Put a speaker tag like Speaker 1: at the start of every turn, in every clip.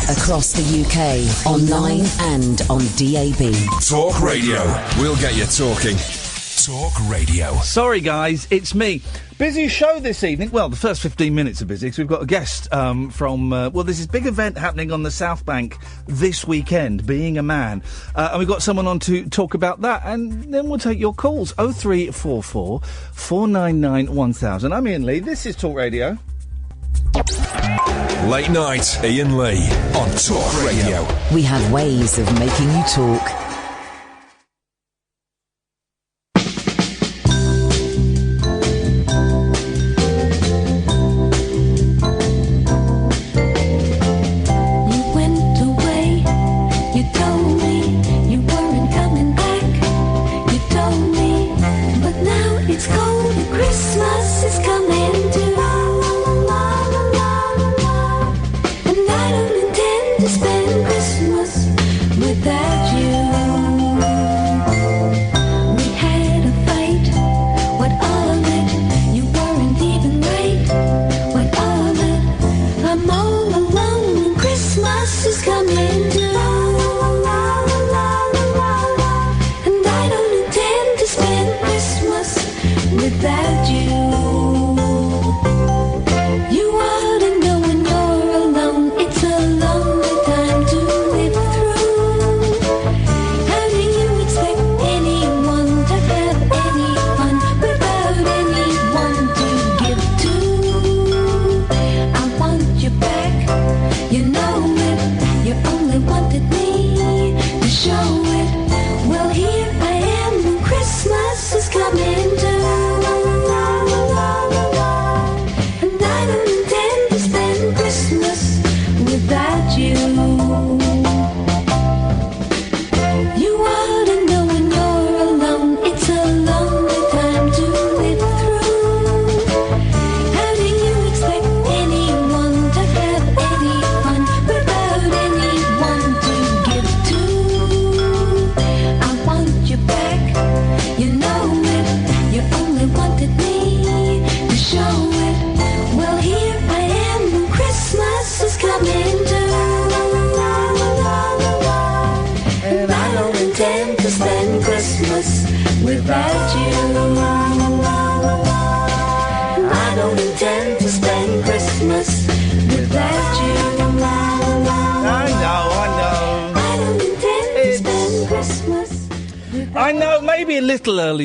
Speaker 1: Across the UK, online and on DAB.
Speaker 2: Talk Radio. We'll get you talking. Talk Radio.
Speaker 3: Sorry, guys, it's me. Busy show this evening. Well, the first 15 minutes are busy because we've got a guest from... there's this big event happening on the South Bank this weekend, Being a Man. And we've got someone on to talk about that. And then we'll take your calls. 0344 499 1000. I'm Iain Lee. This is Talk Radio.
Speaker 2: Late night, Iain Lee on Talk Radio.
Speaker 1: We have ways of making you talk.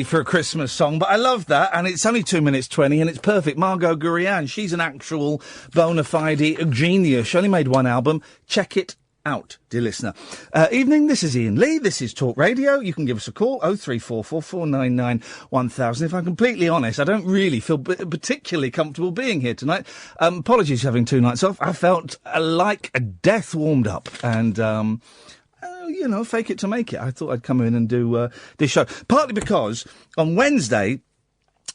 Speaker 3: For a Christmas song, but I love that, and it's only 2 minutes 20, and it's perfect. Margot Gurrian, she's an actual bona fide genius. She only made one album. Check it out, dear listener. Evening, this is Iain Lee, this is Talk Radio. You can give us a call, 0344 499 1000. If I'm completely honest, I don't really feel particularly comfortable being here tonight. Apologies for having 2 nights off. I felt like a death warmed up, and fake it to make it. I thought I'd come in and do this show. Partly because on Wednesday,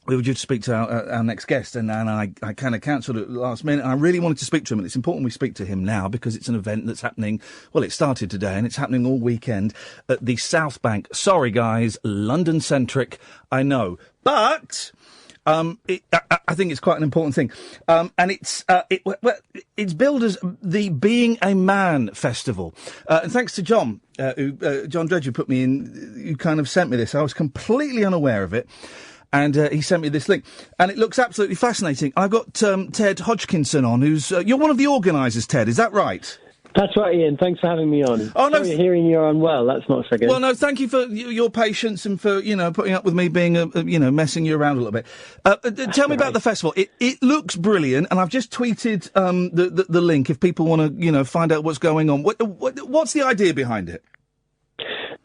Speaker 3: we were due to speak to our next guest, and I kind of cancelled it at the last minute. I really wanted to speak to him, and it's important we speak to him now because it's an event that's happening, well, it started today, and it's happening all weekend at the South Bank. Sorry, guys, London-centric, I know. But... I think it's quite an important thing. And it's billed as the Being a Man Festival. And thanks to John, John Dredge, who put me in, who kind of sent me this. I was completely unaware of it. And he sent me this link. And it looks absolutely fascinating. I've got Ted Hodgkinson on, who's... you're one of the organisers, Ted, is that right?
Speaker 4: That's right, Iain. Thanks for having me on. Oh, no. Sorry, hearing you're unwell, that's not so good.
Speaker 3: Well, no, thank you for your patience and for, putting up with me being, messing you around a little bit. Tell me about the festival. It looks brilliant, and I've just tweeted the link if people want to, find out what's going on. What's the idea behind it?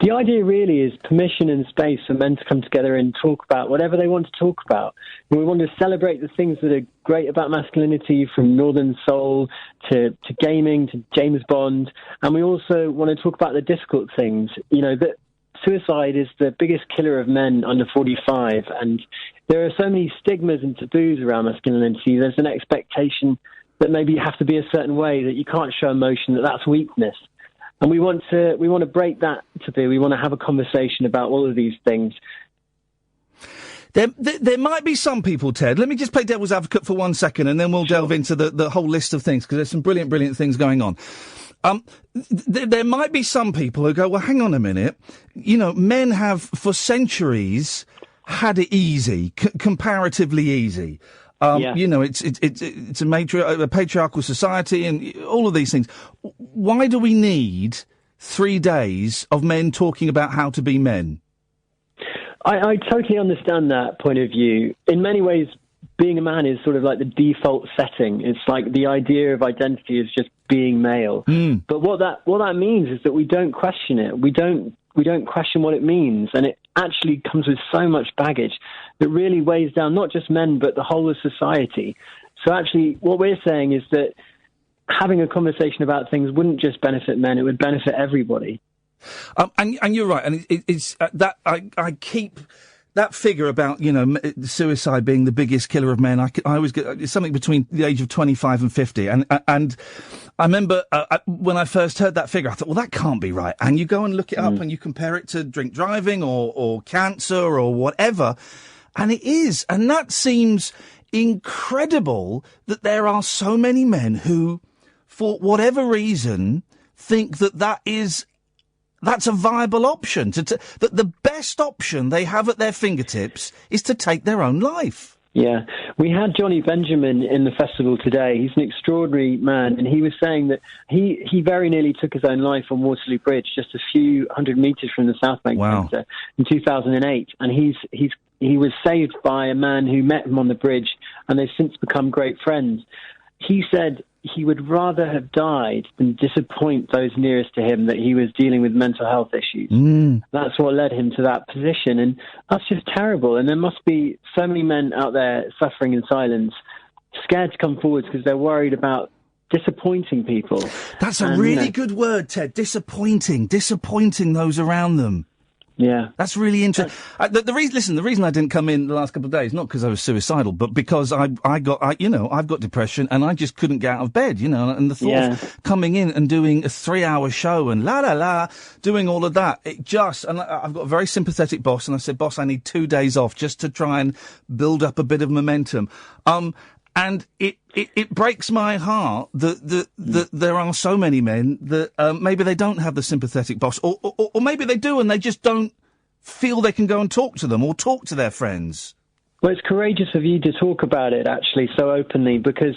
Speaker 4: The idea really is permission and space for men to come together and talk about whatever they want to talk about. And we want to celebrate the things that are great about masculinity, from Northern Soul to gaming to James Bond. And we also want to talk about the difficult things, that suicide is the biggest killer of men under 45. And there are so many stigmas and taboos around masculinity. There's an expectation that maybe you have to be a certain way, that you can't show emotion, that's weakness. And we want to break that taboo. We want to have a conversation about all of these things.
Speaker 3: There might be some people, Ted. Let me just play devil's advocate for 1 second, and then we'll delve into the whole list of things, because there's some brilliant things going on. There might be some people who go, well, hang on a minute. You know, men have for centuries had it easy, comparatively easy. You know, it's a patriarchal society and all of these things. Why do we need 3 days of men talking about how to be men?
Speaker 4: I totally understand that point of view. In many ways, being a man is sort of like the default setting. It's like the idea of identity is just being male. But what that means is that we don't question it. We don't question what it means, and it actually comes with so much baggage that really weighs down not just men but the whole of society. So actually, what we're saying is that having a conversation about things wouldn't just benefit men; it would benefit everybody.
Speaker 3: And you're right, and it's that I keep. That figure about, you know, suicide being the biggest killer of men, I always get it's something between the age of 25 and 50. And I remember when I first heard that figure, I thought, well, that can't be right. And you go and look it up and you compare it to drink driving or cancer or whatever. And it is. And that seems incredible that there are so many men who, for whatever reason, think that's a viable option. That the best option they have at their fingertips is to take their own life.
Speaker 4: Yeah. We had Johnny Benjamin in the festival today. He's an extraordinary man, and he was saying that he very nearly took his own life on Waterloo Bridge, just a few hundred metres from the South Bank Centre in 2008. And he was saved by a man who met him on the bridge, and they've since become great friends. He said he would rather have died than disappoint those nearest to him that he was dealing with mental health issues. That's what led him to that position, and that's just terrible. And there must be so many men out there suffering in silence, scared to come forward because they're worried about disappointing people.
Speaker 3: That's a really good word, Ted. Disappointing those around them.
Speaker 4: Yeah.
Speaker 3: That's really interesting. The reason I didn't come in the last couple of days, not because I was suicidal, but because I've got depression and I just couldn't get out of bed, you know, and the thought of coming in and doing a 3-hour show and doing all of that, and I've got a very sympathetic boss, and I said, boss, I need 2 days off just to try and build up a bit of momentum. And it breaks my heart that there are so many men that maybe they don't have the sympathetic boss, or maybe they do and they just don't feel they can go and talk to them or talk to their friends.
Speaker 4: Well, it's courageous of you to talk about it, actually, so openly, because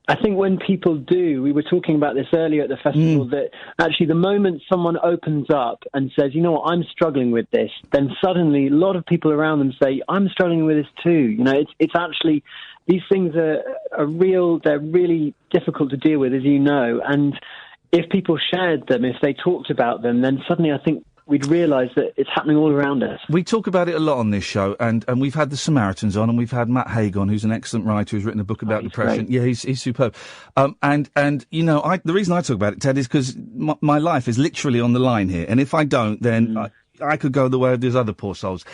Speaker 4: I think when people do, we were talking about this earlier at the festival, that actually the moment someone opens up and says, you know what, I'm struggling with this, then suddenly a lot of people around them say, I'm struggling with this too. You know, it's actually, these things are real, they're really difficult to deal with, as you know, and if people shared them, if they talked about them, then suddenly I think we'd realise that it's happening all around us.
Speaker 3: We talk about it a lot on this show, and we've had the Samaritans on, and we've had Matt Haig on, who's an excellent writer who's written a book about depression.
Speaker 4: Great.
Speaker 3: Yeah, he's superb. And you know, the reason I talk about it, Ted, is because my life is literally on the line here, and if I don't, then I could go the way of these other poor souls.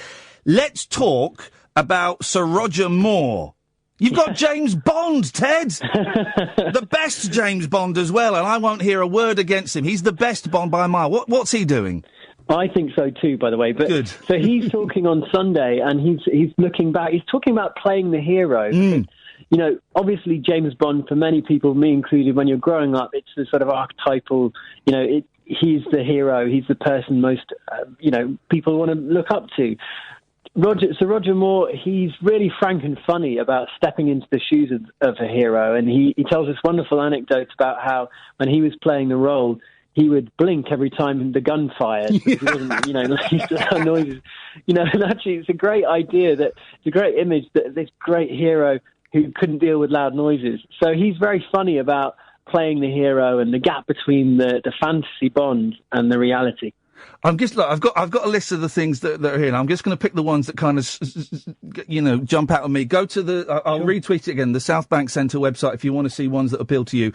Speaker 3: Let's talk about Sir Roger Moore. You've got James Bond, Ted! The best James Bond as well, and I won't hear a word against him. He's the best Bond by a mile. What's he doing?
Speaker 4: I think so too, by the way. But
Speaker 3: good.
Speaker 4: So he's talking on Sunday, and he's looking back. He's talking about playing the hero. You know, obviously James Bond, for many people, me included, when you're growing up, it's the sort of archetypal, you know, he's the hero. He's the person most, people want to look up to. Sir Roger Moore, he's really frank and funny about stepping into the shoes of a hero, and he tells this wonderful anecdote about how when he was playing the role, he would blink every time the gun fired. He wasn't, used to loud noises. And actually, it's a great idea, it's a great image that this great hero who couldn't deal with loud noises. So he's very funny about playing the hero and the gap between the fantasy Bond and the reality.
Speaker 3: I've got a list of the things that are here, and I'm just going to pick the ones that kind of, jump out at me. Go to I'll retweet it again, the South Bank Centre website if you want to see ones that appeal to you.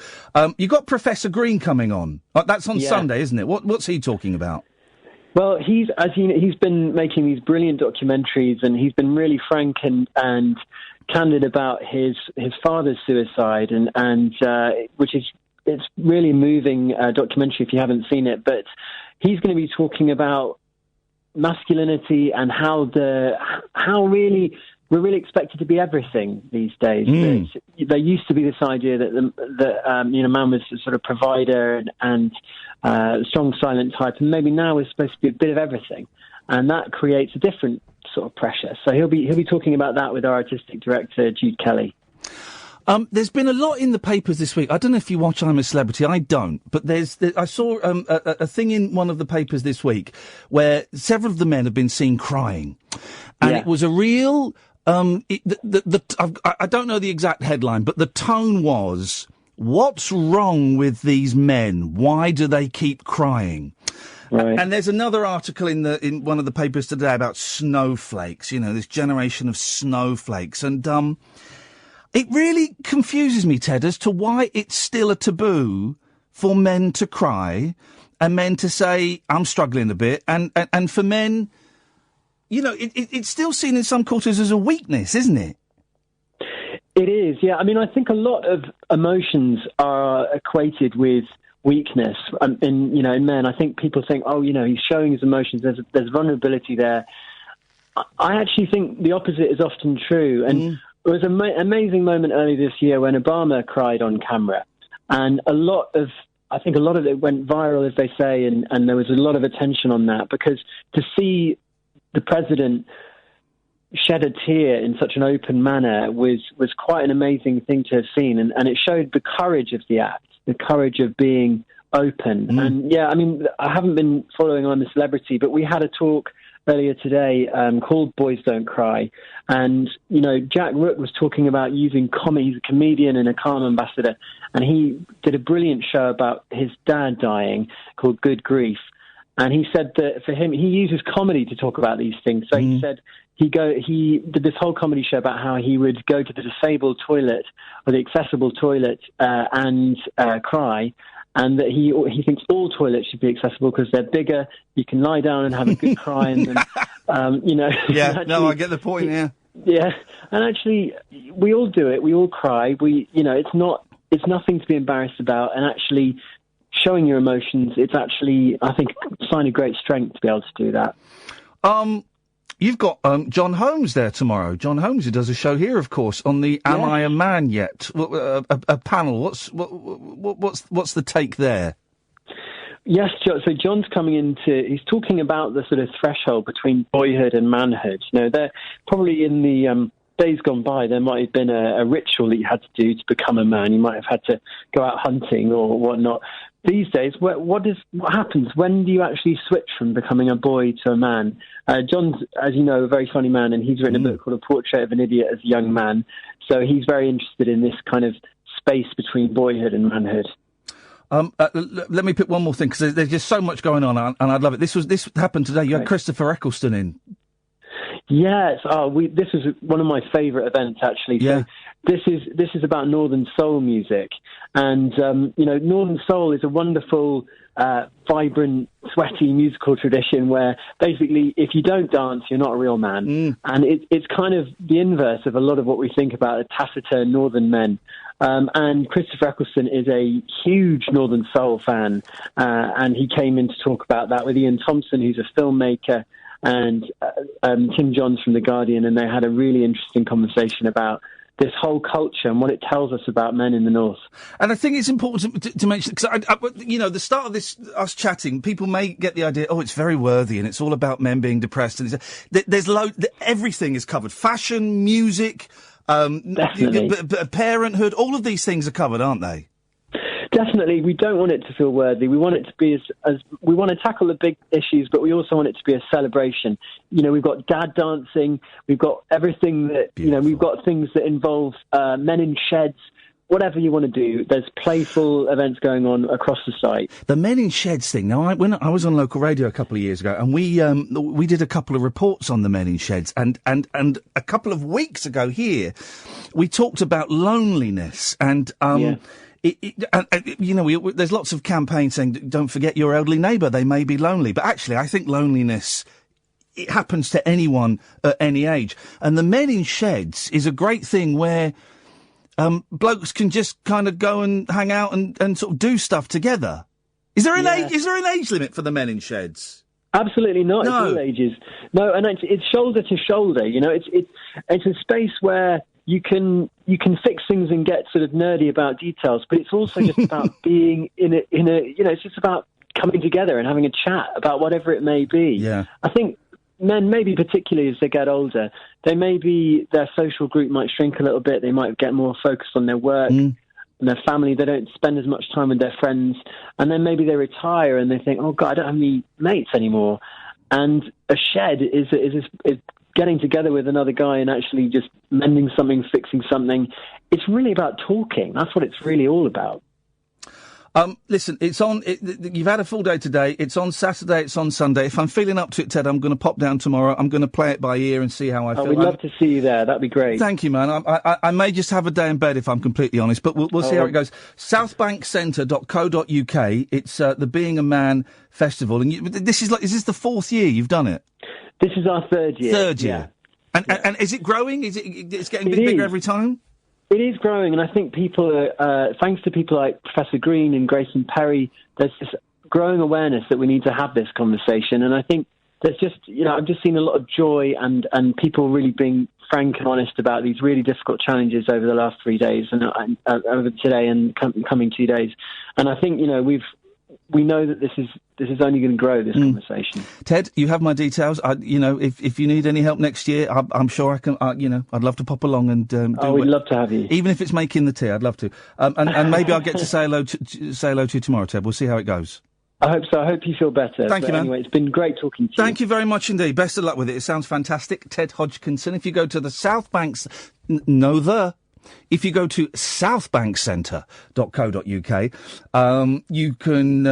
Speaker 3: You got Professor Green coming on. That's on Sunday, isn't it? What's he talking about?
Speaker 4: Well, he's been making these brilliant documentaries, and he's been really frank and candid about his father's suicide, and it's really moving documentary if you haven't seen it, but he's going to be talking about masculinity and how really we're really expected to be everything these days. There used to be this idea that man was a sort of provider and strong, silent type, and maybe now we're supposed to be a bit of everything, and that creates a different sort of pressure. So he'll be talking about that with our artistic director, Jude Kelly.
Speaker 3: There's been a lot in the papers this week. I don't know if you watch I'm a Celebrity. I don't. But I saw a thing in one of the papers this week where several of the men have been seen crying. And it was a real... I don't know the exact headline, but the tone was, what's wrong with these men? Why do they keep crying? Right. And there's another article in one of the papers today about snowflakes, this generation of snowflakes. And... it really confuses me, Ted, as to why it's still a taboo for men to cry and men to say, I'm struggling a bit. And for men, it's still seen in some quarters as a weakness, isn't it?
Speaker 4: It is, yeah. I mean, I think a lot of emotions are equated with weakness in men. I think people think, he's showing his emotions. There's vulnerability there. I actually think the opposite is often true. And there was an amazing moment earlier this year when Obama cried on camera. And a lot of it went viral, as they say, and there was a lot of attention on that, because to see the president shed a tear in such an open manner was quite an amazing thing to have seen. And it showed the courage of the act, the courage of being open. And, yeah, I mean, I haven't been following I'm a Celebrity, but we had a talk earlier today called Boys Don't Cry. And, Jack Rook was talking about using comedy. He's a comedian and a calm ambassador. And he did a brilliant show about his dad dying called Good Grief. And he said that for him, he uses comedy to talk about these things. So he said he did this whole comedy show about how he would go to the disabled toilet or the accessible toilet and cry. And that he thinks all toilets should be accessible because they're bigger. You can lie down and have a good cry in them.
Speaker 3: Yeah,
Speaker 4: actually,
Speaker 3: no, I get the point. Yeah,
Speaker 4: yeah. And actually, we all do it. We all cry. It's nothing to be embarrassed about. And actually, showing your emotions, it's actually, I think, a sign of great strength to be able to do that.
Speaker 3: You've got John Holmes there tomorrow. John Holmes, who does a show here, of course, on the Am I a Man Yet? A panel. What's the take there?
Speaker 4: Yes, John. So John's he's talking about the sort of threshold between boyhood and manhood. They're probably in the days gone by, there might have been a ritual that you had to do to become a man. You might have had to go out hunting or whatnot. These days, what happens? When do you actually switch from becoming a boy to a man? John's, as you know, a very funny man, and he's written a book called A Portrait of an Idiot as a Young Man. So he's very interested in this kind of space between boyhood and manhood.
Speaker 3: Let me pick one more thing, because there's just so much going on, and I'd love it. This happened today. You had Christopher Eccleston in.
Speaker 4: Yes, this was one of my favourite events, actually.
Speaker 3: Yeah.
Speaker 4: So this is about Northern Soul music, and Northern Soul is a wonderful, vibrant, sweaty musical tradition where basically, if you don't dance, you're not a real man, and it's kind of the inverse of a lot of what we think about the taciturn Northern men. And Christopher Eccleston is a huge Northern Soul fan, and he came in to talk about that with Ian Thompson, who's a filmmaker, and Tim Johns from The Guardian, and they had a really interesting conversation about this whole culture and what it tells us about men in the North. And
Speaker 3: I think it's important to mention, because, the start of this, us chatting, people may get the idea, it's very worthy and it's all about men being depressed. And there's everything is covered. Fashion, music, parenthood, all of these things are covered, aren't they?
Speaker 4: Definitely, we don't want it to feel worthy. We want it to be as we want to tackle the big issues, but we also want it to be a celebration. We've got dad dancing, we've got everything that, we've got things that involve men in sheds, whatever you want to do. There's playful events going on across the site.
Speaker 3: The men in sheds thing. Now, when I was on local radio a couple of years ago, and we did a couple of reports on the men in sheds, and a couple of weeks ago here, we talked about loneliness and. There's lots of campaigns saying, don't forget your elderly neighbour, they may be lonely. But actually, I think loneliness, it happens to anyone at any age. And the Men in Sheds is a great thing where blokes can just kind of go and hang out and sort of do stuff together. Is there an age limit for the Men in Sheds?
Speaker 4: Absolutely not.
Speaker 3: No.
Speaker 4: It's all ages. No, and it's shoulder to shoulder. You know, it's a space where you can fix things and get sort of nerdy about details, but it's also just about being in a it's just about coming together and having a chat about whatever it may be.
Speaker 3: Yeah.
Speaker 4: I think men, maybe particularly as they get older, their social group might shrink a little bit. They might get more focused on their work and their family. They don't spend as much time with their friends. And then maybe they retire and they think, oh, God, I don't have any mates anymore. And a shed is getting together with another guy and actually just mending something, fixing something. It's really about talking. That's what it's really all about.
Speaker 3: Listen, it's on. You've had a full day today. It's on Saturday. It's on Sunday. If I'm feeling up to it, Ted, I'm going to pop down tomorrow. I'm going to play it by ear and see how I feel.
Speaker 4: We'd love to see you there. That'd be great.
Speaker 3: Thank you, man. I may just have a day in bed if I'm completely honest, but we'll see how it goes. Southbankcentre.co.uk. It's the Being a Man Festival, and is this the fourth year you've done it?
Speaker 4: This is our third year.
Speaker 3: Third year. Yeah. And is it growing? It's getting bigger every time?
Speaker 4: It is growing, and I think people are, thanks to people like Professor Green and Grayson Perry, there's this growing awareness that we need to have this conversation. And I think there's just, I've just seen a lot of joy and people really being frank and honest about these really difficult challenges over the last 3 days and over today and coming 2 days. And I think, we know that this is only going to grow, this conversation.
Speaker 3: Ted, you have my details. If you need any help next year, I'm sure I can. I'd love to pop along and
Speaker 4: we'd love to have you.
Speaker 3: Even if it's making the tea, I'd love to. And maybe I'll get to say hello to you tomorrow, Ted. We'll see how it goes.
Speaker 4: I hope so. I hope you feel better.
Speaker 3: Thank you, man.
Speaker 4: Anyway, it's been great talking to you.
Speaker 3: Thank you very much indeed. Best of luck with it. It sounds fantastic. Ted Hodgkinson. If you go to the South Banks, if you go to southbankcentre.co.uk, you can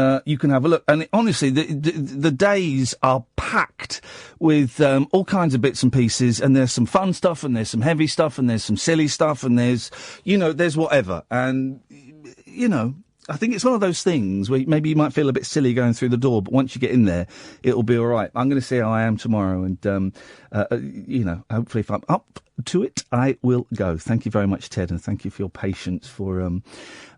Speaker 3: have a look. And honestly, the days are packed with all kinds of bits and pieces. And there's some fun stuff, and there's some heavy stuff, and there's some silly stuff, and there's whatever. And I think it's one of those things where maybe you might feel a bit silly going through the door, but once you get in there, it'll be all right. I'm going to see how I am tomorrow, and hopefully, if I'm up to it, I will go. Thank you very much, Ted, and thank you for your patience for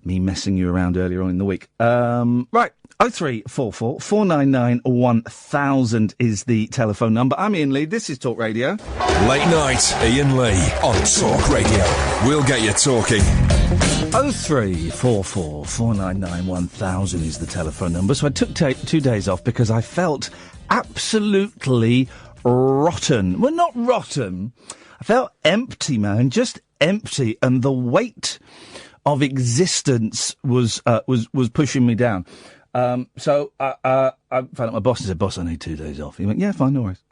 Speaker 3: me messing you around earlier on in the week. Right, 0344 499 1000 is the telephone number. I'm Iain Lee. This is Talk Radio.
Speaker 2: Late night, Iain Lee on Talk Radio. We'll get you talking.
Speaker 3: 0344 499 1000 is the telephone number. So I took 2 days off because I felt absolutely rotten. Well, not rotten. I felt empty, man, just empty, and the weight of existence was pushing me down. So I found out my boss and said, "Boss, I need 2 days off." He went, "Yeah, fine, no worries."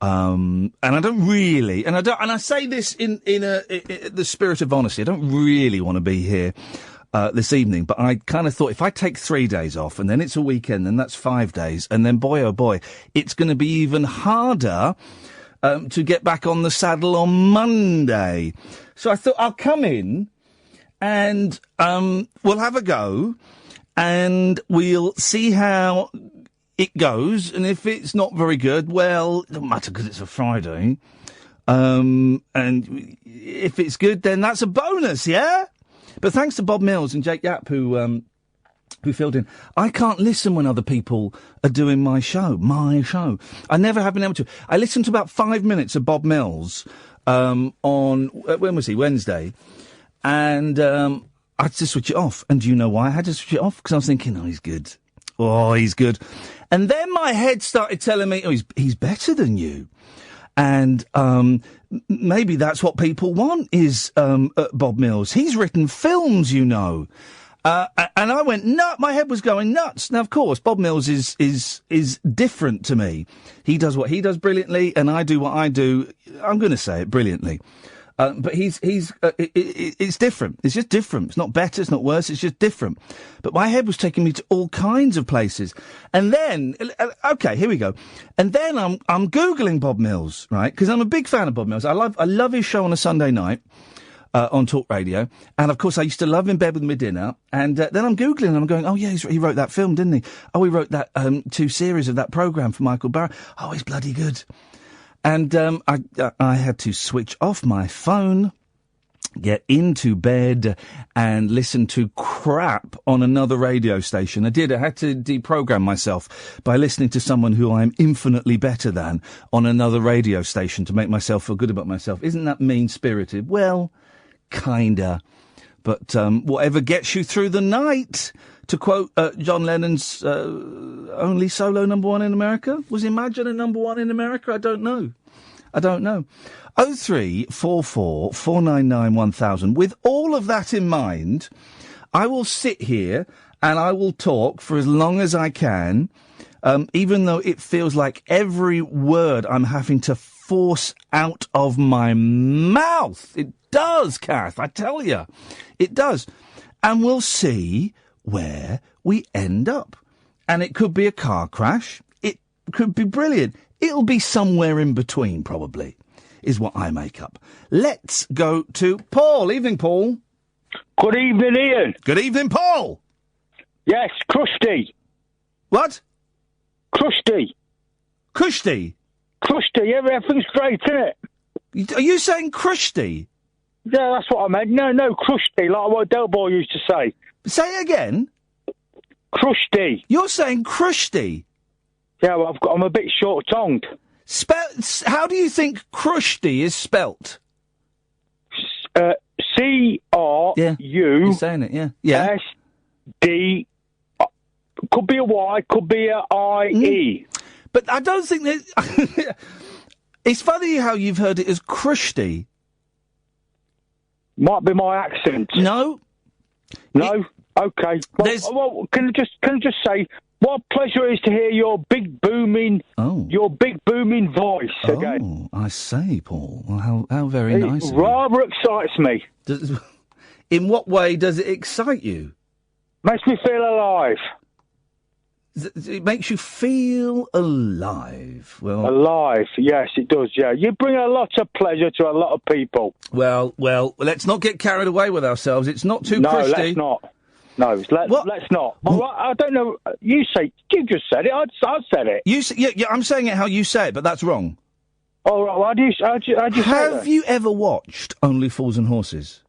Speaker 3: And I don't really, and I say this in the spirit of honesty. I don't really want to be here this evening, but I kind of thought if I take 3 days off and then it's a weekend, then that's 5 days, and then boy oh boy, it's going to be even harder to get back on the saddle on Monday. So I thought I'll come in and we'll have a go and we'll see how it goes. And if it's not very good, well, it doesn't matter because it's a Friday. And if it's good, then that's a bonus, yeah? But thanks to Bob Mills and Jake Yapp who filled in. I can't listen when other people are doing my show. I never have been able to. I listened to about 5 minutes of Bob Mills on, when was he? Wednesday. And I had to switch it off. And do you know why I had to switch it off? Because I was thinking, oh, he's good. Oh, he's good. And then my head started telling me, oh, he's better than you. And maybe that's what people want is Bob Mills. He's written films, you know. And I went nuts. My head was going nuts. Now, of course, Bob Mills is different to me. He does what he does brilliantly, and I do what I do. I'm going to say it brilliantly. But it's different. It's just different. It's not better. It's not worse. It's just different. But my head was taking me to all kinds of places. And then, okay, here we go. And then I'm Googling Bob Mills, right? Because I'm a big fan of Bob Mills. I love his show on a Sunday night. On Talk Radio. And, of course, I used to love In Bed With Me Dinner. And then I'm Googling and I'm going, oh, yeah, he wrote that film, didn't he? Oh, he wrote that 2 series of that programme for Michael Barrett. Oh, he's bloody good. And I had to switch off my phone get into bed and listen to crap on another radio station. I did. I had to deprogram myself by listening to someone who I'm infinitely better than on another radio station to make myself feel good about myself. Isn't that mean-spirited? Well, kinda. But whatever gets you through the night, to quote John Lennon's only solo number one in America. Was Imagine a number one in America? I don't know. 0344 499 1000. With all of that in mind, I will sit here and I will talk for as long as I can, even though it feels like every word I'm having to force out of my mouth. It does, Kath, I tell you. It does. And we'll see where we end up. And it could be a car crash. It could be brilliant. It'll be somewhere in between, probably, is what I make up. Let's go to Paul. Evening, Paul.
Speaker 5: Good evening, Ian.
Speaker 3: Good evening, Paul.
Speaker 5: Yes, crusty.
Speaker 3: What?
Speaker 5: Crusty.
Speaker 3: Crusty?
Speaker 5: Crusty, everything's great, isn't
Speaker 3: it? Are you saying crusty?
Speaker 5: Yeah, that's what I meant. No, crusty, like what Del Boy used to say.
Speaker 3: Say it again.
Speaker 5: Crusty.
Speaker 3: You're saying crusty?
Speaker 5: Yeah, well, I'm a bit short-tongued.
Speaker 3: How do you think crusty is spelt?
Speaker 5: C-R-U...
Speaker 3: Yeah, you're saying it, yeah.
Speaker 5: S-D... Could be a Y, could be a I-E.
Speaker 3: But I don't think that... It's funny how you've heard it as crusty.
Speaker 5: Might be my accent.
Speaker 3: No.
Speaker 5: Okay. Well, can I just say, what a pleasure it is to hear your big booming voice again.
Speaker 3: Oh, I say, Paul. Well, how very nice.
Speaker 5: It rather excites me.
Speaker 3: In what way does it excite you?
Speaker 5: Makes me feel alive.
Speaker 3: It makes you feel alive. Well,
Speaker 5: alive, yes, it does, yeah. You bring a lot of pleasure to a lot of people.
Speaker 3: Well, let's not get carried away with ourselves. It's not too crusty.
Speaker 5: No, let's not. No, let's not. I don't know. You just said it. I said it.
Speaker 3: Yeah, I'm saying it how you say it, but that's wrong.
Speaker 5: Oh, right. How do you say that?
Speaker 3: Have you ever watched Only Fools and Horses?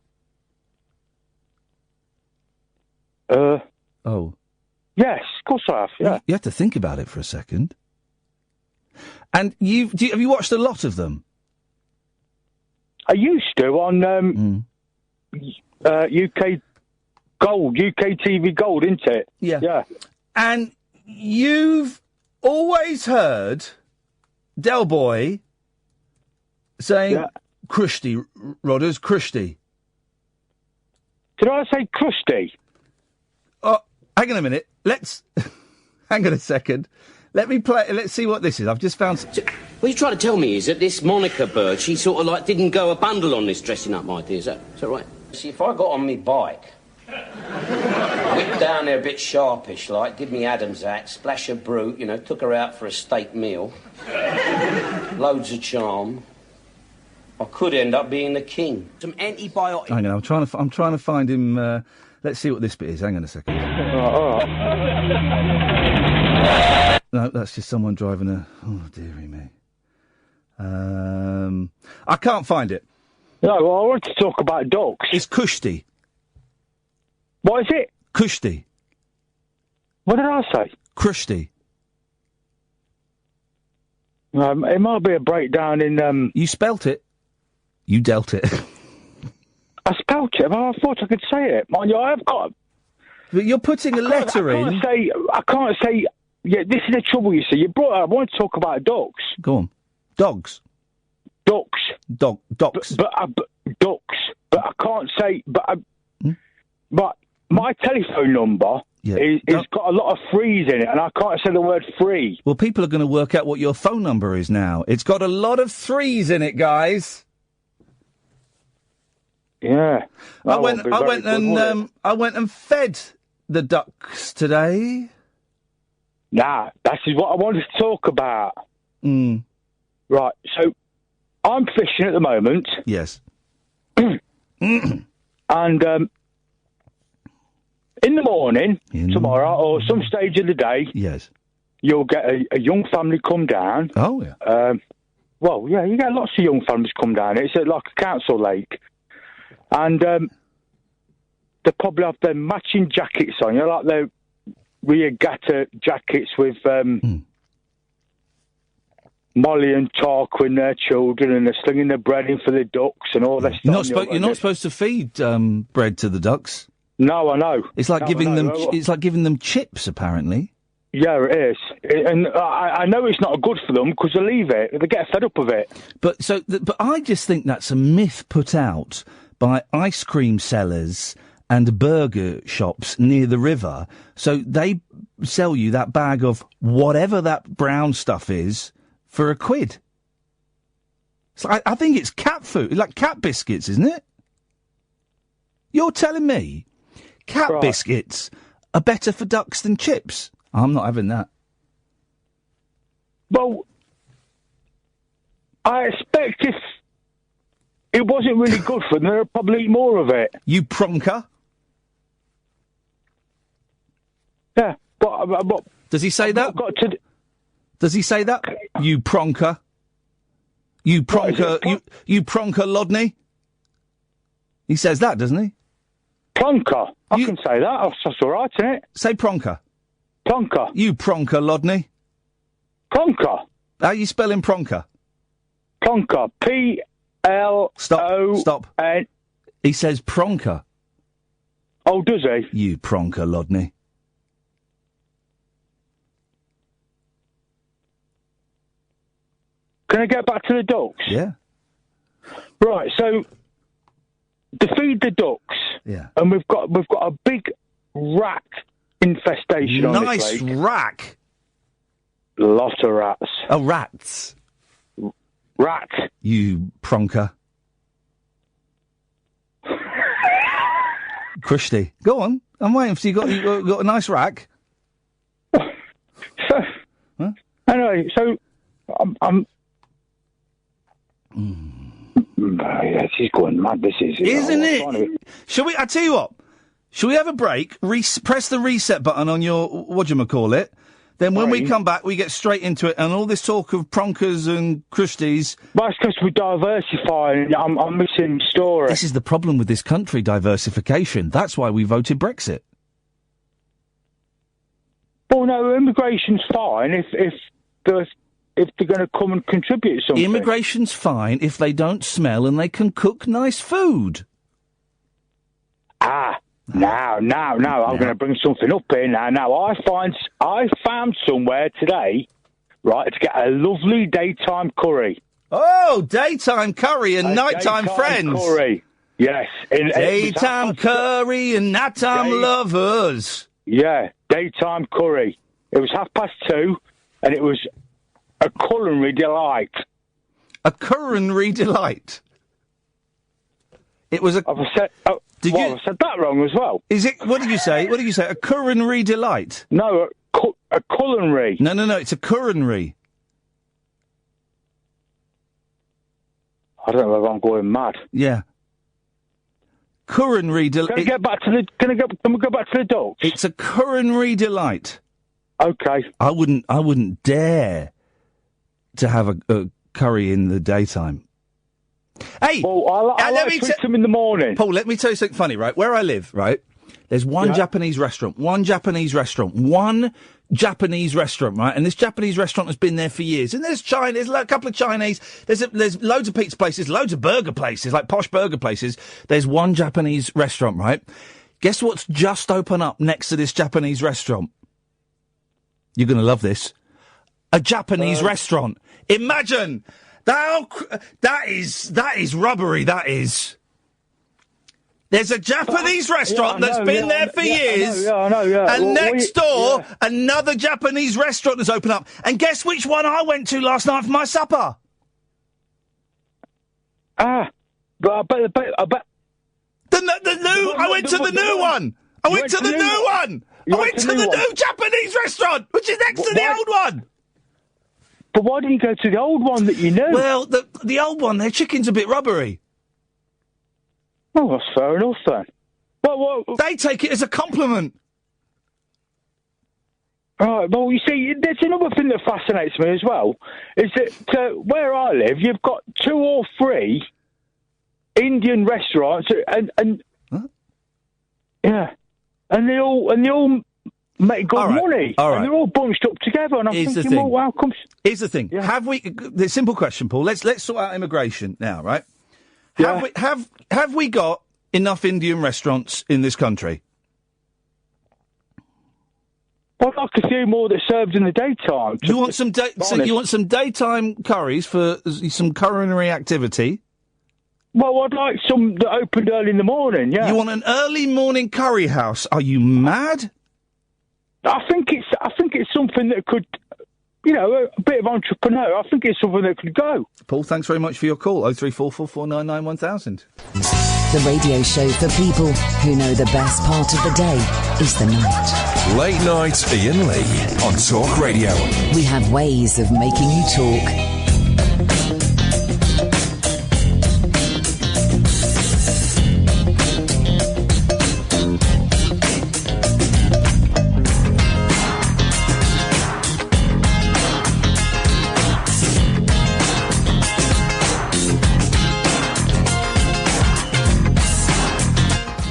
Speaker 3: Oh.
Speaker 5: Yes, of course I have, yeah.
Speaker 3: You have to think about it for a second. And have you watched a lot of them?
Speaker 5: I used to on UK Gold, UK TV Gold, isn't it?
Speaker 3: Yeah. And you've always heard Del Boy saying crusty, Rodders, crusty.
Speaker 5: Did I say crusty?
Speaker 3: Oh, hang on a minute. Hang on a second. Let me play. Let's see what this is. I've just found.
Speaker 6: What you're trying to tell me is that this Monica bird, she sort of like didn't go a bundle on this dressing up idea. Is that right? See, if I got on me bike, whipped down there a bit sharpish, like, did me Adam's act, splash a brute, took her out for a steak meal, loads of charm, I could end up being the king. Some antibiotics.
Speaker 3: Hang on, I'm trying to find him. Let's see what this bit is. Hang on a second. No, that's just someone driving a... Oh, dearie me. I can't find it.
Speaker 5: No, well, I want to talk about dogs.
Speaker 3: It's Kushti.
Speaker 5: What is it?
Speaker 3: Kushti.
Speaker 5: What did I say?
Speaker 3: Kushti.
Speaker 5: It might be a breakdown in...
Speaker 3: You spelt it. You dealt it.
Speaker 5: I spelt it, but I thought I could say it. Mind you, I have got...
Speaker 3: But you're putting a letter in...
Speaker 5: I can't say... Yeah, this is the trouble, you see. You brought up... I want to talk about dogs.
Speaker 3: Go on. Dogs.
Speaker 5: Ducks.
Speaker 3: Ducks.
Speaker 5: But ducks. But I can't say... But my telephone number...
Speaker 3: Yeah.
Speaker 5: It's got a lot of threes in it, and I can't say the word free.
Speaker 3: Well, people are going to work out what your phone number is now. It's got a lot of threes in it, guys.
Speaker 5: Yeah.
Speaker 3: I went and fed the ducks today.
Speaker 5: Nah, that is what I wanted to talk about. Right, so I'm fishing at the moment.
Speaker 3: Yes.
Speaker 5: And in the morning, tomorrow, or some stage of the day,
Speaker 3: yes,
Speaker 5: you'll get a young family come down.
Speaker 3: Oh, yeah.
Speaker 5: Well, yeah, you get lots of young families come down. It's like a council lake. and they probably have their matching jackets on, like their regatta jackets with Molly and Tarquin, their children, and they're slinging the bread in for the ducks and all that stuff.
Speaker 3: You're not supposed to feed bread to the ducks.
Speaker 5: No, I know.
Speaker 3: It's like giving them. It's like giving them chips, apparently.
Speaker 5: Yeah, it is, and I know it's not good for them because they leave it. They get fed up of it.
Speaker 3: But but I just think that's a myth put out by ice cream sellers and burger shops near the river. So they sell you that bag of whatever that brown stuff is for £1. So I think it's cat food, like cat biscuits, isn't it? You're telling me cat biscuits are better for ducks than chips? I'm not having that.
Speaker 5: Well, I expect if it wasn't really good for them, they'd probably eat more of it.
Speaker 3: You pronker?
Speaker 5: Yeah, but
Speaker 3: does he say that? Does he say that? You pronker? You pronker? You pronker, Lodney? He says that, doesn't he?
Speaker 5: Plonker. I can say that. That's all right, isn't it?
Speaker 3: Say pronker.
Speaker 5: Plonker.
Speaker 3: You pronker, Lodney.
Speaker 5: Plonker.
Speaker 3: How are you spelling pronker?
Speaker 5: Plonker. P-L-O...
Speaker 3: Stop. He says pronker.
Speaker 5: Oh, does he?
Speaker 3: You pronker, Lodney.
Speaker 5: Can I get back to the ducks?
Speaker 3: Yeah.
Speaker 5: Right, so to feed the ducks, and we've got a big rat infestation on this lake.
Speaker 3: Nice rack.
Speaker 5: Lot of rats.
Speaker 3: Oh, rats.
Speaker 5: Rat.
Speaker 3: You pronker. Christy, go on. I'm waiting for you. You got a nice rack.
Speaker 5: So, anyway, so I'm yeah, she's going mad. This is,
Speaker 3: isn't it? Shall we? I tell you what. Shall we have a break? Press the reset button on your whatchamacallit. Then when we come back, we get straight into it, and all this talk of pronkers and Christies.
Speaker 5: But it's because we diversify, and I'm missing the story.
Speaker 3: This is the problem with this country: diversification. That's why we voted Brexit.
Speaker 5: Well, no, immigration's fine if they're going to come and contribute something.
Speaker 3: Immigration's fine if they don't smell and they can cook nice food.
Speaker 5: Now, I'm going to bring something up here now. Now, I found somewhere today, right, to get a lovely daytime curry.
Speaker 3: Oh, daytime curry and nighttime friends.
Speaker 5: Curry, yes.
Speaker 3: Daytime curry and nighttime lovers.
Speaker 5: Yeah, daytime curry. It was 2:30, and it was a culinary delight.
Speaker 3: A culinary delight? It was a...
Speaker 5: I said that wrong as well.
Speaker 3: Is it? What did you say? What did you say? A culinary delight?
Speaker 5: No, a culinary.
Speaker 3: No, it's a culinary.
Speaker 5: I don't know if I'm going mad.
Speaker 3: Yeah. Culinary delight.
Speaker 5: Can we go back to the ducks?
Speaker 3: It's a culinary delight.
Speaker 5: Okay.
Speaker 3: I wouldn't dare to have a curry in the daytime. Hey,
Speaker 5: well, I like to eat them in the morning.
Speaker 3: Paul, let me tell you something funny, right? Where I live, right, there's one Japanese restaurant, right? And this Japanese restaurant has been there for years. And there's a couple of Chinese, there's loads of pizza places, loads of burger places, like posh burger places. There's one Japanese restaurant, right? Guess what's just opened up next to this Japanese restaurant? You're going to love this. A Japanese restaurant. Imagine! That is rubbery, that is. There's a Japanese restaurant that's been there for years.
Speaker 5: I know.
Speaker 3: And next door, another Japanese restaurant has opened up. And guess which one I went to last night for my supper?
Speaker 5: But I bet.
Speaker 3: I went to the new one. I went to the new one. I went to the new Japanese restaurant, which is next to the old one.
Speaker 5: But why didn't you go to the old one that you knew?
Speaker 3: Well, the old one, their chicken's a bit rubbery.
Speaker 5: Oh, that's fair enough then. Well,
Speaker 3: they take it as a compliment.
Speaker 5: Right, well, you see, there's another thing that fascinates me as well, is that where I live, you've got 2 or 3 Indian restaurants, and yeah, and they all make good money, and they're all bunched up together. And I'm thinking, well, how come?
Speaker 3: Here's the thing: have we? The simple question, Paul. Let's sort out immigration now, right?
Speaker 5: Yeah.
Speaker 3: Have we got enough Indian restaurants in this country?
Speaker 5: Well, I'd like to see more that served in the daytime.
Speaker 3: You want some you want some daytime curries for some culinary activity?
Speaker 5: Well, I'd like some that opened early in the morning. Yeah.
Speaker 3: You want an early morning curry house? Are you mad?
Speaker 5: I think it's something that could, a bit of entrepreneur. I think it's something that could go.
Speaker 3: Paul, thanks very much for your call. 03444991000.
Speaker 1: The radio show for people who know the best part of the day is the night.
Speaker 2: Late night Iain Lee on Talk Radio.
Speaker 1: We have ways of making you talk.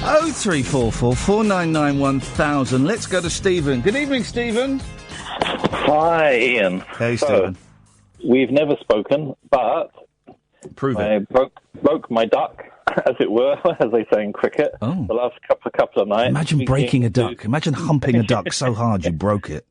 Speaker 3: Oh, 03444991000. Let's go to Stephen. Good evening, Stephen.
Speaker 7: Hi, Ian.
Speaker 3: Hey, Stephen.
Speaker 7: We've never spoken, but
Speaker 3: prove it.
Speaker 7: I broke my duck, as it were, as they say in cricket, the last couple of nights.
Speaker 3: Imagine breaking a duck. Imagine humping a duck so hard you broke it.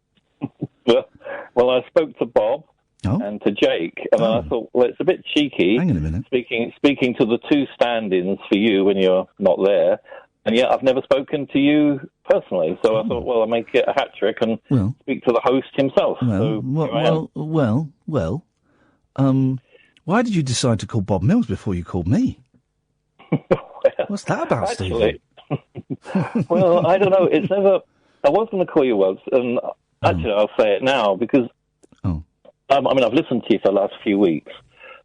Speaker 7: Well, I spoke to Bob and to Jake, and I thought, well, it's a bit cheeky.
Speaker 3: Hang on a minute.
Speaker 7: Speaking to the two stand-ins for you when you're not there, and yet I've never spoken to you personally. So I thought, well, I'll make it a hat trick and speak to the host himself.
Speaker 3: Why did you decide to call Bob Mills before you called me? What's that about, Stephen?
Speaker 7: Well, I don't know. It's never. I was going to call you once, and actually, I'll say it now because. I've listened to you for the last few weeks,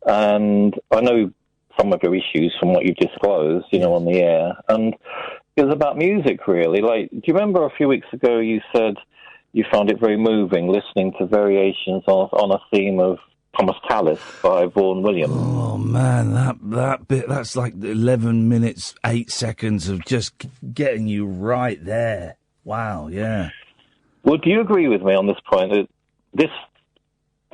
Speaker 7: and I know some of your issues from what you've disclosed, on the air, and it was about music, really. Like, do you remember a few weeks ago you said you found it very moving listening to variations on a theme of Thomas Tallis by Vaughan Williams?
Speaker 3: Oh, man, that bit, that's like 11 minutes, 8 seconds of just getting you right there. Wow, yeah.
Speaker 7: Well, do you agree with me on this point that this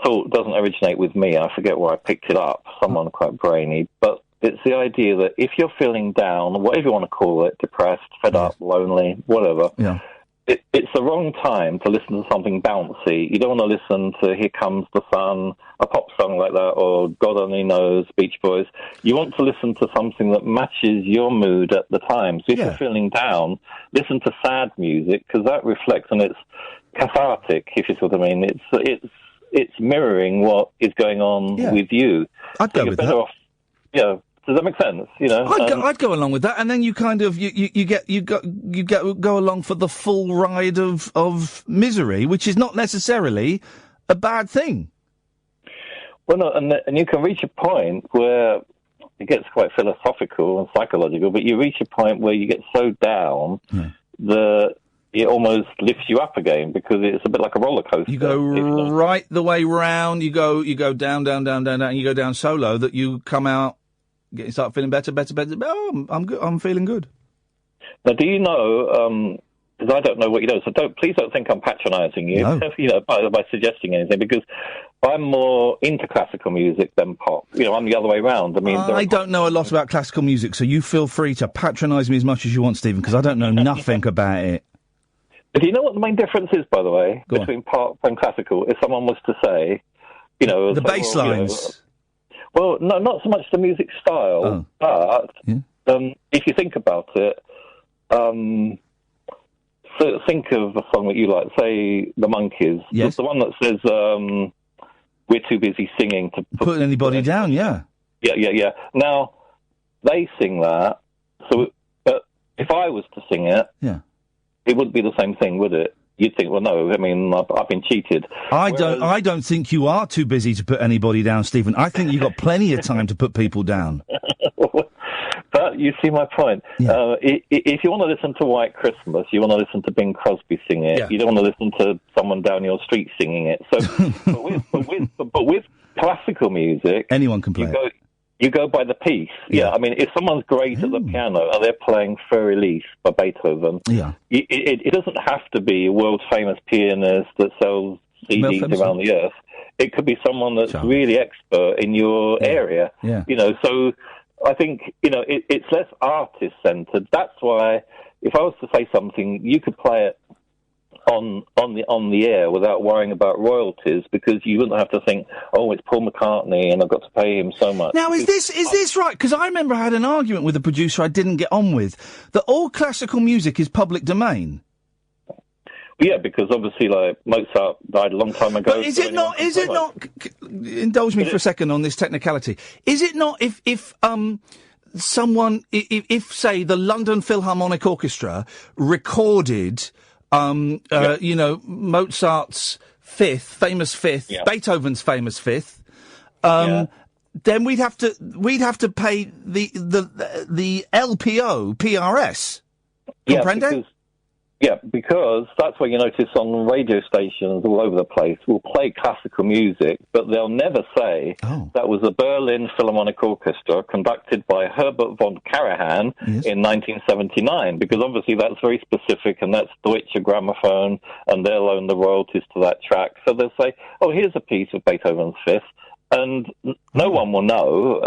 Speaker 7: thought doesn't originate with me? I forget where I picked it up, someone quite brainy, but it's the idea that if you're feeling down, whatever you want to call it, depressed, fed up, lonely, whatever, it's the wrong time to listen to something bouncy. You don't want to listen to Here Comes the Sun, a pop song like that, or God Only Knows, Beach Boys. You want to listen to something that matches your mood at the time. So if you're feeling down, listen to sad music, because that reflects, and it's cathartic, if you see what I mean. It's mirroring what is going on with you.
Speaker 3: I'd go with that.
Speaker 7: Off, does that make sense?
Speaker 3: I'd go along with that, and then you kind of you go along for the full ride of misery, which is not necessarily a bad thing.
Speaker 7: Well, no, and you can reach a point where it gets quite philosophical and psychological, but you reach a point where you get so down that it almost lifts you up again, because it's a bit like a roller coaster.
Speaker 3: You go right the way round. You go down, and you go down so low that you come out, you start feeling better. Oh, I'm good. I'm feeling good.
Speaker 7: Now, do you know? Because I don't know what you know, so please don't think I'm patronising you.
Speaker 3: No.
Speaker 7: By suggesting anything, because I'm more into classical music than pop. I'm the other way round.
Speaker 3: I don't know a lot about classical music, so you feel free to patronise me as much as you want, Stephen, because I don't know nothing about it.
Speaker 7: Do you know what the main difference is, by the way, between pop and classical? If someone was to say,
Speaker 3: the bass lines.
Speaker 7: Well, no, not so much the music style, but if you think about it, so think of a song that you like, say The Monkees.
Speaker 3: Yes.
Speaker 7: The one that says, we're too busy singing to
Speaker 3: put anybody down, Yeah.
Speaker 7: Now, they sing that, but if I was to sing it, it wouldn't be the same thing, would it? You'd think, well, no, I've been cheated.
Speaker 3: I don't think you are too busy to put anybody down, Stephen. I think you've got plenty of time to put people down.
Speaker 7: But you see my point. Yeah. If you want to listen to White Christmas, you want to listen to Bing Crosby sing it. Yeah. You don't want to listen to someone down your street singing it. So, but with classical music,
Speaker 3: anyone can play it.
Speaker 7: You go by the piece. Yeah. I mean, if someone's great at the piano and they're playing Fur Elise by Beethoven, it doesn't have to be a world-famous pianist that sells CDs around the earth. It could be someone that's really expert in your area.
Speaker 3: Yeah.
Speaker 7: You know, so I think, you know, it's less artist-centred. That's why if I was to say something, you could play it on the air without worrying about royalties, because you wouldn't have to think, oh, it's Paul McCartney and I've got to pay him so much.
Speaker 3: Now, is this right? Because I remember I had an argument with a producer I didn't get on with, that all classical music is public domain.
Speaker 7: Yeah, because obviously, like, Mozart died a long time ago.
Speaker 3: But is it not? Indulge me for a second on this technicality. Is it not if someone, if say the London Philharmonic Orchestra recorded, you know, Mozart's famous fifth, Beethoven's famous fifth, then we'd have to pay the LPO PRS. Comprende?
Speaker 7: Because that's what you notice on radio stations all over the place. We'll play classical music, but they'll never say that was the Berlin Philharmonic Orchestra conducted by Herbert von Karajan in 1979, because obviously that's very specific, and that's Deutsche Grammophon, and they'll own the royalties to that track. So they'll say, oh, here's a piece of Beethoven's Fifth, and no one will know.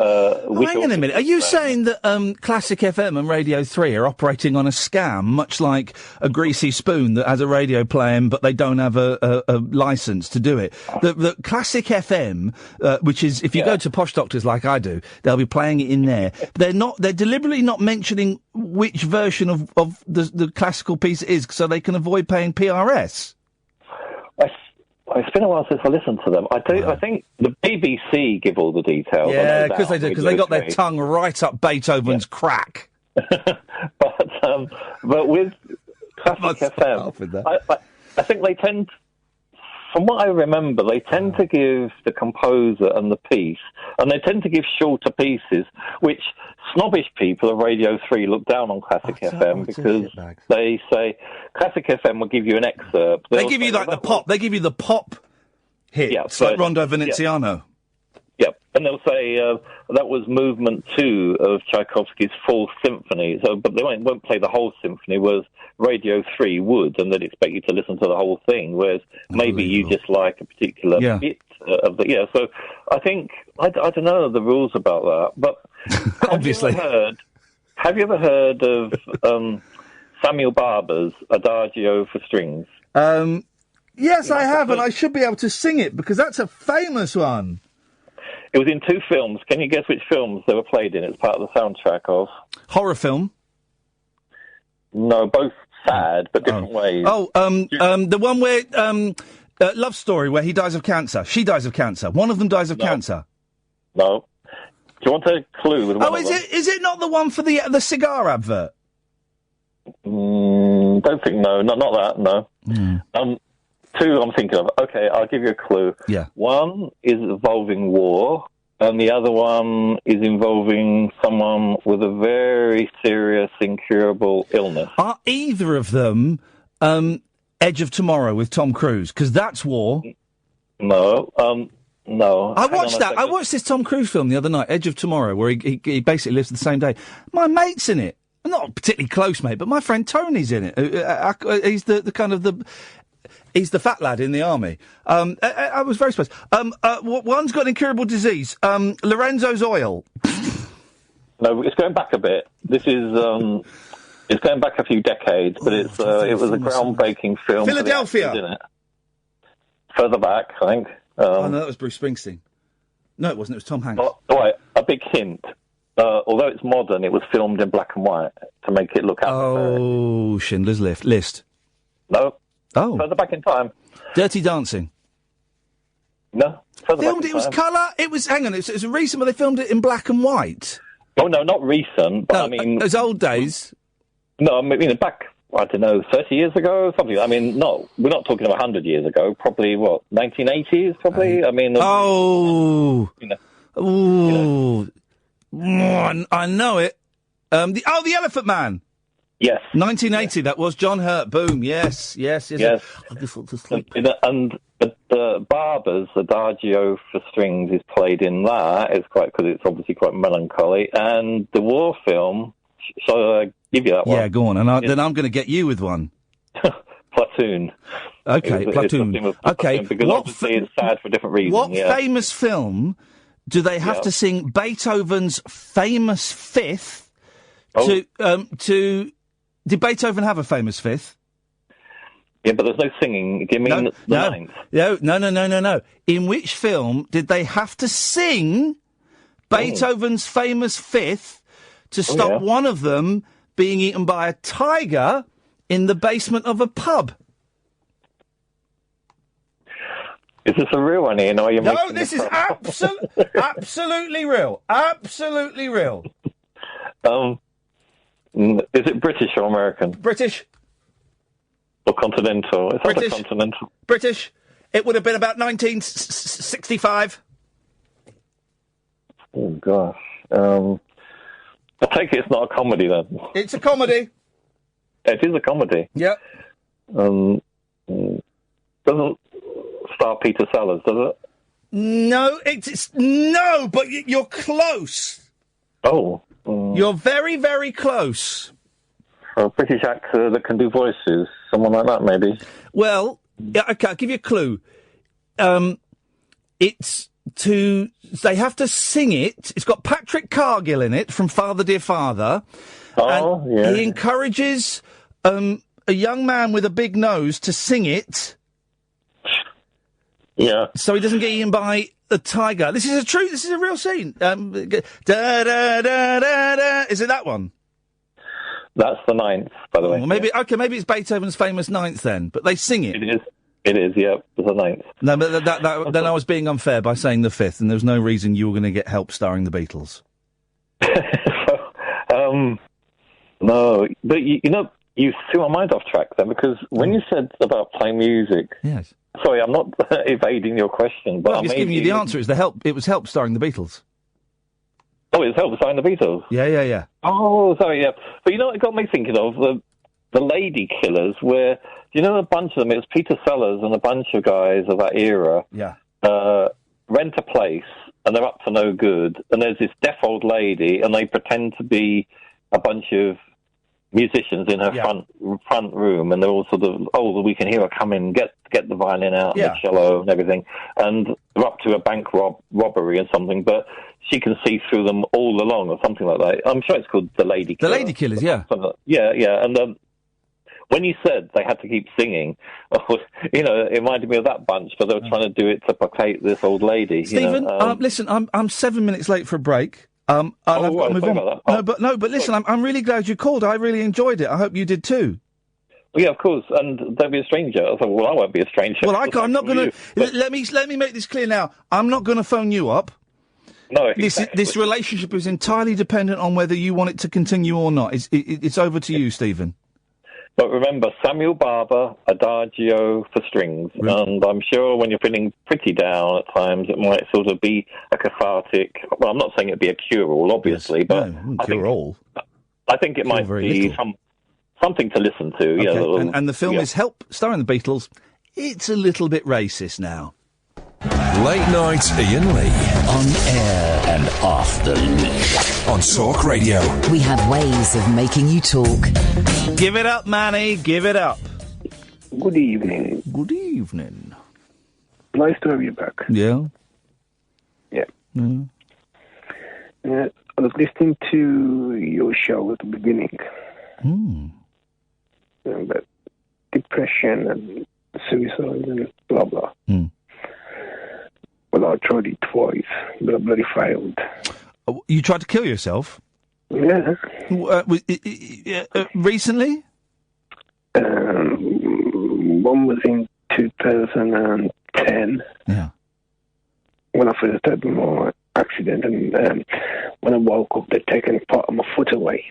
Speaker 3: Hang on a minute. Are you saying that Classic FM and Radio 3 are operating on a scam, much like a greasy spoon that has a radio playing, but they don't have a licence to do it? The Classic FM, which is, if you go to Posh Doctors like I do, they'll be playing it in there. They're deliberately not mentioning which version of the classical piece it is, so they can avoid paying PRS.
Speaker 7: It's been a while since I listened to them. I think the BBC give all the details.
Speaker 3: Yeah, because they do, because they got their tongue right up Beethoven's crack.
Speaker 7: But with Classic FM, I think they tend, from what I remember, they tend to give the composer and the piece, and they tend to give shorter pieces, which snobbish people of Radio 3 look down on Classic FM because they say Classic FM will give you an excerpt.
Speaker 3: They give you like the pop. They give you the pop hits, like Rondo Veneziano.
Speaker 7: Yep, and they'll say that was movement 2 of Tchaikovsky's Fourth Symphony. So, but they won't play the whole symphony. Whereas Radio 3 would, and they'd expect you to listen to the whole thing. Whereas maybe you just like a particular bit of the. So I think I don't know the rules about that, but
Speaker 3: obviously,
Speaker 7: have you ever heard of Samuel Barber's Adagio for Strings?
Speaker 3: Yes, I have, and I should be able to sing it because that's a famous one.
Speaker 7: It was in 2 films. Can you guess which films they were played in? It's part of the soundtrack of...
Speaker 3: Horror film?
Speaker 7: No, both sad, but different ways.
Speaker 3: The one where... Love Story, where he dies of cancer. She dies of cancer. One of them dies of cancer.
Speaker 7: No. Do you want a clue with one of them?
Speaker 3: Is it not the one for the cigar advert?
Speaker 7: Don't think, no. Not that, no. 2 I'm thinking of. Okay, I'll give you a clue.
Speaker 3: Yeah.
Speaker 7: One is involving war, and the other one is involving someone with a very serious, incurable illness.
Speaker 3: Are either of them Edge of Tomorrow with Tom Cruise? Because that's war.
Speaker 7: No. No.
Speaker 3: I watched that. I watched this Tom Cruise film the other night, Edge of Tomorrow, where he basically lives the same day. My mate's in it. Not particularly close, mate, but my friend Tony's in it. He's the kind of the... He's the fat lad in the army. I was very surprised. One's got an incurable disease. Lorenzo's oil.
Speaker 7: No, it's going back a bit. This is it's going back a few decades, but it was a groundbreaking film.
Speaker 3: Philadelphia.
Speaker 7: Actors in it. Further back, I think.
Speaker 3: No, that was Bruce Springsteen. No, it wasn't. It was Tom Hanks.
Speaker 7: All right, a big hint. Although it's modern, it was filmed in black and white to make it look atmospheric.
Speaker 3: Oh, Schindler's List.
Speaker 7: No.
Speaker 3: Oh.
Speaker 7: Further back in time.
Speaker 3: Dirty Dancing.
Speaker 7: No.
Speaker 3: Filmed it was colour. It was. Hang on. It was recent, but they filmed it in black and white.
Speaker 7: Oh no, not recent. But
Speaker 3: no,
Speaker 7: I mean,
Speaker 3: those old days.
Speaker 7: No, I mean back. I don't know, 30 years ago, something. I mean, no, we're not talking of 100 years ago. Probably 1980s. Probably. I mean.
Speaker 3: Oh. Ooh. I know it. The Elephant Man.
Speaker 7: Yes.
Speaker 3: 1980, that was John Hurt. Boom. Yes. I just want to sleep.
Speaker 7: And the Barber's Adagio for strings is played in that. It's because it's obviously quite melancholy. And the war film, shall I give you that one?
Speaker 3: Yeah, go on. And then I'm going to get you with one.
Speaker 7: Platoon.
Speaker 3: Okay, Platoon. Okay.
Speaker 7: Because obviously it's sad for different reasons.
Speaker 3: What famous film do they have to sing Beethoven's famous Fifth to... Did Beethoven have a famous Fifth?
Speaker 7: Yeah, but there's no singing. Do you mean the ninth?
Speaker 3: No. In which film did they have to sing Beethoven's famous Fifth to stop one of them being eaten by a tiger in the basement of a pub?
Speaker 7: Is this a real one, Ian? Or are you
Speaker 3: no, this is absolutely real. Absolutely real.
Speaker 7: Is it British or American?
Speaker 3: British.
Speaker 7: Or continental? It's
Speaker 3: British.
Speaker 7: Not continental.
Speaker 3: British. It would have been about 1965.
Speaker 7: Oh, gosh. I take it it's not a comedy, then.
Speaker 3: It's a comedy.
Speaker 7: It is a comedy.
Speaker 3: Yep.
Speaker 7: Doesn't star Peter Sellers, does it?
Speaker 3: No, no, but you're close.
Speaker 7: Oh.
Speaker 3: You're very, very close.
Speaker 7: A British actor that can do voices, someone like that, maybe.
Speaker 3: Well, okay, I'll give you a clue. They have to sing it. It's got Patrick Cargill in it from Father Dear Father.
Speaker 7: Oh,
Speaker 3: and
Speaker 7: yeah.
Speaker 3: He encourages a young man with a big nose to sing it.
Speaker 7: Yeah.
Speaker 3: So he doesn't get eaten by a tiger. This is a real scene. Da da da da da. Is it that one?
Speaker 7: That's the ninth, by the way.
Speaker 3: Well, maybe it's Beethoven's famous ninth then, but they sing it.
Speaker 7: It is, yeah, it's the ninth.
Speaker 3: No, but then I was being unfair by saying the fifth, and there was no reason you were going to get help starring the Beatles.
Speaker 7: No, but you threw my mind off track then, because when you said about playing music...
Speaker 3: Yes.
Speaker 7: Sorry, I'm not evading your question, but
Speaker 3: I'm just giving you the answer. It was help starring the Beatles.
Speaker 7: Oh, it was help starring the Beatles?
Speaker 3: Yeah.
Speaker 7: Oh, sorry, yeah. But you know what it got me thinking of? The Lady Killers, where, a bunch of them, it was Peter Sellers and a bunch of guys of that era, rent a place, and they're up to no good, and there's this deaf old lady, and they pretend to be a bunch of musicians in her front room, and they're all sort of, we can hear her coming, get the violin out and the cello and everything, and they're up to a bank robbery or something, but she can see through them all along or something like that. I'm sure it's called The Lady Killers.
Speaker 3: The Lady Killers, yeah.
Speaker 7: Yeah, and when you said they had to keep singing, it reminded me of that bunch, but they were trying to do it to placate this old lady.
Speaker 3: Stephen, listen, I'm 7 minutes late for a break. I've got to move on. But listen, I'm really glad you called. I really enjoyed it. I hope you did too.
Speaker 7: Well, yeah, of course. And don't be a stranger. I thought, I won't be a stranger.
Speaker 3: Well, I'm not going to. Let me make this clear now. I'm not going to phone you up.
Speaker 7: No,
Speaker 3: this relationship is entirely dependent on whether you want it to continue or not. It's over to you, Stephen.
Speaker 7: But remember, Samuel Barber, Adagio for strings. And I'm sure when you're feeling pretty down at times, it might sort of be a cathartic... Well, I'm not saying it'd be a cure-all, obviously, but...
Speaker 3: No, cure-all.
Speaker 7: I think it might be something to listen to.
Speaker 3: Okay. Yeah, and the film is Help, starring the Beatles. It's a little bit racist now.
Speaker 2: Late night Iain Lee.
Speaker 1: On air and off the leash.
Speaker 2: On Talk Radio.
Speaker 1: We have ways of making you talk.
Speaker 3: Give it up, Manny. Give it up.
Speaker 8: Good evening.
Speaker 3: Good evening.
Speaker 8: Nice to have you back.
Speaker 3: Yeah.
Speaker 8: Yeah. I was listening to your show at the beginning. About depression and suicide and blah, blah. Well, I tried it twice, but I bloody failed.
Speaker 3: You tried to kill yourself?
Speaker 8: Yeah.
Speaker 3: Recently?
Speaker 8: One was in 2010.
Speaker 3: Yeah.
Speaker 8: When I first had my accident, and when I woke up, they'd taken part of my foot away.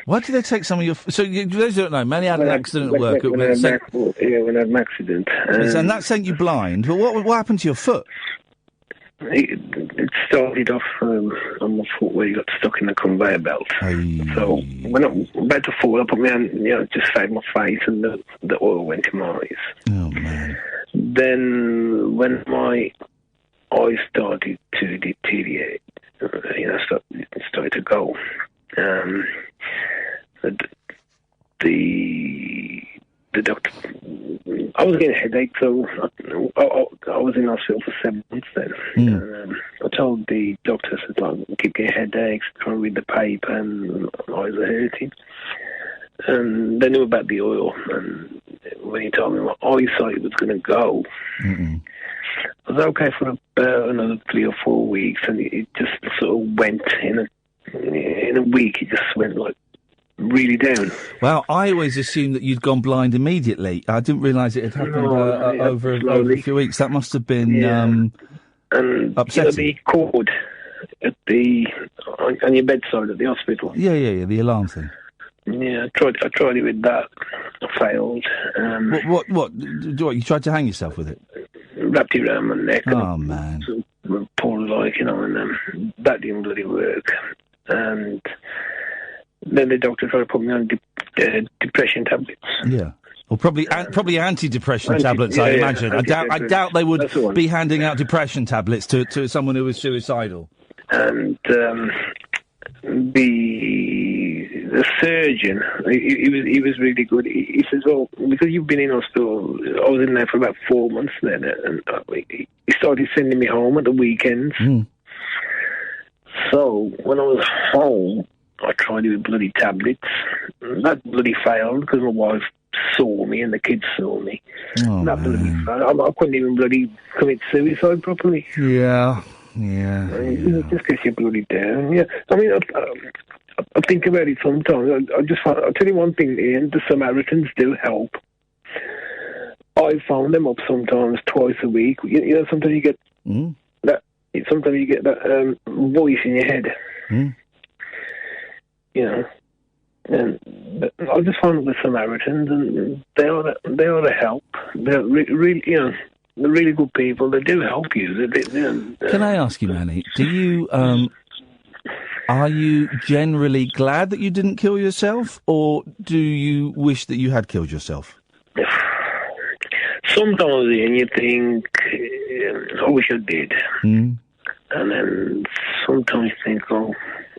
Speaker 3: Why did they take some of your... So, those who don't know, Manny had an accident at work.
Speaker 8: When I had an accident.
Speaker 3: And that sent you blind. But what happened to your foot?
Speaker 8: it started off on my foot where you got stuck in the conveyor belt. So when I'm about to fall, I put my hand, just saved my face, and the oil went in my eyes.
Speaker 3: Oh, man.
Speaker 8: Then when my eyes started to deteriorate, started to go, the doctor, I was getting a headache, so I was in hospital for 7 months then. I told the doctor, I said, I keep getting headaches, trying to read the paper, and my eyes are hurting. And they knew about the oil, and when he told me my eyesight was going to go, I was okay for about another 3 or 4 weeks, and it just sort of went in a week. It just went like really down.
Speaker 3: Well, I always assumed that you'd gone blind immediately. I didn't realise it had happened over a few weeks. That must have been
Speaker 8: and
Speaker 3: upsetting.
Speaker 8: The cord at on your bedside at the hospital.
Speaker 3: Yeah, the alarm thing.
Speaker 8: Yeah, I tried it with that. I failed.
Speaker 3: What? You tried to hang yourself with it?
Speaker 8: Wrapped it around my neck.
Speaker 3: Oh, man.
Speaker 8: Pulled and that didn't bloody work. And then the doctor tried to put me on depression tablets.
Speaker 3: Yeah. Well, probably anti-depression tablets, I imagine. I doubt they would be handing out depression tablets to someone who was suicidal.
Speaker 8: And the surgeon, he was really good. He says, well, because you've been in hospital, I was in there for about 4 months then, and he started sending me home at the weekends. So when I was home, I tried it with bloody tablets. That bloody failed because my wife saw me and the kids saw me.
Speaker 3: Oh,
Speaker 8: that bloody failed. I couldn't even bloody commit suicide properly.
Speaker 3: Yeah.
Speaker 8: Just because you're bloody down. Yeah. I mean, I think about it sometimes. I'll tell you one thing, Ian, the Samaritans do help. I phone them up sometimes twice a week. Sometimes you get that voice in your head. And I just found up the Samaritans, and they are the help. They're really, they're really good people. They do help you.
Speaker 3: Can I ask you, Manny? Do you are you generally glad that you didn't kill yourself, or do you wish that you had killed yourself?
Speaker 8: Sometimes, Ian, you think, I wish I did. And then sometimes you think, oh,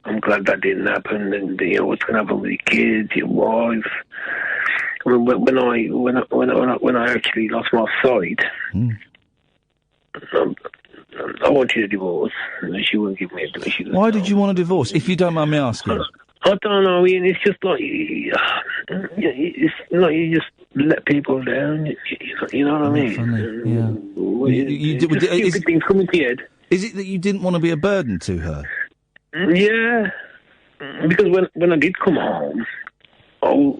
Speaker 8: I'm glad that didn't happen, and what's going to happen with your kids, your wife. I mean, when I actually lost my sight, I wanted a divorce, and she wouldn't give me a divorce.
Speaker 3: Why did you want a divorce, if you don't mind me asking?
Speaker 8: I don't know, Ian. It's just like it's like you just let people down. You know what I mean?
Speaker 3: Funny.
Speaker 8: Stupid things come into your head.
Speaker 3: Is it that you didn't want to be a burden to her?
Speaker 8: Yeah, because when I did come home, I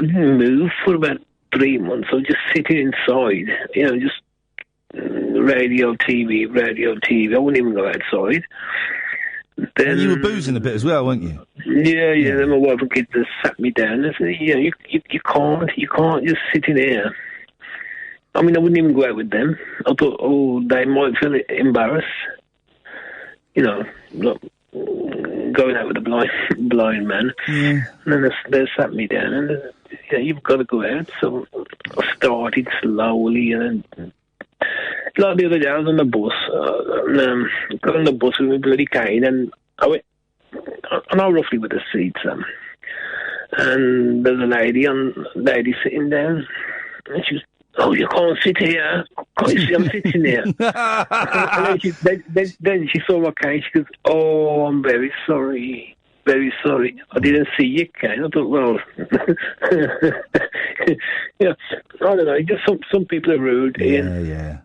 Speaker 8: didn't move for about 3 months. I was just sitting inside, just radio, TV. I wouldn't even go outside. Then,
Speaker 3: and you were boozing a bit as well, weren't you?
Speaker 8: Yeah. Then my wife and kids just sat me down and said, you can't just sit in here. I mean, I wouldn't even go out with them. I thought, they might feel embarrassed. Look, going out with a blind man. Yeah. And then they sat me down and you've got to go out. So I started slowly, and then, like the other day, I was on the bus. Got on the bus with my bloody cane, and I went. I know roughly where the seats are. And there's a lady sitting down, and she was, "Oh, you can't sit here. Can't you see I'm sitting here?" and then she saw my cane. She goes, "Oh, I'm very sorry. Very sorry. I didn't see your cane." I thought, well, I don't know. Just some people are rude.
Speaker 3: Yeah.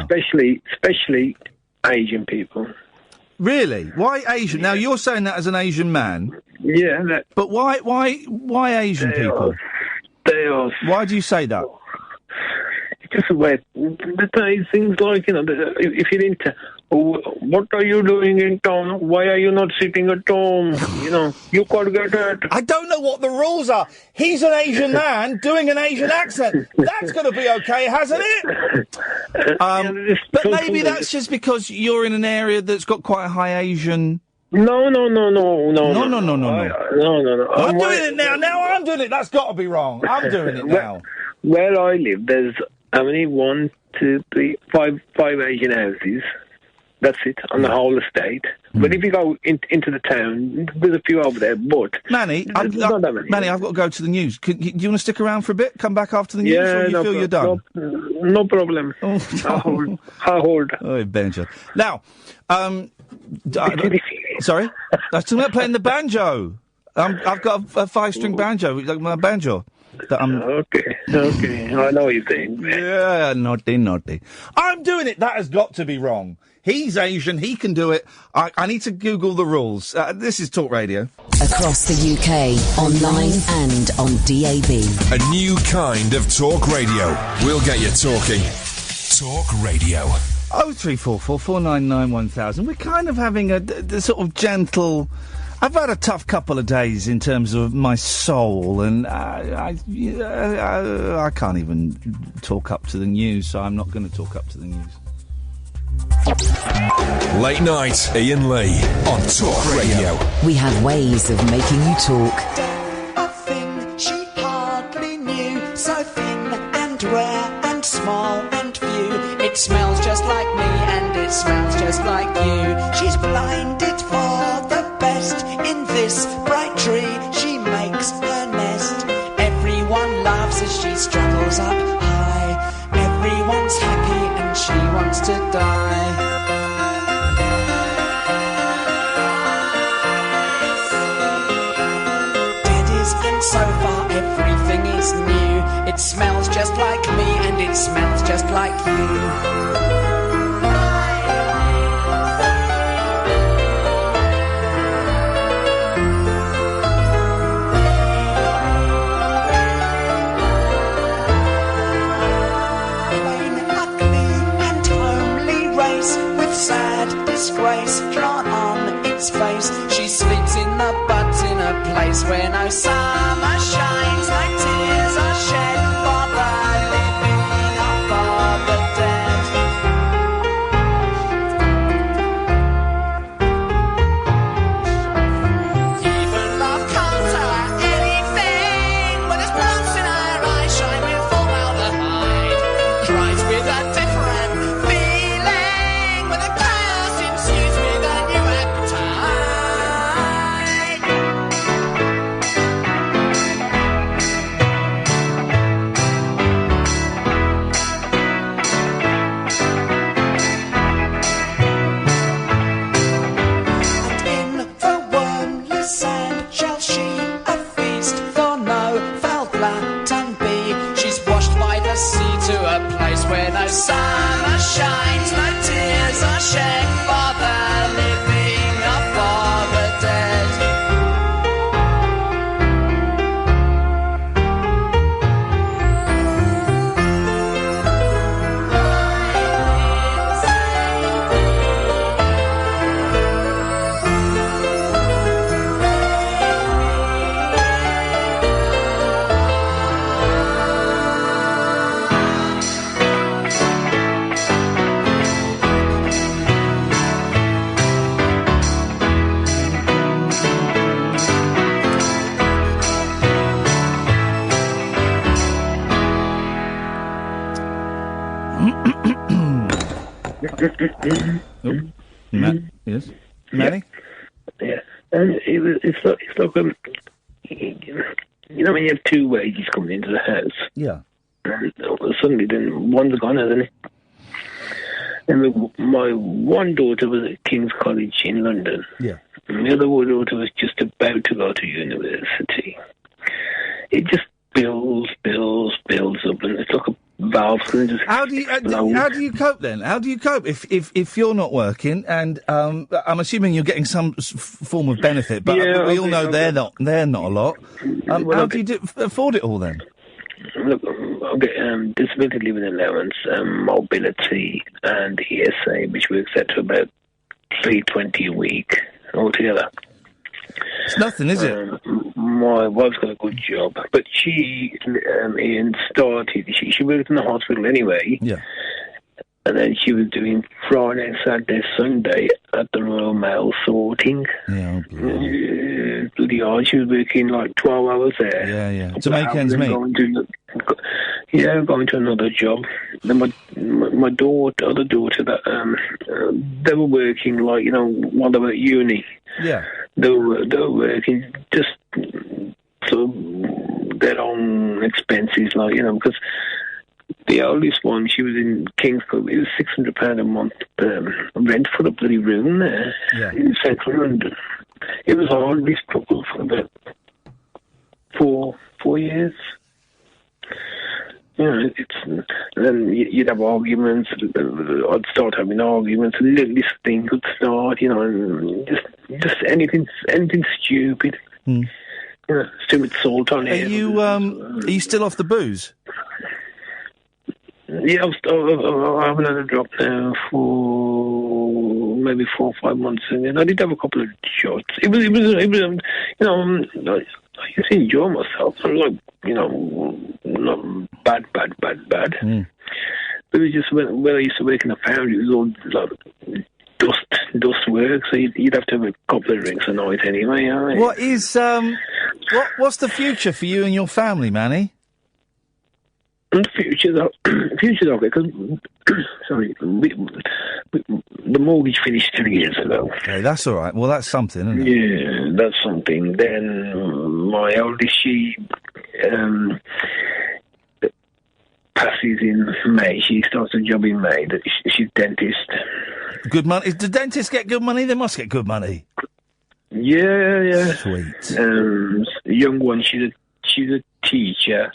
Speaker 8: Especially Asian people.
Speaker 3: Really? Why Asian? Now you're saying that as an Asian man.
Speaker 8: Yeah.
Speaker 3: But why Asian people?
Speaker 8: They are.
Speaker 3: Why do you say that?
Speaker 8: Just the way they things like, if you're into, what are you doing in town? Why are you not sitting at home? You got to get out.
Speaker 3: I don't know what the rules are. He's an Asian man doing an Asian accent. That's going to be okay, hasn't it? But maybe that's just because you're in an area that's got quite a high Asian...
Speaker 8: No.
Speaker 3: I'm doing it now. Now I'm doing it. That's got to be wrong. I'm doing it now.
Speaker 8: Where I live, there's how many? 1, 2, 3, 5 Asian houses. That's it on the whole estate. But if you go into the town, there's a few over there. But
Speaker 3: Manny, I've got to go to the news. Do you want to stick around for a bit? Come back after the news, or you feel you're done?
Speaker 8: No problem. I'll hold.
Speaker 3: Oh, Benjo. Now, sorry, I was talking about playing the banjo. I've got a 5-string banjo, like my banjo.
Speaker 8: Okay. I know what you're saying.
Speaker 3: Yeah, naughty. I'm doing it. That has got to be wrong. He's Asian. He can do it. I need to Google the rules. This is Talk Radio.
Speaker 1: Across the UK, online and on DAB.
Speaker 2: A new kind of Talk Radio. We'll get you talking. Talk Radio.
Speaker 3: 0344 499 1000. We're kind of having a sort of gentle... I've had a tough couple of days in terms of my soul, and I can't even talk up to the news, so I'm not going to talk up to the news.
Speaker 2: Late night, Iain Lee on Talk Radio.
Speaker 1: We have ways of making you talk.
Speaker 9: A thing she hardly knew, so thin and rare and small and few. It smells just like me and it smells just like you. She's blinded for the best in this bright tree. She makes her nest. Everyone laughs as she struggles up high. Everyone's happy and she wants to die. Dead is and so far everything is new. It smells just like me and it smells just like you. Sad disgrace drawn on its face. She sleeps in the buds in a place where no summer shines. Like tears are shed for the living or for the dead. Even love can't tell her anything. When there's bloods in her eyes, shine with formaldehyde. Cries with a different feeling. When the chaos ensues with a new appetite. And in the wormless sand shall she a feast, for no foul glutton be. She's washed by the sea to a place where no summer shines, no tears are shed for the living or for the dead.
Speaker 3: Yes, Manny?
Speaker 8: Yeah, and it's like you know when you have two wages coming into the house.
Speaker 3: Yeah.
Speaker 8: And suddenly, then one's gone, hasn't it? And my one daughter was at King's College in London.
Speaker 3: Yeah.
Speaker 8: And the other daughter was just about to go to university. It just builds up, and it's like a valve.
Speaker 3: How do you cope then? How do you cope if you're not working and I'm assuming you're getting some form of benefit, but we all know they're not a lot. How do you afford it all then?
Speaker 8: Look, I'll get disability living allowance, mobility, and ESA, which works out to about $320 a week altogether.
Speaker 3: It's nothing, is it?
Speaker 8: My wife's got a good job, but she, Iain, started. She worked in the hospital anyway.
Speaker 3: Yeah.
Speaker 8: And then she was doing Friday, Saturday, Sunday at the Royal Mail sorting.
Speaker 3: Yeah,
Speaker 8: bloody hard. She was working like 12 hours there.
Speaker 3: Yeah. To make ends meet.
Speaker 8: Going to another job. Then my other daughter, that they were working like, while they were at uni.
Speaker 3: Yeah.
Speaker 8: They were working just sort of their own expenses, like, because the oldest one, she was in King's Club. It was £600 a month rent for a bloody room there in central London. It was hard. We struggled for about four years. Then you'd have arguments. I'd start having arguments. This thing would start, and just anything stupid. Stupid salt on it.
Speaker 3: Are you still off the booze?
Speaker 8: Yeah, I haven't had a drop now for maybe 4 or 5 months, and I did have a couple of shots. It was I used to enjoy myself. I was like, not bad. But it was just when I used to work in the foundry, it was all like dust work, so you'd have to have a couple of drinks a night anyway.
Speaker 3: What is what's the future for you and your family, Manny?
Speaker 8: And the future's okay, because, sorry, the mortgage finished 3 years ago.
Speaker 3: Okay, that's all right. Well, that's something, isn't it?
Speaker 8: Yeah, that's something. Then my eldest, she passes in May. She starts a job in May. She's dentist.
Speaker 3: Good money? Do dentists get good money? They must get good money.
Speaker 8: Yeah.
Speaker 3: Sweet.
Speaker 8: Young one, she's a teacher,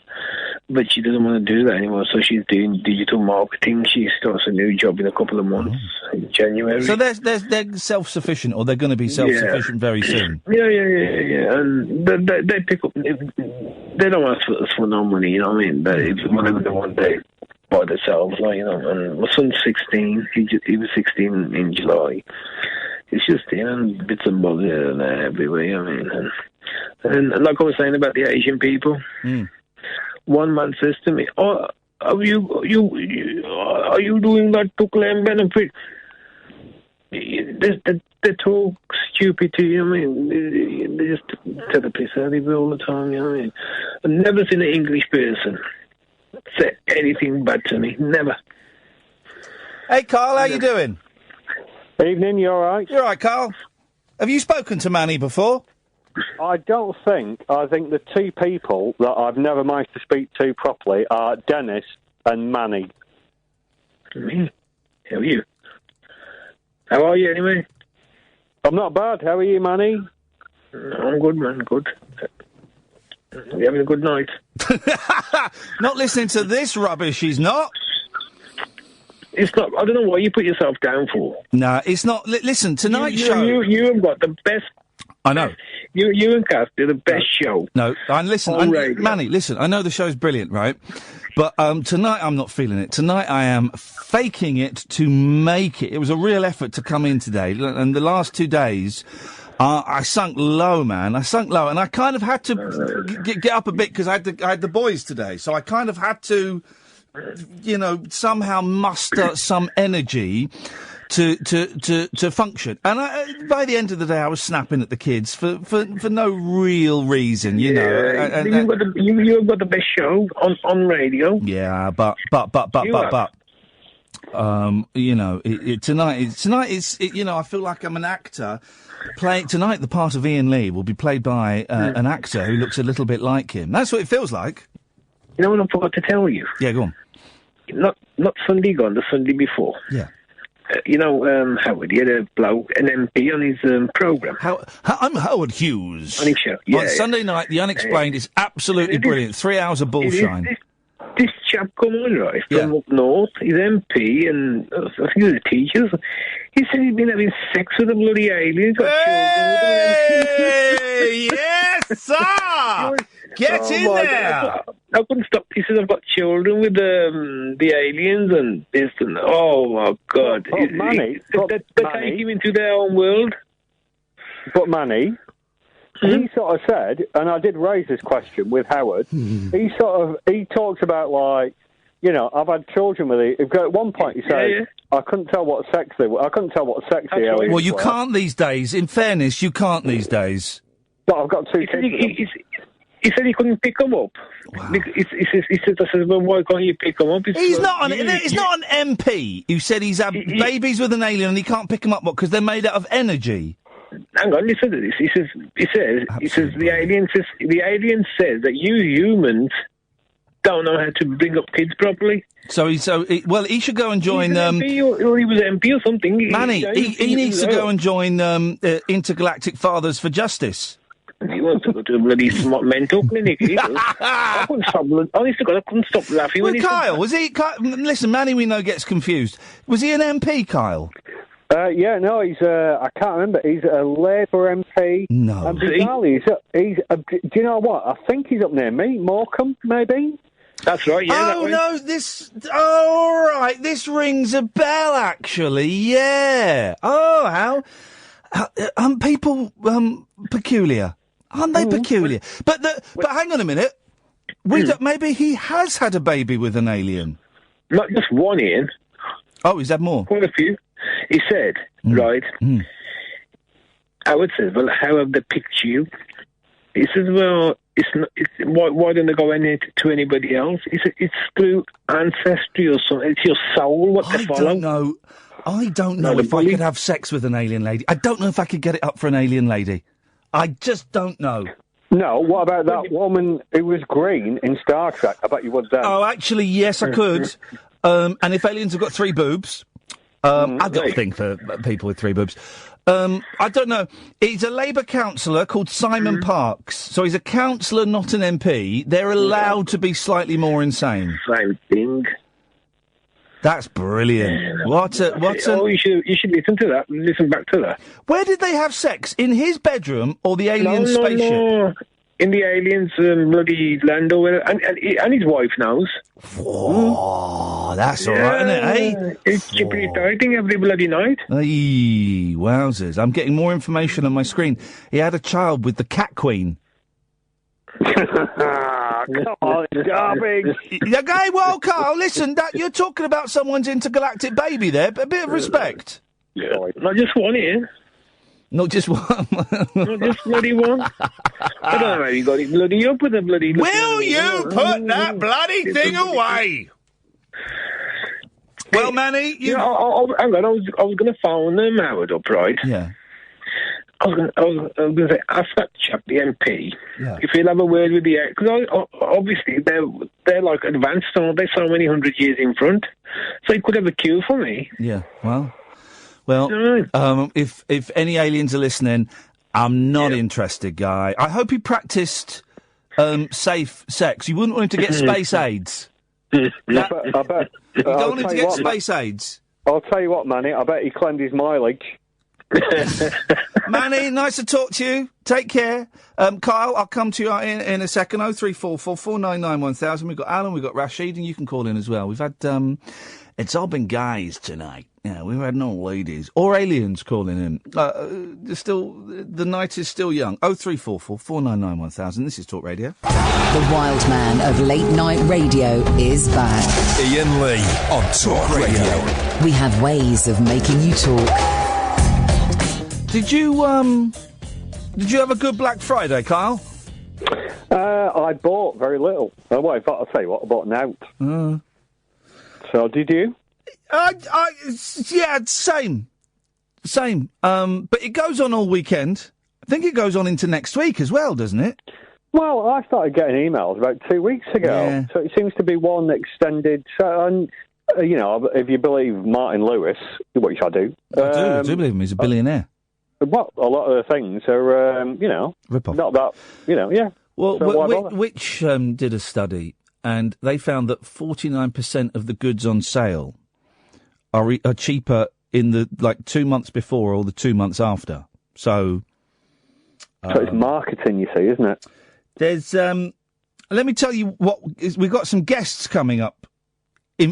Speaker 8: but she doesn't want to do that anymore, so she's doing digital marketing. She starts a new job in a couple of months, in January.
Speaker 3: So they're self-sufficient, or they're going to be self-sufficient very soon?
Speaker 8: Yeah. And they pick up... They don't ask for no money, you know what I mean? Whatever they want, they buy themselves, like, And my son's 16. He was 16 in July. It's just, bits and bobs here and there everywhere, And like I was saying about the Asian people, one man says to me, "Oh, are you doing that to claim benefit?" They talk stupid to you. They just take the piss out of you all the time. I've never seen an English person say anything bad to me. Never.
Speaker 3: Hey, Carl, how you doing?
Speaker 10: Evening. You all right?
Speaker 3: You're all right, Carl. Have you spoken to Manny before?
Speaker 10: I don't think. I think the two people that I've never managed to speak to properly are Dennis and Manny.
Speaker 8: Me? How are you? How are you, anyway?
Speaker 10: I'm not bad. How are you, Manny?
Speaker 8: I'm good, man. Good. You having a good night?
Speaker 3: Not listening to this rubbish, he's not.
Speaker 8: It's not. I don't know what you put yourself down for.
Speaker 3: No, it's not. Listen, tonight's show...
Speaker 8: You have got the best...
Speaker 3: I know.
Speaker 8: You and Kath do the best show.
Speaker 3: No, Manny, listen, I know the show's brilliant, right? But tonight I'm not feeling it. Tonight I am faking it to make it. It was a real effort to come in today. And the last 2 days, I sunk low, man. I sunk low. And I kind of had to get up a bit because I had the boys today. So I kind of had to, somehow muster some energy to function. And by the end of the day, I was snapping at the kids for no real reason, You've got
Speaker 8: the best show on radio.
Speaker 3: Yeah, but tonight is I feel like I'm an actor playing tonight. The part of Iain Lee will be played by an actor who looks a little bit like him. That's what it feels like.
Speaker 8: You know what I forgot to tell you?
Speaker 3: Yeah, go on.
Speaker 8: Not Sunday gone, the Sunday before.
Speaker 3: Yeah.
Speaker 8: Howard, he had a bloke, an MP on his programme.
Speaker 3: I'm Howard Hughes.
Speaker 8: On his show, yeah.
Speaker 3: On Sunday night, The Unexplained is absolutely brilliant. 3 hours of bullshine.
Speaker 8: This chap come on, right, from up north, he's MP, and I think he was a teacher. He said he'd been having sex with a bloody alien.
Speaker 3: Hey, yes, sir! Get in there!
Speaker 8: I couldn't stop. He says, I've got children with the aliens and this and that. Oh, my God.
Speaker 10: Manny.
Speaker 8: They take him into their own world.
Speaker 10: But Manny, he sort of said, and I did raise this question with Howard, he talks about, like, you know, I've had children with it. At one point, he said, I couldn't tell what sex they were. I couldn't tell what sex the aliens
Speaker 3: Well, you
Speaker 10: were.
Speaker 3: can't these days. In fairness, you can't these days.
Speaker 10: But I've got two kids.
Speaker 8: He said he couldn't pick them up.
Speaker 3: Wow.
Speaker 8: He said, well, why can't you pick them up?
Speaker 3: He's not an MP who said he's had babies with an alien and he can't pick them up, because they're made out of energy.
Speaker 8: Hang on, listen to this. He says the alien says that you humans don't know how to bring up kids properly.
Speaker 3: So he should go and join.
Speaker 8: He's an MP or he was an MP or something.
Speaker 3: Manny, he needs to go and join Intergalactic Fathers for Justice.
Speaker 8: He wants to go to a bloody mental clinic. I couldn't stop. Honestly, God, I couldn't stop laughing.
Speaker 3: Well, Kyle, was he? Listen, Manny, we know gets confused. Was he an MP, Kyle?
Speaker 10: No, he's. I can't remember. He's a Labour MP.
Speaker 3: No,
Speaker 10: and bizarrely, he's. Do you know what? I think he's up near me, Morecambe, maybe.
Speaker 8: That's right. Yeah.
Speaker 3: Oh no, this. All right, this rings a bell. Actually, yeah. Oh, how people peculiar. Aren't they peculiar? But hang on a minute. Maybe he has had a baby with an alien.
Speaker 8: Not just one, Ian.
Speaker 3: Oh, he's had more.
Speaker 8: Quite a few. He said, right. Howard says, well, how have they picked you? He says, well, why don't they go in to anybody else? He said, it's through ancestry or something. It's your soul what they follow.
Speaker 3: I don't know if I could have sex with an alien lady. I don't know if I could get it up for an alien lady. I just don't know.
Speaker 10: No, what about that woman who was green in Star Trek? I bet you would then.
Speaker 3: Oh, actually, yes, I could. And if aliens have got 3 boobs, I've got a thing for people with 3 boobs. I don't know. He's a Labour councillor called Simon Parks. So he's a councillor, not an MP. They're allowed to be slightly more insane.
Speaker 8: Same thing.
Speaker 3: That's brilliant.
Speaker 8: You should listen to that. Listen back to that.
Speaker 3: Where did they have sex? In his bedroom or the alien spaceship?
Speaker 8: No. In the aliens' bloody land over, and his wife knows.
Speaker 3: Whoa, that's all right, isn't it, eh?
Speaker 8: It's exciting every bloody night.
Speaker 3: Hey, wowzers. I'm getting more information on my screen. He had a child with the cat queen.
Speaker 10: Come on, garbage.
Speaker 3: Okay, well, Carl, listen, you're talking about someone's intergalactic baby there, but a bit of respect.
Speaker 8: Yeah. Not just one, Ian.
Speaker 3: Not just one.
Speaker 8: Not just bloody one. I don't know how you got it bloody up with a bloody...
Speaker 3: Will you put that bloody thing away? Well, Manny, you...
Speaker 8: hang on, I was going to phone Howard up, right?
Speaker 3: Yeah.
Speaker 8: I was going to say, ask that chap, the MP, if he'll have a word with the... Because obviously they're like advanced, aren't they? So many 100 years in front. So he could have a queue for me.
Speaker 3: Yeah, Well, if any aliens are listening, I'm not interested, guy. I hope he practiced safe sex. You wouldn't want him to get space AIDS.
Speaker 10: I bet.
Speaker 3: You don't want him to get space AIDS.
Speaker 10: I'll tell you what, Manny, I bet he cleansed his mileage.
Speaker 3: Manny, nice to talk to you. Take care. Kyle, I'll come to you in a second. 0344 499 1000. We've got Alan, we've got Rashid, and you can call in as well. We've had... It's all been guys tonight. Yeah, we've had no ladies or aliens calling in. The night is still young. 0344 499 1000. This is Talk Radio.
Speaker 1: The wild man of late night radio is back.
Speaker 2: Iain Lee on Talk Radio.
Speaker 1: We have ways of making you talk.
Speaker 3: Did you have a good Black Friday, Kyle?
Speaker 10: I bought very little. Well, in fact, I'll tell you what, I bought an out. So, did you?
Speaker 3: Yeah, same. But it goes on all weekend. I think it goes on into next week as well, doesn't it?
Speaker 10: Well, I started getting emails about 2 weeks ago. Yeah. So it seems to be one extended. So, and, if you believe Martin Lewis, which I do.
Speaker 3: I do believe him. He's a billionaire.
Speaker 10: Well, a lot of the things are,
Speaker 3: rip-off.
Speaker 10: Not that, yeah.
Speaker 3: Well, so which did a study, and they found that 49% of the goods on sale are cheaper in the 2 months before or the 2 months after. So
Speaker 10: it's marketing, you see, isn't it?
Speaker 3: There's let me tell you what we've got some guests coming up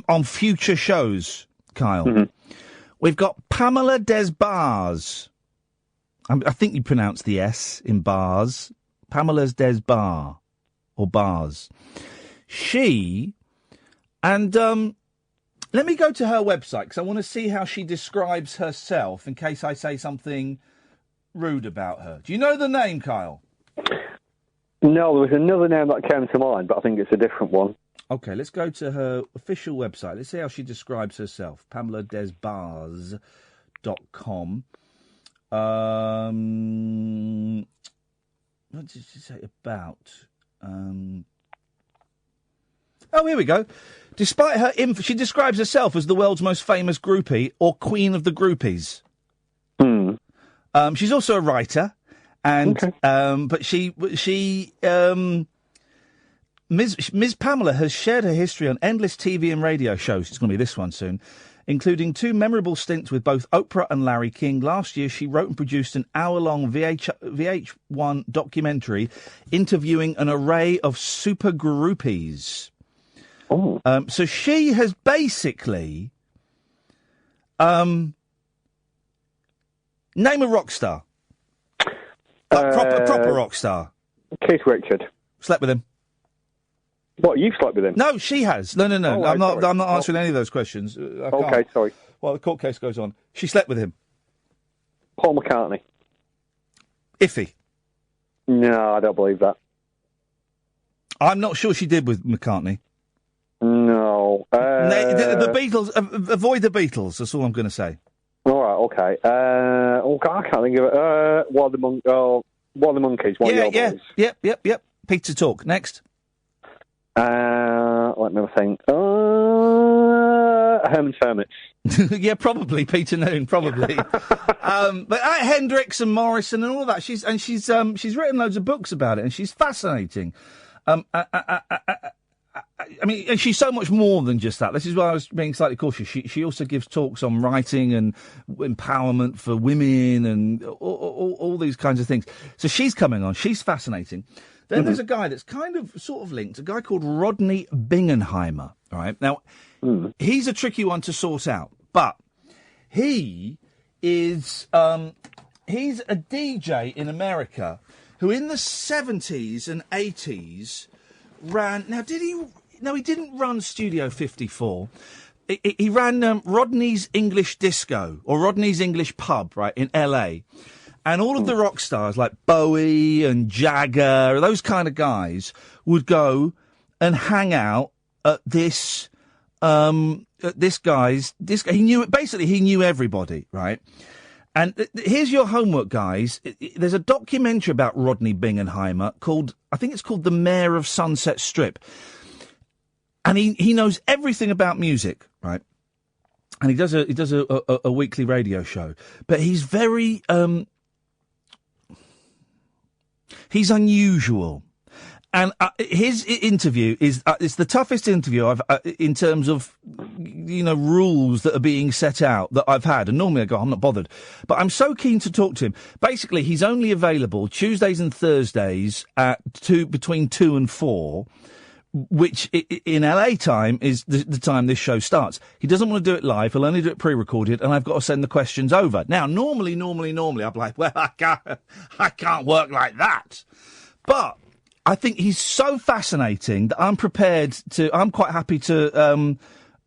Speaker 3: on future shows, Kyle. Mm-hmm. We've got Pamela Des Bars. I think you pronounce the S in bars. Pamela's Des Bar or Bars. She And let me go to her website, because I want to see how she describes herself in case I say something rude about her. Do you know the name, Kyle?
Speaker 10: No, there was another name that came to mind, but I think it's a different one.
Speaker 3: OK, let's go to her official website. Let's see how she describes herself. PamelaDesBars.com. What did she say about... Oh, here we go. Despite her she describes herself as the world's most famous groupie, or queen of the groupies. She's also a writer, and but Ms. Pamela has shared her history on endless TV and radio shows. It's going to be this one soon, including 2 memorable stints with both Oprah and Larry King. Last year, she wrote and produced an hour-long VH1 documentary interviewing an array of super groupies.
Speaker 10: Oh.
Speaker 3: So she has basically... name a rock star. Proper rock star.
Speaker 10: Keith Richard.
Speaker 3: Slept with him.
Speaker 10: What, you've slept with him?
Speaker 3: No, she has. No.
Speaker 10: Oh,
Speaker 3: I'm not
Speaker 10: sorry.
Speaker 3: answering any of those questions.
Speaker 10: Okay, sorry.
Speaker 3: Well, the court case goes on. She slept with him.
Speaker 10: Paul McCartney.
Speaker 3: Iffy.
Speaker 10: No, I don't believe that.
Speaker 3: I'm not sure she did with McCartney.
Speaker 10: No.
Speaker 3: The Beatles. Avoid the Beatles. That's all I'm going to say.
Speaker 10: All right. Okay. I can't think of it. What are the Monkeys? One of your boys.
Speaker 3: Yep. Pizza talk. Next.
Speaker 10: Let me think. Herman's Hermits.
Speaker 3: Yeah, probably Peter Noon. Probably. But Hendrix and Morrison and all of that. She's written loads of books about it, and she's fascinating. I mean, and she's so much more than just that. This is why I was being slightly cautious. She also gives talks on writing and empowerment for women and all these kinds of things. So she's coming on. She's fascinating. Then there's a guy that's sort of linked, a guy called Rodney Bingenheimer. All right. Now, he's a tricky one to sort out, but he is, he's a DJ in America who in the 70s and 80s ran... Now, did he... No, he didn't run Studio 54. He ran Rodney's English Disco, or Rodney's English Pub, right, in L.A., and all of the rock stars like Bowie and Jagger, those kind of guys, would go and hang out at this guy's. He knew everybody, right? And here's your homework, guys. There's a documentary about Rodney Bingenheimer called The Mayor of Sunset Strip, and he knows everything about music, right? And he does a weekly radio show, but he's very he's unusual. And his interview it's the toughest interview I've in terms of, rules that are being set out that I've had. And normally I go, I'm not bothered. But I'm so keen to talk to him. Basically, he's only available Tuesdays and Thursdays at between 2 and 4, which in LA time is the time this show starts. He doesn't want to do it live. He'll only do it pre-recorded, and I've got to send the questions over. Now, normally, I'm like, well, I can't work like that. But I think he's so fascinating that I'm quite happy to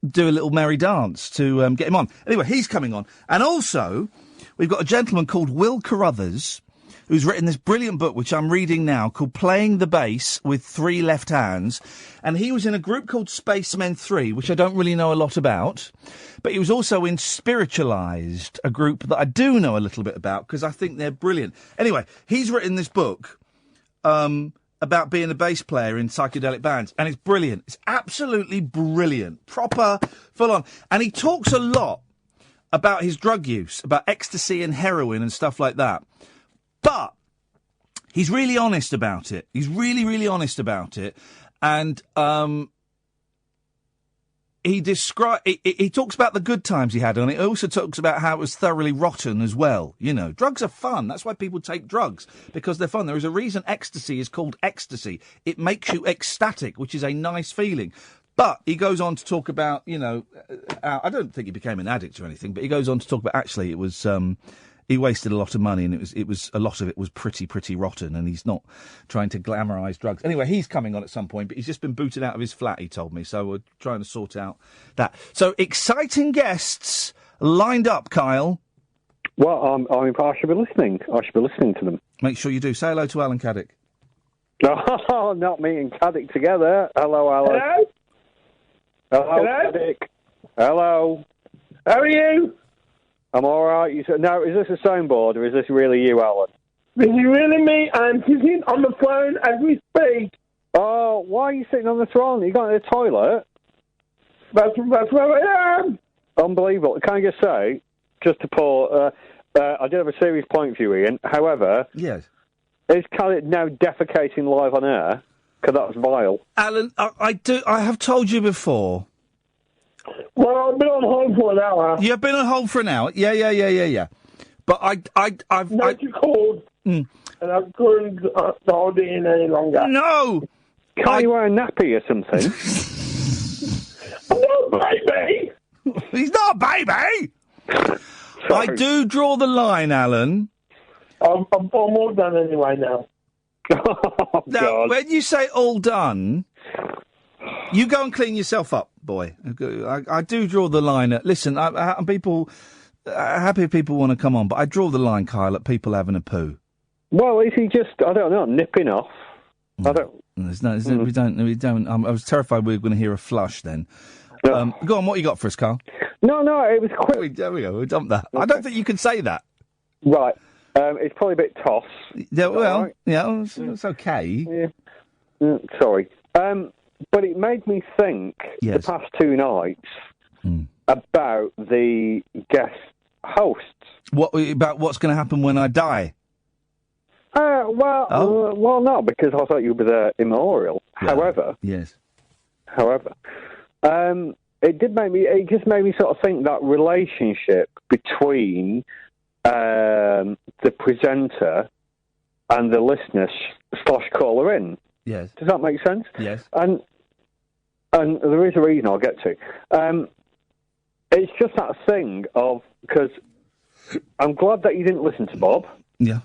Speaker 3: do a little merry dance to get him on. Anyway, he's coming on. And also, we've got a gentleman called Will Carruthers, who's written this brilliant book, which I'm reading now, called Playing the Bass with 3 Left Hands. And he was in a group called Spacemen 3, which I don't really know a lot about. But he was also in Spiritualized, a group that I do know a little bit about, because I think they're brilliant. Anyway, he's written this book about being a bass player in psychedelic bands, and it's brilliant. It's absolutely brilliant. Proper, full on. And he talks a lot about his drug use, about ecstasy and heroin and stuff like that. But he's really honest about it. He's really, really honest about it. And he talks about the good times he had, and he also talks about how it was thoroughly rotten as well. Drugs are fun. That's why people take drugs, because they're fun. There is a reason ecstasy is called ecstasy. It makes you ecstatic, which is a nice feeling. But he goes on to talk about, I don't think he became an addict or anything, but he goes on to talk about actually it was he wasted a lot of money, and it was a lot of it was pretty rotten, and he's not trying to glamorise drugs. Anyway, he's coming on at some point, but he's just been booted out of his flat, he told me, so we're trying to sort out that. So, exciting guests lined up, Kyle.
Speaker 10: Well, I should be listening. I should be listening to them.
Speaker 3: Make sure you do. Say hello to Alan Caddick.
Speaker 10: No, not me and Caddick together. Hello, Alan. Hello, Caddick. Hello.
Speaker 11: How are you?
Speaker 10: I'm all right. You said, now, is this a soundboard or is this really you, Alan?
Speaker 11: This is really me. I'm sitting on the phone as we speak.
Speaker 10: Oh, why are you sitting on the throne? You going to the toilet?
Speaker 11: That's where I am.
Speaker 10: Unbelievable. Can I just say, just to pull, I did have a serious point for you, Ian. However,
Speaker 3: yes,
Speaker 10: is Caddick now defecating live on air? Because that was vile.
Speaker 3: Alan, I have told you before.
Speaker 11: Well, I've been on hold for an hour.
Speaker 3: You've been on hold for an hour? Yeah. But I've...
Speaker 11: No, you called, and I couldn't hold it in any longer.
Speaker 3: No!
Speaker 10: Can't you wear a nappy or something?
Speaker 11: I'm not a baby!
Speaker 3: He's not a baby! I do draw the line, Alan.
Speaker 11: I'm all done anyway now.
Speaker 10: Oh,
Speaker 3: now,
Speaker 10: God.
Speaker 3: when you say all done... You go and clean yourself up, boy. I do draw the line at... Listen, happy people want to come on, but I draw the line, Kyle, at people having a poo.
Speaker 10: Well, is he just, I don't know, nipping off? I don't...
Speaker 3: We don't... I was terrified we were going to hear a flush then.
Speaker 10: No.
Speaker 3: Go on, what you got for us, Carl?
Speaker 10: No, it was quick.
Speaker 3: There we go, we dumped that. Okay. I don't think you can say that.
Speaker 10: Right. It's probably a bit toss.
Speaker 3: Yeah, well,
Speaker 10: right?
Speaker 3: Yeah, it's okay.
Speaker 10: Yeah. Sorry. But it made me think the past two nights about the guest hosts.
Speaker 3: About what's going to happen when I die?
Speaker 10: Well, no, because I thought you were there immemorial.
Speaker 3: Yeah.
Speaker 10: However, it just made me sort of think that relationship between the presenter and the listener / caller in.
Speaker 3: Yes.
Speaker 10: Does that make sense?
Speaker 3: Yes.
Speaker 10: And there is a reason I'll get to. It's just that thing of, because I'm glad that you didn't listen to Bob.
Speaker 3: Yeah.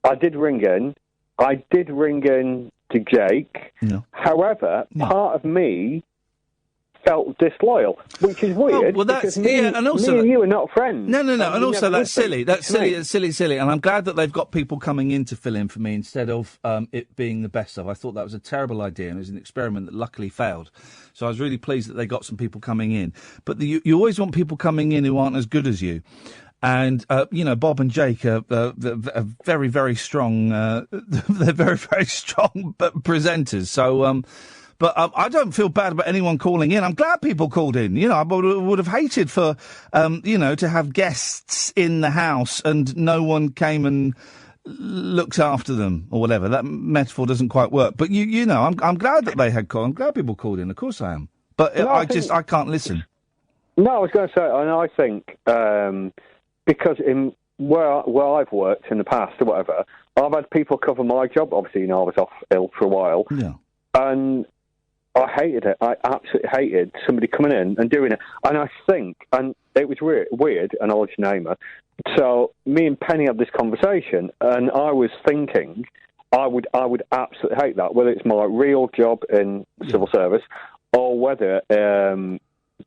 Speaker 10: I did ring in to Jake.
Speaker 3: No.
Speaker 10: However, part of me felt disloyal, which is weird.
Speaker 3: Well, that's
Speaker 10: and also me and you are not friends.
Speaker 3: No, and also that's silly. That's silly. And I'm glad that they've got people coming in to fill in for me instead of it being the best of. I thought that was a terrible idea, and it was an experiment that luckily failed. So I was really pleased that they got some people coming in. But you always want people coming in who aren't as good as you. And, Bob and Jake are very, very strong. They're very, very strong presenters. So, but I don't feel bad about anyone calling in. I'm glad people called in. I would have hated for, to have guests in the house and no one came and looked after them or whatever. That metaphor doesn't quite work. But, I'm glad that they had called. I'm glad people called in. Of course I am. But I can't listen.
Speaker 10: No, I was going to say, and I think... because in where I've worked in the past or whatever, I've had people cover my job. Obviously, I was off ill for a while.
Speaker 3: Yeah.
Speaker 10: And I hated it. I absolutely hated somebody coming in and doing it. And I think, and it was weird, and I'll let you name her. So me and Penny had this conversation, and I was thinking I would absolutely hate that, whether it's my real job in civil service or whether...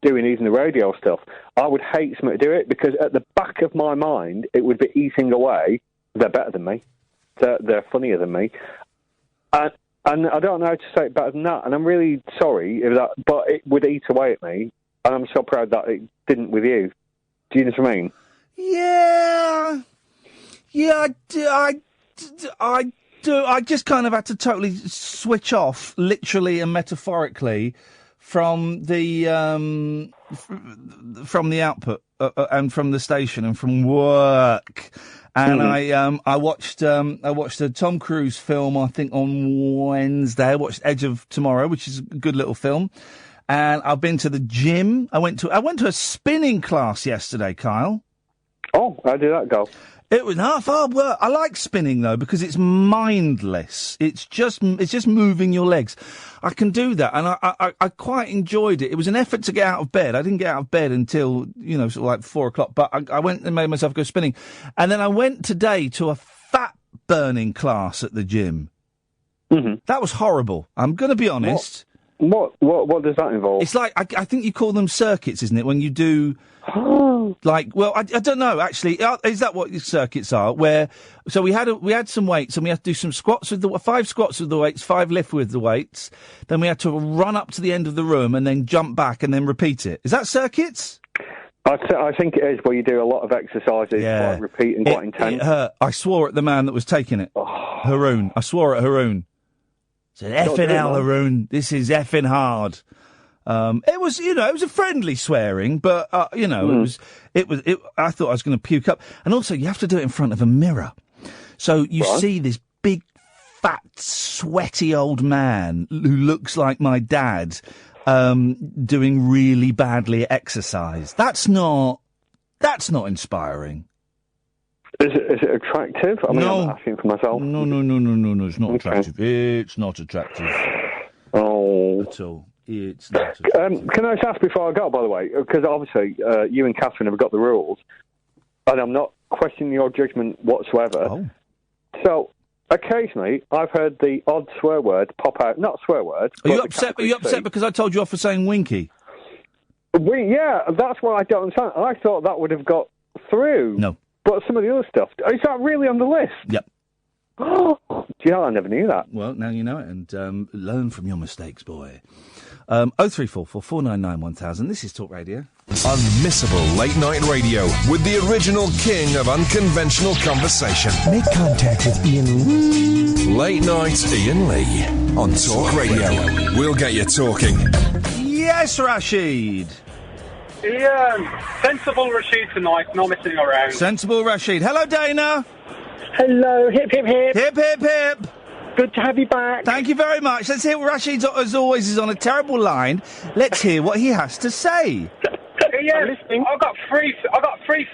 Speaker 10: doing even the radio stuff, I would hate somebody to do it because at the back of my mind, it would be eating away. They're better than me. They're funnier than me. And I don't know how to say it better than that. And I'm really sorry if that, but it would eat away at me. And I'm so proud that it didn't with you. Do you know what I mean?
Speaker 3: Yeah, I do. I just kind of had to totally switch off, literally and metaphorically, from the output and from the station and from work, and I watched a Tom Cruise film, I think on Wednesday. I watched Edge of Tomorrow, which is a good little film, and I've been to the gym. I went to a spinning class yesterday, Kyle.
Speaker 10: Oh, how did that go?
Speaker 3: It was hard work. I like spinning though because it's mindless. It's just moving your legs. I can do that, and I quite enjoyed it. It was an effort to get out of bed. I didn't get out of bed until sort of like 4:00. But I went and made myself go spinning, and then I went today to a fat burning class at the gym.
Speaker 10: Mm-hmm.
Speaker 3: That was horrible. I'm going to be honest.
Speaker 10: What does that involve?
Speaker 3: It's like I think you call them circuits, isn't it? When you do. I don't know, actually. Is that what circuits are? So we had some weights, and we had to do some squats with 5 squats with the weights, 5 lift with the weights. Then we had to run up to the end of the room and then jump back and then repeat it. Is that circuits?
Speaker 10: I think it is, where you do a lot of exercises, quite repeat and quite intense.
Speaker 3: It hurt. I swore at the man that was taking it. Haroon. I swore at Haroon. I said, effing hell, Haroon. This is effing hard. It was a friendly swearing, but, it was, I thought I was going to puke up. And also, you have to do it in front of a mirror. So you see this big, fat, sweaty old man who looks like my dad, doing really badly at exercise. That's not inspiring.
Speaker 10: Is it attractive? I mean, I'm asking for myself.
Speaker 3: No, it's not attractive. It's not attractive.
Speaker 10: Oh.
Speaker 3: At all. It's not attractive.
Speaker 10: Can I just ask before I go, by the way, because obviously you and Catherine have got the rules, and I'm not questioning your judgment whatsoever.
Speaker 3: Oh.
Speaker 10: So, occasionally, I've heard the odd swear word pop out. Not swear word.
Speaker 3: Are you upset because I told you off for saying winky?
Speaker 10: Yeah, that's what I don't understand. I thought that would have got through.
Speaker 3: No.
Speaker 10: But some of the other stuff, is that really on the list?
Speaker 3: Yep.
Speaker 10: Yeah, I never knew that.
Speaker 3: Well, now you know it, and learn from your mistakes, boy. 0344 499 1000. This is Talk Radio.
Speaker 2: Unmissable late night radio with the original king of unconventional conversation.
Speaker 12: Make contact with Iain Lee.
Speaker 2: Late night Iain Lee on Talk Radio. We'll get you talking.
Speaker 3: Yes, Rashid.
Speaker 13: Iain, sensible Rashid tonight, not messing around.
Speaker 3: Sensible Rashid. Hello, Dana.
Speaker 14: Hello, hip, hip, hip.
Speaker 3: Hip, hip, hip.
Speaker 14: Good to have you back.
Speaker 3: Thank you very much. Let's hear what Rashid, as always, is on a terrible line. Let's hear what he has to say.
Speaker 13: Yeah, I've got three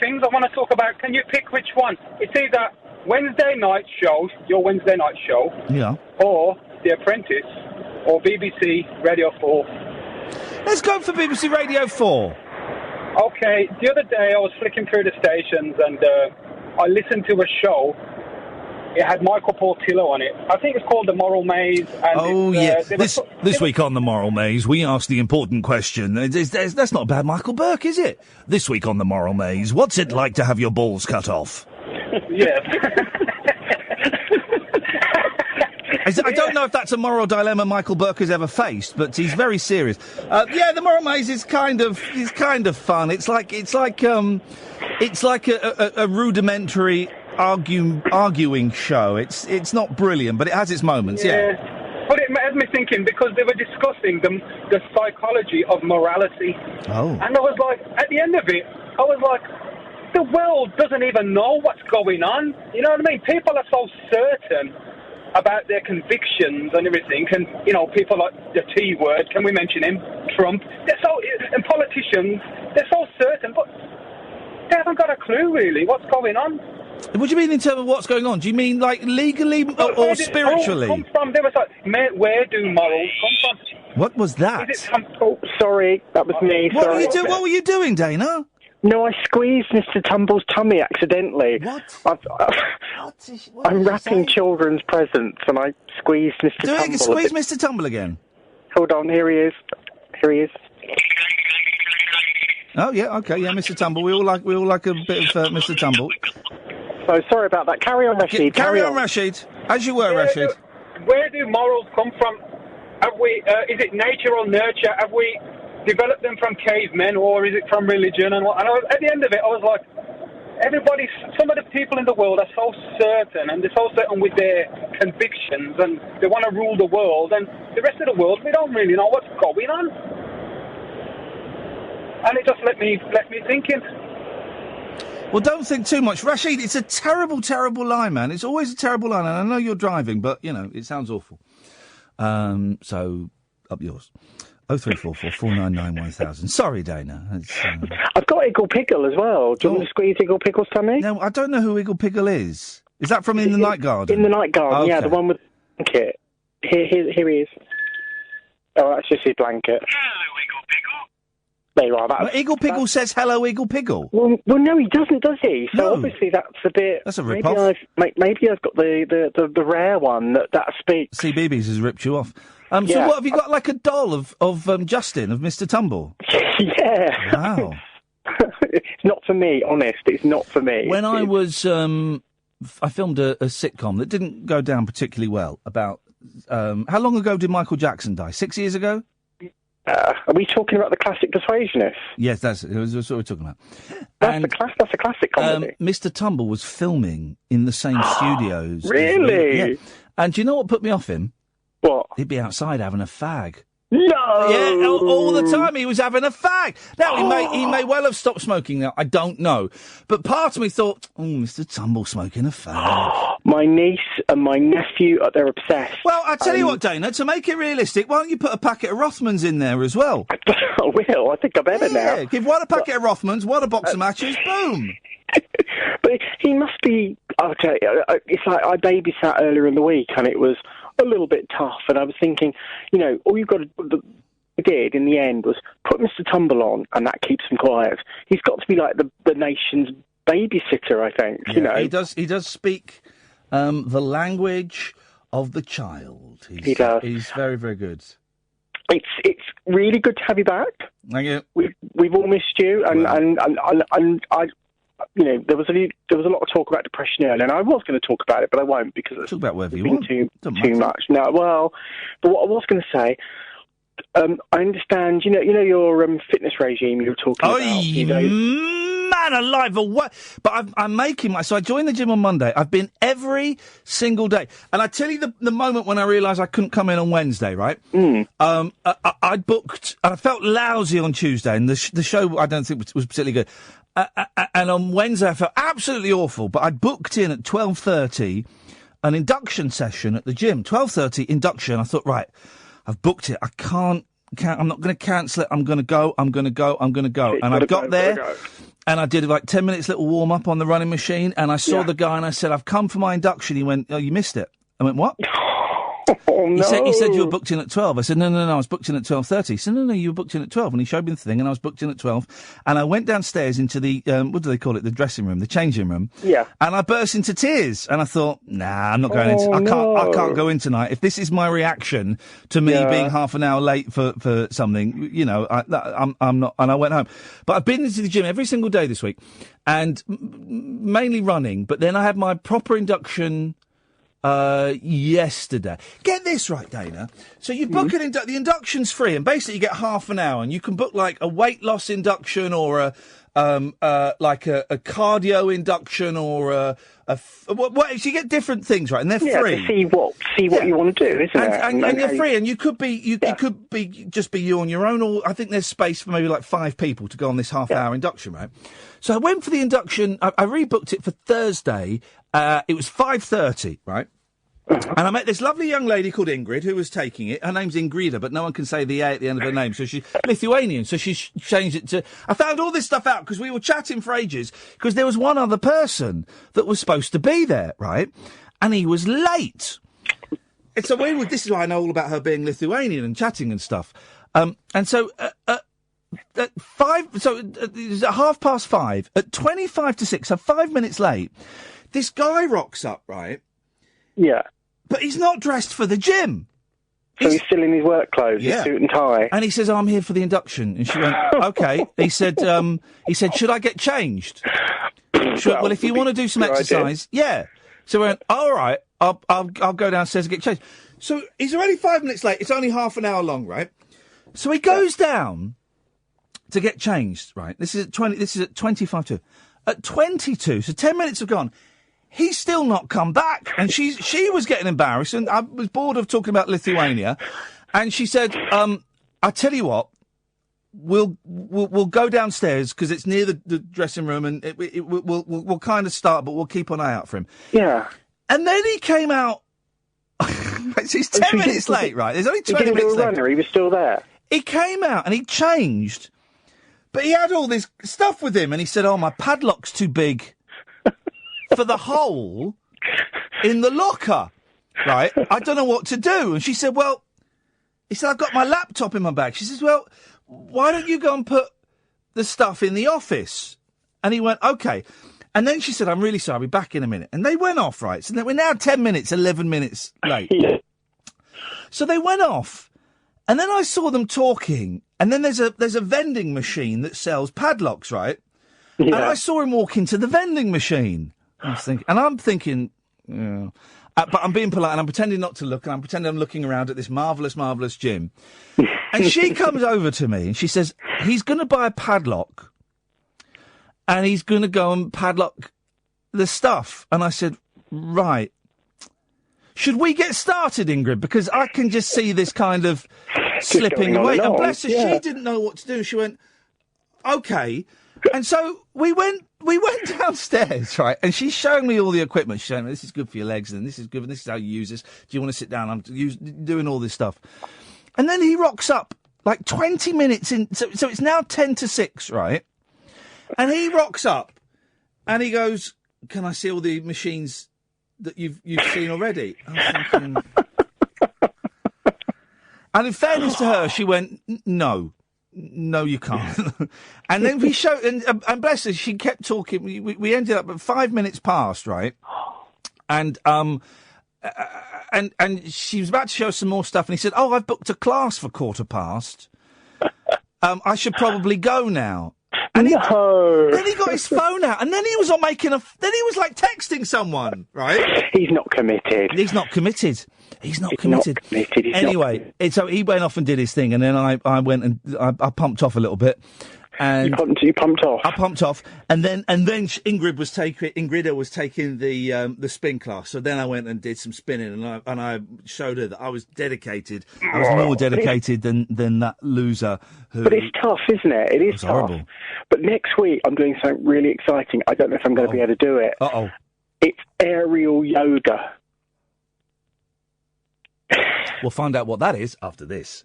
Speaker 13: things I want to talk about. Can you pick which one? It's either Wednesday night show, your Wednesday night show, or The Apprentice, or BBC Radio 4.
Speaker 3: Let's go for BBC Radio 4.
Speaker 13: Okay, the other day I was flicking through the stations and I listened to a show. It had Michael Portillo on it. I think it's called The Moral Maze. And
Speaker 3: This week on The Moral Maze, we asked the important question. That's not a bad Michael Burke, is it? This week on The Moral Maze, what's it like to have your balls cut off?
Speaker 13: Yes.
Speaker 3: I don't know if that's a moral dilemma Michael Burke has ever faced, but he's very serious. The Moral Maze is kind of fun. It's like a rudimentary arguing show. It's not brilliant, but it has its moments. Yeah.
Speaker 13: But it had me thinking because they were discussing the psychology of morality.
Speaker 3: Oh.
Speaker 13: And I was like, at the end of it, I was like, the world doesn't even know what's going on. You know what I mean? People are so certain about their convictions and everything, and people like the T word. Can we mention him? Trump. And politicians, they're so certain, but they haven't got a clue really what's going on.
Speaker 3: What do you mean in terms of what's going on? Do you mean like legally or spiritually?
Speaker 13: Come from? There was like, where do morals come from?
Speaker 3: What was that?
Speaker 14: Sorry, that was me.
Speaker 3: What were you doing, Dana?
Speaker 14: No, I squeezed Mr. Tumble's tummy accidentally.
Speaker 3: What?
Speaker 14: I'm wrapping children's presents, and I squeezed Mr. Tumble.
Speaker 3: Squeeze Mr. Tumble again.
Speaker 14: Hold on, here he is.
Speaker 3: Oh yeah, okay, yeah, Mr. Tumble. We all like a bit of Mr. Tumble.
Speaker 14: So sorry about that. Carry on, Rashid.
Speaker 3: Carry on, Rashid. As you were, Rashid.
Speaker 13: Where do morals come from? Have we? Is it nature or nurture? Have we developed them from cavemen, or is it from religion? And at the end of it, I was like, some of the people in the world are so certain, and they're so certain with their convictions, and they want to rule the world, and the rest of the world, we don't really know what's going on. And it just let me thinking.
Speaker 3: Well, don't think too much. Rashid, it's a terrible, terrible line, man. It's always a terrible line, and I know you're driving, but, it sounds awful. So, up yours. 0344 499 1000. Sorry, Dana.
Speaker 14: I've got Iggle Piggle as well. Do you want me to squeeze Iggle Piggle's tummy?
Speaker 3: No, I don't know who Iggle Piggle is. Is that from In the Night Garden?
Speaker 14: In the Night Garden, yeah, the one with the blanket. Here he is. Oh, that's just his blanket. Hello, Iggle Piggle. There you are.
Speaker 3: Iggle Piggle says hello, Iggle Piggle.
Speaker 14: Well, no, he doesn't, does he? So obviously that's a bit.
Speaker 3: That's a rip-off.
Speaker 14: Maybe I've got the rare one that speaks.
Speaker 3: CBeebies has ripped you off. So
Speaker 14: Yeah.
Speaker 3: what, have you got like a doll of Justin, of Mr. Tumble?
Speaker 14: Yeah.
Speaker 3: Wow.
Speaker 14: It's not for me, honest. It's not for me.
Speaker 3: When I was, I filmed a sitcom that didn't go down particularly well about, how long ago did Michael Jackson die? 6 years ago?
Speaker 14: Are we talking about the classic Persuasionist?
Speaker 3: Yes, that's what we're talking about.
Speaker 14: That's a classic comedy.
Speaker 3: Mr. Tumble was filming in the same studios.
Speaker 14: Really?
Speaker 3: Yeah. And do you know what put me off him?
Speaker 14: What?
Speaker 3: He'd be outside having a fag.
Speaker 14: No!
Speaker 3: Yeah, all the time he was having a fag. Now, he may well have stopped smoking now, I don't know. But part of me thought, Mr. Tumble smoking a fag.
Speaker 14: My niece and my nephew, they're obsessed.
Speaker 3: Well, I tell you what, Dana, to make it realistic, why don't you put a packet of Rothmans in there as well?
Speaker 14: I will, I think I better now.
Speaker 3: Give one a packet of Rothmans, one a box of matches, boom!
Speaker 14: But he must be, okay, it's like I babysat earlier in the week and it was a little bit tough, and I was thinking, all you've got to did in the end was put Mr. Tumble on, and that keeps him quiet. He's got to be like the nation's babysitter, I think.
Speaker 3: Yeah, he does speak the language of the child.
Speaker 14: He does.
Speaker 3: He's very, very good.
Speaker 14: It's really good to have you back.
Speaker 3: Thank you.
Speaker 14: We've all missed you, and I. There was a lot of talk about depression earlier, and I was going to talk about it, but I won't because it's
Speaker 3: talk about whatever you
Speaker 14: been
Speaker 3: want.
Speaker 14: Too much. No, well, but what I was going to say, I understand. Your fitness regime you were talking about.
Speaker 3: Man alive, what? But I'm making so I joined the gym on Monday. I've been every single day, and I tell you the moment when I realised I couldn't come in on Wednesday, right? I booked, and I felt lousy on Tuesday, and the show I don't think was particularly good. And on Wednesday I felt absolutely awful, but I'd booked in at 12:30 an induction session at the gym. 12:30 induction. I thought, right, I've booked it. I'm not going to cancel it. I'm going to go. And I got there and I did like 10 minutes little warm up on the running machine, and I saw the guy and I said, I've come for my induction. He went, oh, you missed it. I went, what?
Speaker 14: Oh, no.
Speaker 3: He said you were booked in at 12. I said, no, I was booked in at 12:30. He said, no, you were booked in at 12. And he showed me the thing, and I was booked in at 12. And I went downstairs into the, what do they call it, the dressing room, the changing room.
Speaker 14: Yeah.
Speaker 3: And I burst into tears. And I thought, nah, I'm not going in. I can't go in tonight. If this is my reaction to me being half an hour late for something, I'm not. And I went home. But I've been into the gym every single day this week, and mainly running. But then I had my proper induction yesterday. Get this right, Dana. So you book the induction's free, and basically you get half an hour, and you can book like a weight loss induction or a cardio induction or so you get different things, right? And they're free.
Speaker 14: To see what you want to do, isn't it?
Speaker 3: And you're free, and you could be just be you on your own, or I think there's space for maybe like 5 people to go on this half-hour induction, right? So I went for the induction. I rebooked it for Thursday. It was 5:30, right? And I met this lovely young lady called Ingrid who was taking it. Her name's Ingrida, but no one can say the A at the end of her name, so she's Lithuanian, so she's changed it to... I found all this stuff out because we were chatting for ages, because there was one other person that was supposed to be there, right? And he was late. It's a weird... This is why I know all about her being Lithuanian and chatting and stuff. And so... at 5... So it was at 5:30. At 5:25, so 5 minutes late, this guy rocks up, right?
Speaker 14: Yeah.
Speaker 3: But he's not dressed for the gym.
Speaker 14: So he's still in his work clothes, his suit and tie.
Speaker 3: And he says, I'm here for the induction. And she went, okay. He said, should I get changed? Well, if you want to do some exercise, yeah. So we went, all right, I'll go downstairs and get changed. So he's already 5 minutes late. It's only half an hour long, right? So he goes down to get changed, right? This is at 25 to. At 22, so 10 minutes have gone. He's still not come back, and she was getting embarrassed, and I was bored of talking about Lithuania, and she said, "I tell you what, we'll go downstairs because it's near the dressing room, and we'll kind of start, but we'll keep an eye out for him."
Speaker 14: Yeah.
Speaker 3: And then he came out. So he's 10 minutes late, right? There's only 20 minutes left.
Speaker 14: He was still there.
Speaker 3: He came out and he changed, but he had all this stuff with him, and he said, "Oh, my padlock's too big for the hole in the locker, right? I don't know what to do." And she said, "Well," he said, "I've got my laptop in my bag." She says, "Well, why don't you go and put the stuff in the office?" And he went, "Okay." And then she said, "I'm really sorry, I'll be back in a minute." And they went off, right? So we're now 10 minutes, 11 minutes late. So they went off, and then I saw them talking, and then there's a vending machine that sells padlocks, right? Yeah. And I saw him walk into the vending machine. I'm thinking, yeah. But I'm being polite, and I'm pretending not to look, and I'm pretending I'm looking around at this marvellous, marvellous gym. And she comes over to me, and she says, "He's going to buy a padlock, and he's going to go and padlock the stuff." And I said, "Right. Should we get started, Ingrid? Because I can just see this kind of slipping away." And bless her, she didn't know what to do. She went, "Okay." And so we went downstairs, right? And she's showing me all the equipment. She's showing me, "This is good for your legs, and this is good, and this is how you use this. Do you want to sit down?" I'm doing all this stuff. And then he rocks up like 20 minutes in. So it's now 10 to 6, right? And he rocks up, and he goes, "Can I see all the machines that you've seen already?" I'm thinking... And in fairness to her, she went, No, you can't." And then we showed, and bless her, she kept talking. We ended up at 5 minutes past, right? And she was about to show some more stuff, and he said, "Oh, I've booked a class for 15:15. I should probably go now." And then he got his phone out, and then he was then he was like texting someone, right?
Speaker 14: He's not committed.
Speaker 3: He's not committed. Anyway, so he went off and did his thing, and then I went and I pumped off a little bit. And
Speaker 14: you pumped off.
Speaker 3: I pumped off, and then Ingrid was taking the spin class. So then I went and did some spinning, and I showed her that I was dedicated. I was more dedicated than that loser.
Speaker 14: But it's tough, isn't it? It is tough.
Speaker 3: Horrible.
Speaker 14: But next week I'm doing something really exciting. I don't know if I'm going to be able to do it.
Speaker 3: Uh-oh.
Speaker 14: It's aerial yoga.
Speaker 3: We'll find out what that is after this.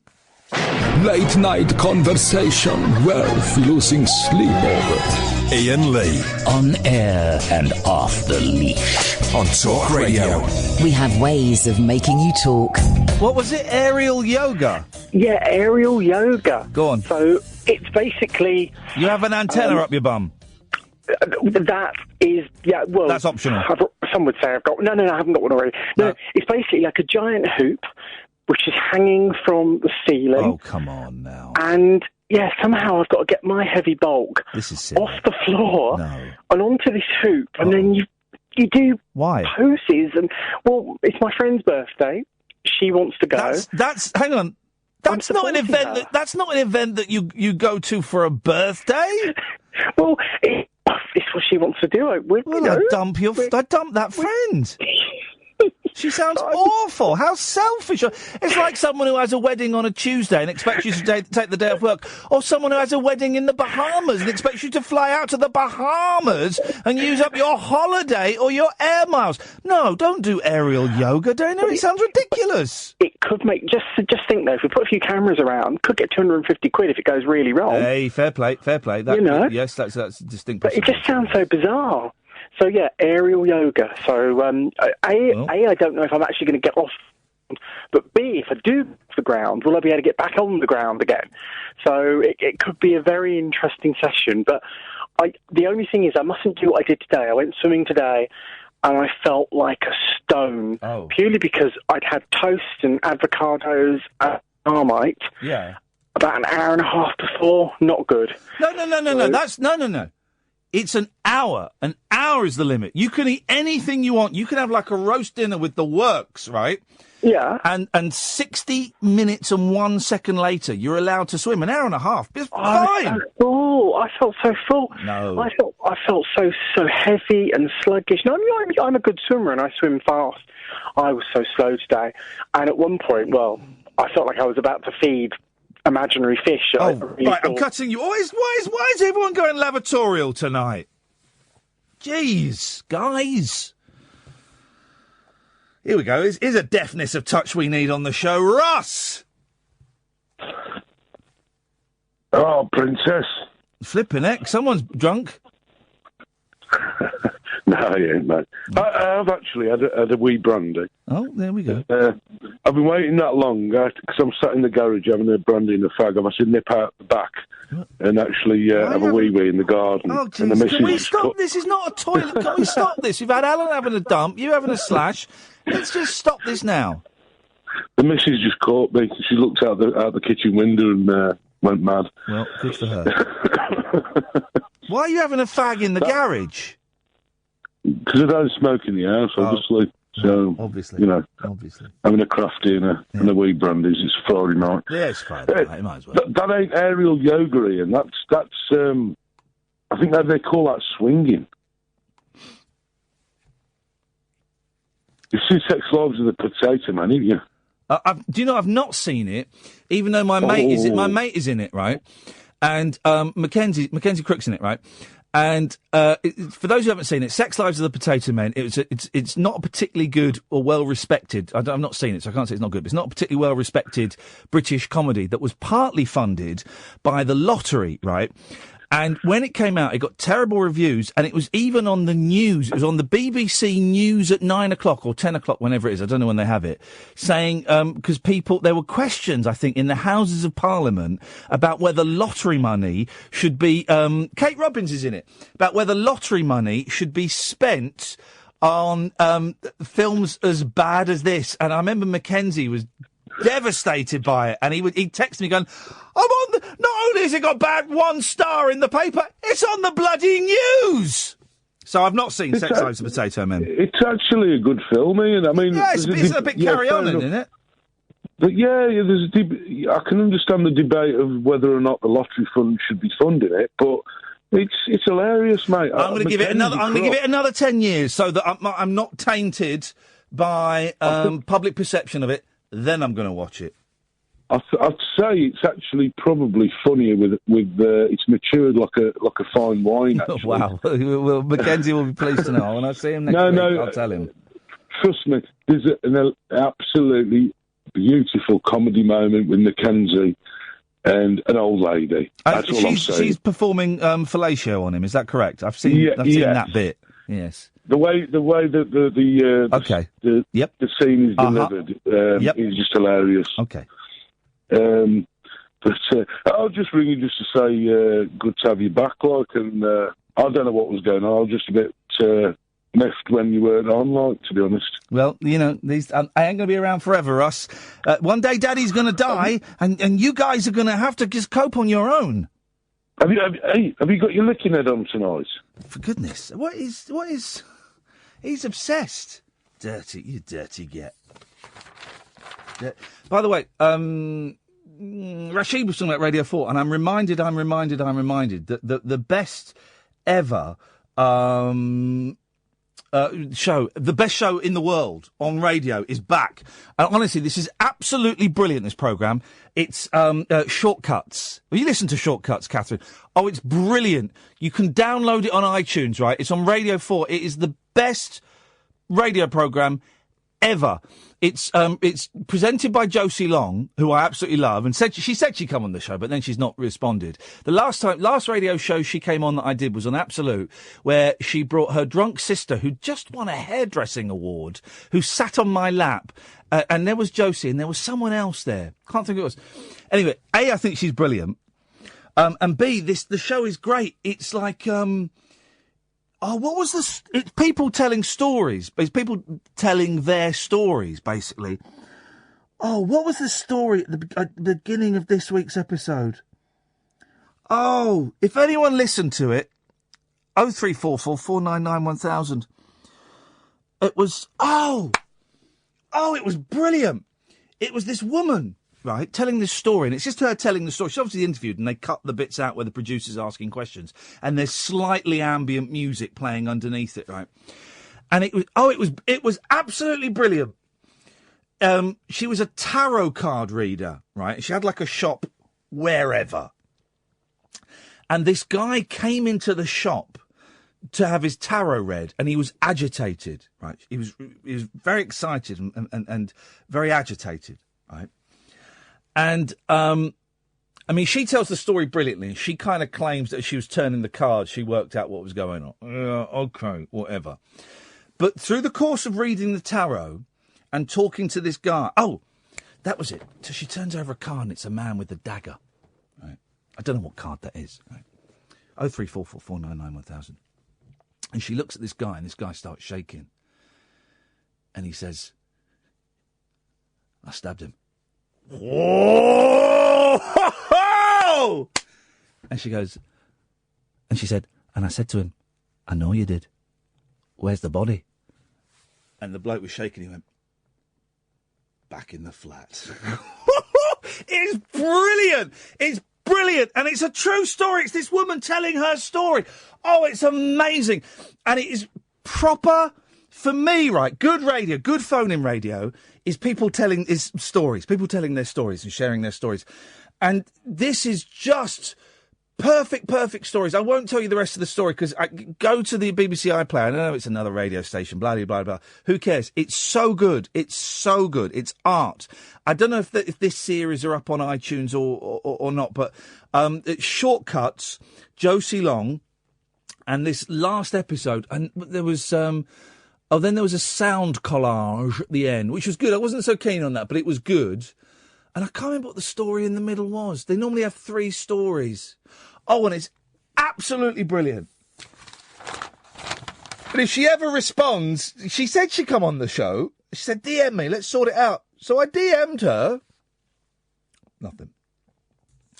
Speaker 15: Late night conversation worth losing sleep over.
Speaker 2: Iain Lee.
Speaker 1: On air and off the leash.
Speaker 2: On Talk Radio.
Speaker 1: We have ways of making you talk.
Speaker 3: What was it? Aerial yoga?
Speaker 14: Yeah, aerial yoga.
Speaker 3: Go on.
Speaker 14: So it's basically...
Speaker 3: You have an antenna up your bum?
Speaker 14: That is... Yeah, well...
Speaker 3: That's optional.
Speaker 14: Some would say I've got... No, I haven't got one already. No, it's basically like a giant hoop which is hanging from the ceiling.
Speaker 3: Oh, come on now.
Speaker 14: And, yeah, somehow I've got to get my heavy bulk off the floor and onto this hoop, and then you do poses. And, well, it's my friend's birthday. She wants to go.
Speaker 3: That's hang on. That's not an event. That's not an event that you go to for a birthday.
Speaker 14: Well, it's what she wants to do. I
Speaker 3: dump that friend. She sounds awful. How selfish. It's like someone who has a wedding on a Tuesday and expects you to take the day off work. Or someone who has a wedding in the Bahamas and expects you to fly out to the Bahamas and use up your holiday or your air miles. No, don't do aerial yoga, Dana. It sounds ridiculous.
Speaker 14: It could make... Just think, though, if we put a few cameras around, could get 250 quid if it goes really wrong.
Speaker 3: Hey, fair play. Yes, that's distinct.
Speaker 14: But it just sounds so bizarre. So, yeah, aerial yoga. So, I don't know if I'm actually going to get off, but B, if I do off the ground, will I be able to get back on the ground again? So it could be a very interesting session. But the only thing is I mustn't do what I did today. I went swimming today, and I felt like a stone, purely because I'd had toast and avocados and Marmite about an hour and a half before. Not good.
Speaker 3: No. It's an hour. An hour is the limit. You can eat anything you want. You can have like a roast dinner with the works, right?
Speaker 14: Yeah.
Speaker 3: And 60 minutes and 1 second later, you're allowed to swim. An hour and a half. It's fine.
Speaker 14: I felt so full.
Speaker 3: No.
Speaker 14: I felt so heavy and sluggish. No, I'm a good swimmer and I swim fast. I was so slow today. And at one point, I felt like I was about to feed imaginary fish.
Speaker 3: I'm cutting you. Why is everyone going lavatorial tonight? Jeez, guys. Here we go. Is a deafness of touch we need on the show. Russ!
Speaker 16: Oh, princess.
Speaker 3: Flipping heck, someone's drunk.
Speaker 16: No, I ain't, mate. I've actually had a wee brandy.
Speaker 3: Oh, there we go.
Speaker 16: I've been waiting that long because I'm sat in the garage having a brandy and a fag. I've had to nip out the back and actually have a wee in the garden.
Speaker 3: Oh,
Speaker 16: and the
Speaker 3: geez. Can we
Speaker 16: missus
Speaker 3: stop? This is not a toilet. Can we stop this? We've had Alan having a dump, you having a slash. Let's just stop this now.
Speaker 16: The missus just caught me. She looked out the kitchen window and went mad.
Speaker 3: Well, good for her. Why are you having a fag in the garage?
Speaker 16: Because I don't smoke in the house, obviously. So,
Speaker 3: obviously.
Speaker 16: You know,
Speaker 3: obviously.
Speaker 16: Having a crafty and a wee brandies, it's Friday night.
Speaker 3: Yeah, it's Friday night, might as well.
Speaker 16: That ain't aerial yoga, Ian. That's I think they call that swinging. You've seen Sex Lives of the Potato Man, haven't you?
Speaker 3: Do you know I've not seen it, even though my mate is in it, right? And Mackenzie Crook's in it, right? And for those who haven't seen it, Sex Lives of the Potato Men, it's not a particularly good or well-respected, I've not seen it, so I can't say it's not good, but it's not a particularly well-respected British comedy that was partly funded by the lottery, right? And when it came out, it got terrible reviews, and it was even on the news. It was on the BBC News at 9 o'clock or 10 o'clock, whenever it is. I don't know when they have it. Saying, because there were questions, I think, in the Houses of Parliament about whether lottery money should be, Kate Robbins is in it, about whether lottery money should be spent on, films as bad as this. And I remember Mackenzie was devastated by it, and he texted me going, not only has it got bad 1 star in the paper, it's on the bloody news. So I've not seen Sex Lives of Potato Men.
Speaker 16: It's actually a good film, Ian. I mean,
Speaker 3: yeah, it's a bit carry on, isn't it?
Speaker 16: But yeah, there's I can understand the debate of whether or not the lottery fund should be funding it, but it's hilarious, mate.
Speaker 3: I'm going to give it another 10 years so that I'm not tainted by public perception of it. Then I'm going to watch it.
Speaker 16: I'd say it's actually probably funnier with it's matured like a fine wine. Actually.
Speaker 3: Wow. Well, Mackenzie will be pleased to know. When I see him next week, I'll tell him.
Speaker 16: Trust me, there's an absolutely beautiful comedy moment with Mackenzie and an old lady. That's all I'm saying.
Speaker 3: She's performing fellatio on him. Is that correct? I've seen that bit. Yes.
Speaker 16: The way that the scene is delivered is just hilarious.
Speaker 3: Okay.
Speaker 16: But I'll just ring you just to say good to have you back, and I don't know what was going on. I was just a bit miffed when you weren't on, to be honest.
Speaker 3: Well, you know, I ain't going to be around forever, Russ. One day Daddy's going to die, and you guys are going to have to just cope on your own.
Speaker 16: Have you got your licking head on tonight?
Speaker 3: For goodness, what is? He's obsessed. You dirty get. By the way, Rashid was talking about Radio 4, and I'm reminded that the best ever show, the best show in the world on radio is back. And honestly, this is absolutely brilliant, this programme. It's Shortcuts. Have you listened to Shortcuts, Catherine? Oh, it's brilliant. You can download it on iTunes, right? It's on Radio 4. It is the best radio programme ever. It's presented by Josie Long, who I absolutely love, and she said she'd come on the show, but then she's not responded. The last radio show she came on that I did was on Absolute, where she brought her drunk sister, who just won a hairdressing award, who sat on my lap, and there was Josie, and there was someone else there. Can't think who it was. Anyway, A, I think she's brilliant, and B, the show is great. It's like, what was this? It's people telling stories. It's people telling their stories, basically. Oh, what was the story at the beginning of this week's episode? Oh, if anyone listened to it, 0344 499 1000. It was, it was brilliant. It was this woman, right, telling this story, and it's just her telling the story. She's obviously interviewed, and they cut the bits out where the producer's asking questions, and there's slightly ambient music playing underneath it, right? And it was absolutely brilliant. She was a tarot card reader, right? She had like a shop wherever. And this guy came into the shop to have his tarot read, and he was agitated, right? He was very excited and very agitated, right? And I mean, she tells the story brilliantly. She kind of claims that she was turning the cards. She worked out what was going on. Okay, whatever. But through the course of reading the tarot and talking to this guy... Oh, that was it. So she turns over a card and it's a man with a dagger. Right? I don't know what card that is. Right? 03444991000. And she looks at this guy and this guy starts shaking. And he says, I stabbed him. Whoa! And she goes, and she said, and I said to him, I know you did. Where's the body? And the bloke was shaking. He went, back in the flat. It's brilliant. It's brilliant. And it's a true story. It's this woman telling her story. Oh, it's amazing. And it is proper, for me, right, good radio, good phone-in radio, is people telling stories, people telling their stories and sharing their stories. And this is just perfect stories. I won't tell you the rest of the story because I go to the BBC iPlayer. I know it's another radio station, blah, blah, blah, blah. Who cares? It's so good. It's so good. It's art. I don't know if this series are up on iTunes or not, but it's Shortcuts, Josie Long, and this last episode, and there was... then there was a sound collage at the end, which was good. I wasn't so keen on that, but it was good. And I can't remember what the story in the middle was. They normally have 3 stories. Oh, and it's absolutely brilliant. But if she ever responds, she said she'd come on the show. She said, DM me, let's sort it out. So I DM'd her. Nothing.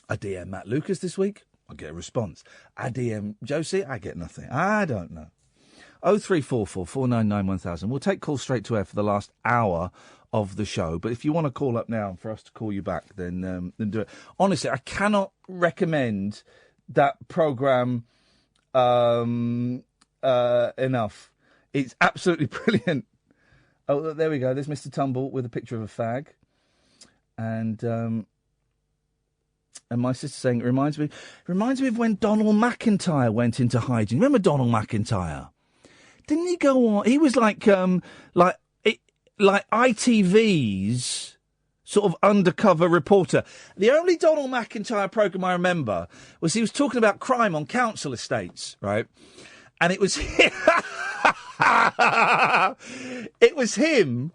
Speaker 3: I DM Matt Lucas this week. I get a response. I DM Josie. I get nothing. I don't know. 0344 499 1000. We'll take calls straight to air for the last hour of the show. But if you want to call up now and for us to call you back, then do it. Honestly, I cannot recommend that programme enough. It's absolutely brilliant. Oh, there we go. There's Mr. Tumble with a picture of a fag. And my sister saying, it reminds me of when Donald McIntyre went into hiding. Remember Donald McIntyre? Didn't he go on? He was like ITV's sort of undercover reporter. The only Donald McIntyre programme I remember was he was talking about crime on council estates, right? And it was it was him.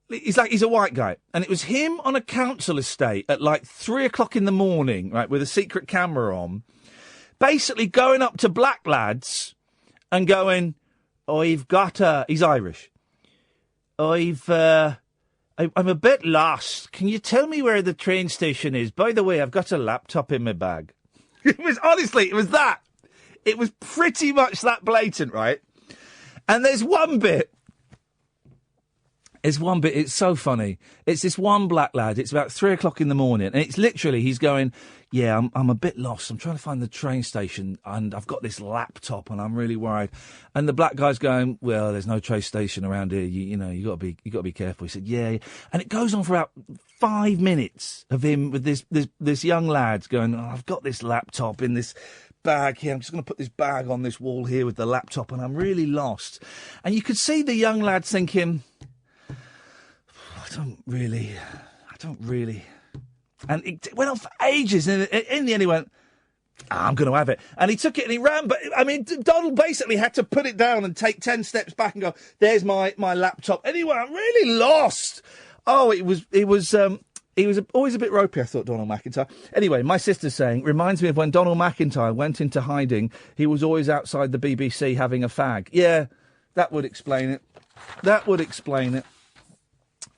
Speaker 3: He's a white guy, and it was him on a council estate at like 3:00 in the morning, right, with a secret camera on, basically going up to black lads and going, I've got he's Irish. I'm a bit lost. Can you tell me where the train station is? By the way, I've got a laptop in my bag. It was that. It was pretty much that blatant, right? And there's one bit, it's so funny. It's this one black lad, it's about 3:00 in the morning, and it's literally, he's going, yeah, I'm a bit lost. I'm trying to find the train station, and I've got this laptop, and I'm really worried. And the black guy's going, well, there's no train station around here. You know, you got to be careful. He said, yeah. And it goes on for about 5 minutes of him with this young lad going, oh, I've got this laptop in this bag here. I'm just going to put this bag on this wall here with the laptop, and I'm really lost. And you could see the young lad thinking, I don't really. And it went on for ages, and in the end he went, I'm going to have it. And he took it and he ran, but, I mean, Donald basically had to put it down and take 10 steps back and go, there's my laptop. Anyway, I'm really lost. Oh, he was always a bit ropey, I thought, Donald McIntyre. Anyway, my sister's saying, reminds me of when Donald McIntyre went into hiding, he was always outside the BBC having a fag. Yeah, that would explain it.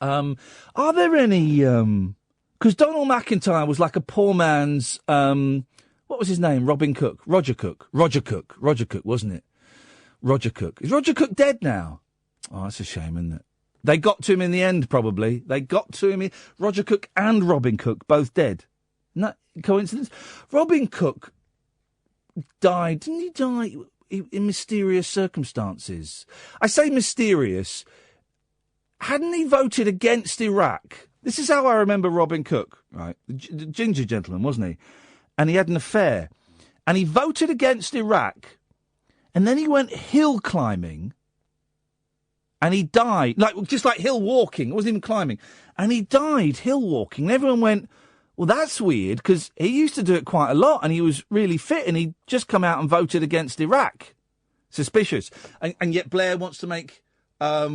Speaker 3: Are there any... Because Donald McIntyre was like a poor man's, what was his name? Roger Cook, wasn't it? Roger Cook. Is Roger Cook dead now? Oh, that's a shame, isn't it? They got to him in the end, probably. Roger Cook and Robin Cook, both dead. No coincidence? Robin Cook died, didn't he die in mysterious circumstances? I say mysterious. Hadn't he voted against Iraq? This is how I remember Robin Cook, right? The ginger gentleman, wasn't he? And he had an affair. And he voted against Iraq. And then he went hill climbing. And he died, just like hill walking. It wasn't even climbing. And he died hill walking. And everyone went, well, that's weird, because he used to do it quite a lot, and he was really fit, and he'd just come out and voted against Iraq. Suspicious. And yet Blair wants to make a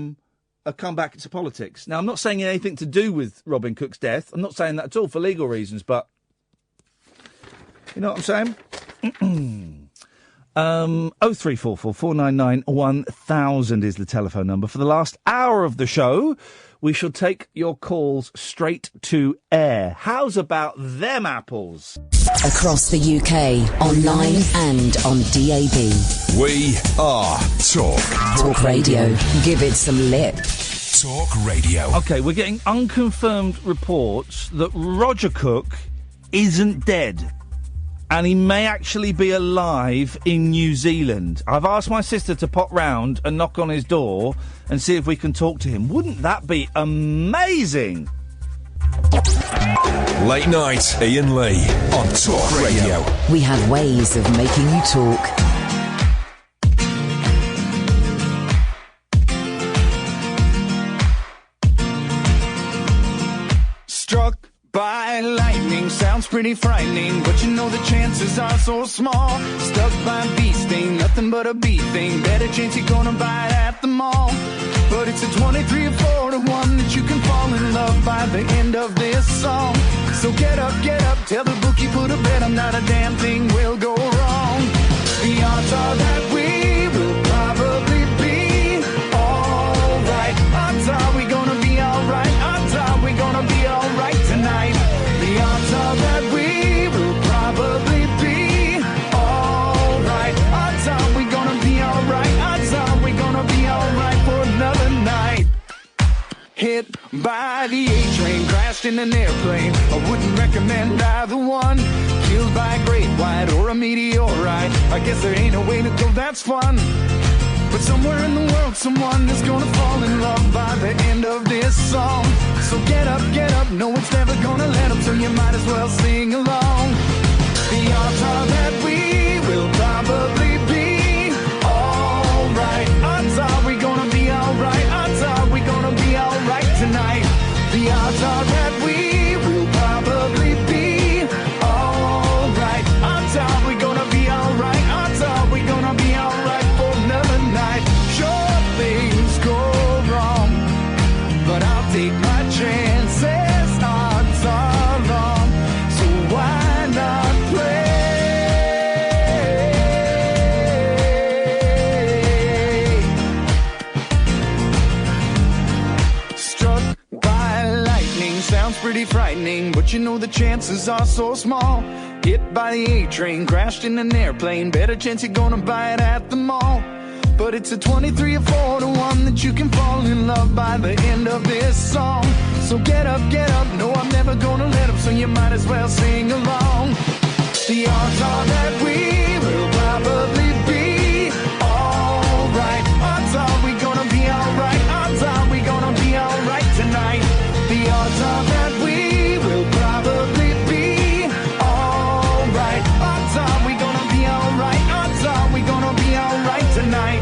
Speaker 3: comeback into politics. Now, I'm not saying anything to do with Robin Cook's death. I'm not saying that at all for legal reasons, but you know what I'm saying? 0344 499 1000 is the telephone number. For the last hour of the show, we shall take your calls straight to air. How's about them apples?
Speaker 1: Across the UK, online and on DAB.
Speaker 2: We are Talk.
Speaker 1: Talk Radio. Give it some lip.
Speaker 2: Talk Radio.
Speaker 3: OK, we're getting unconfirmed reports that Roger Cook isn't dead. And he may actually be alive in New Zealand. I've asked my sister to pop round and knock on his door and see if we can talk to him. Wouldn't that be amazing?
Speaker 2: Late night, Iain Lee on Talk Radio.
Speaker 1: We have ways of making you talk.
Speaker 17: Struck by lightning sounds pretty frightening, but you know the chances are so small. Stuck by a bee sting, nothing but a bee thing. Better chance you're gonna buy it at the mall. But it's a 23 or 4 to 1 that you can fall in love by the end of this song. So get up, tell the bookie put a bet on not a damn thing will go wrong. The odds are that we will probably be alright. Odds are we gonna be alright. Odds are we gonna be alright tonight. The odds are that we will probably be alright. Odds are we gonna be alright. Odds are we gonna be alright for another night. Hit by the A-train, crashed in an airplane. I wouldn't recommend either one. Killed by a great white or a meteorite. I guess there ain't a way to go that's fun. But somewhere in the world someone is gonna fall in love by the end of this song. So get up, no it's never gonna let up, so you might as well sing along. The odds are that we will probably be alright. Odds are we gonna be alright. Odds are we gonna be alright tonight. The odds are that we will probably be alright. Odds are we gonna be alright. Odds are we gonna be alright for another night. Sure, things go wrong, but I'll take my chances. Odds are long, so why not play? Struck by lightning sounds pretty frightening, but you know the chances are so small. Hit by the A-train, crashed in an airplane. Better chance you're gonna buy it at the mall. But it's a 23 or 4 to 1 that you can fall in love by the end of this song. So get up, no I'm never gonna let up, so you might as well sing along. The odds are that we will probably be alright. Odds are we gonna be alright. Odds are we gonna be alright tonight. The odds are that we will probably be alright. Odds are we gonna be alright. Odds are we gonna be alright tonight.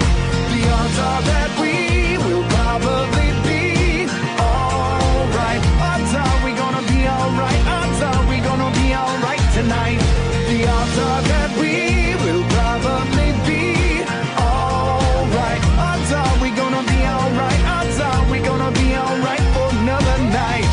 Speaker 17: The odds are that we will probably be alright. Odds are we gonna be alright. Odds are we gonna be alright tonight. The odds are that we will probably be alright. Odds are we gonna be alright. Odds are we gonna be alright for another night.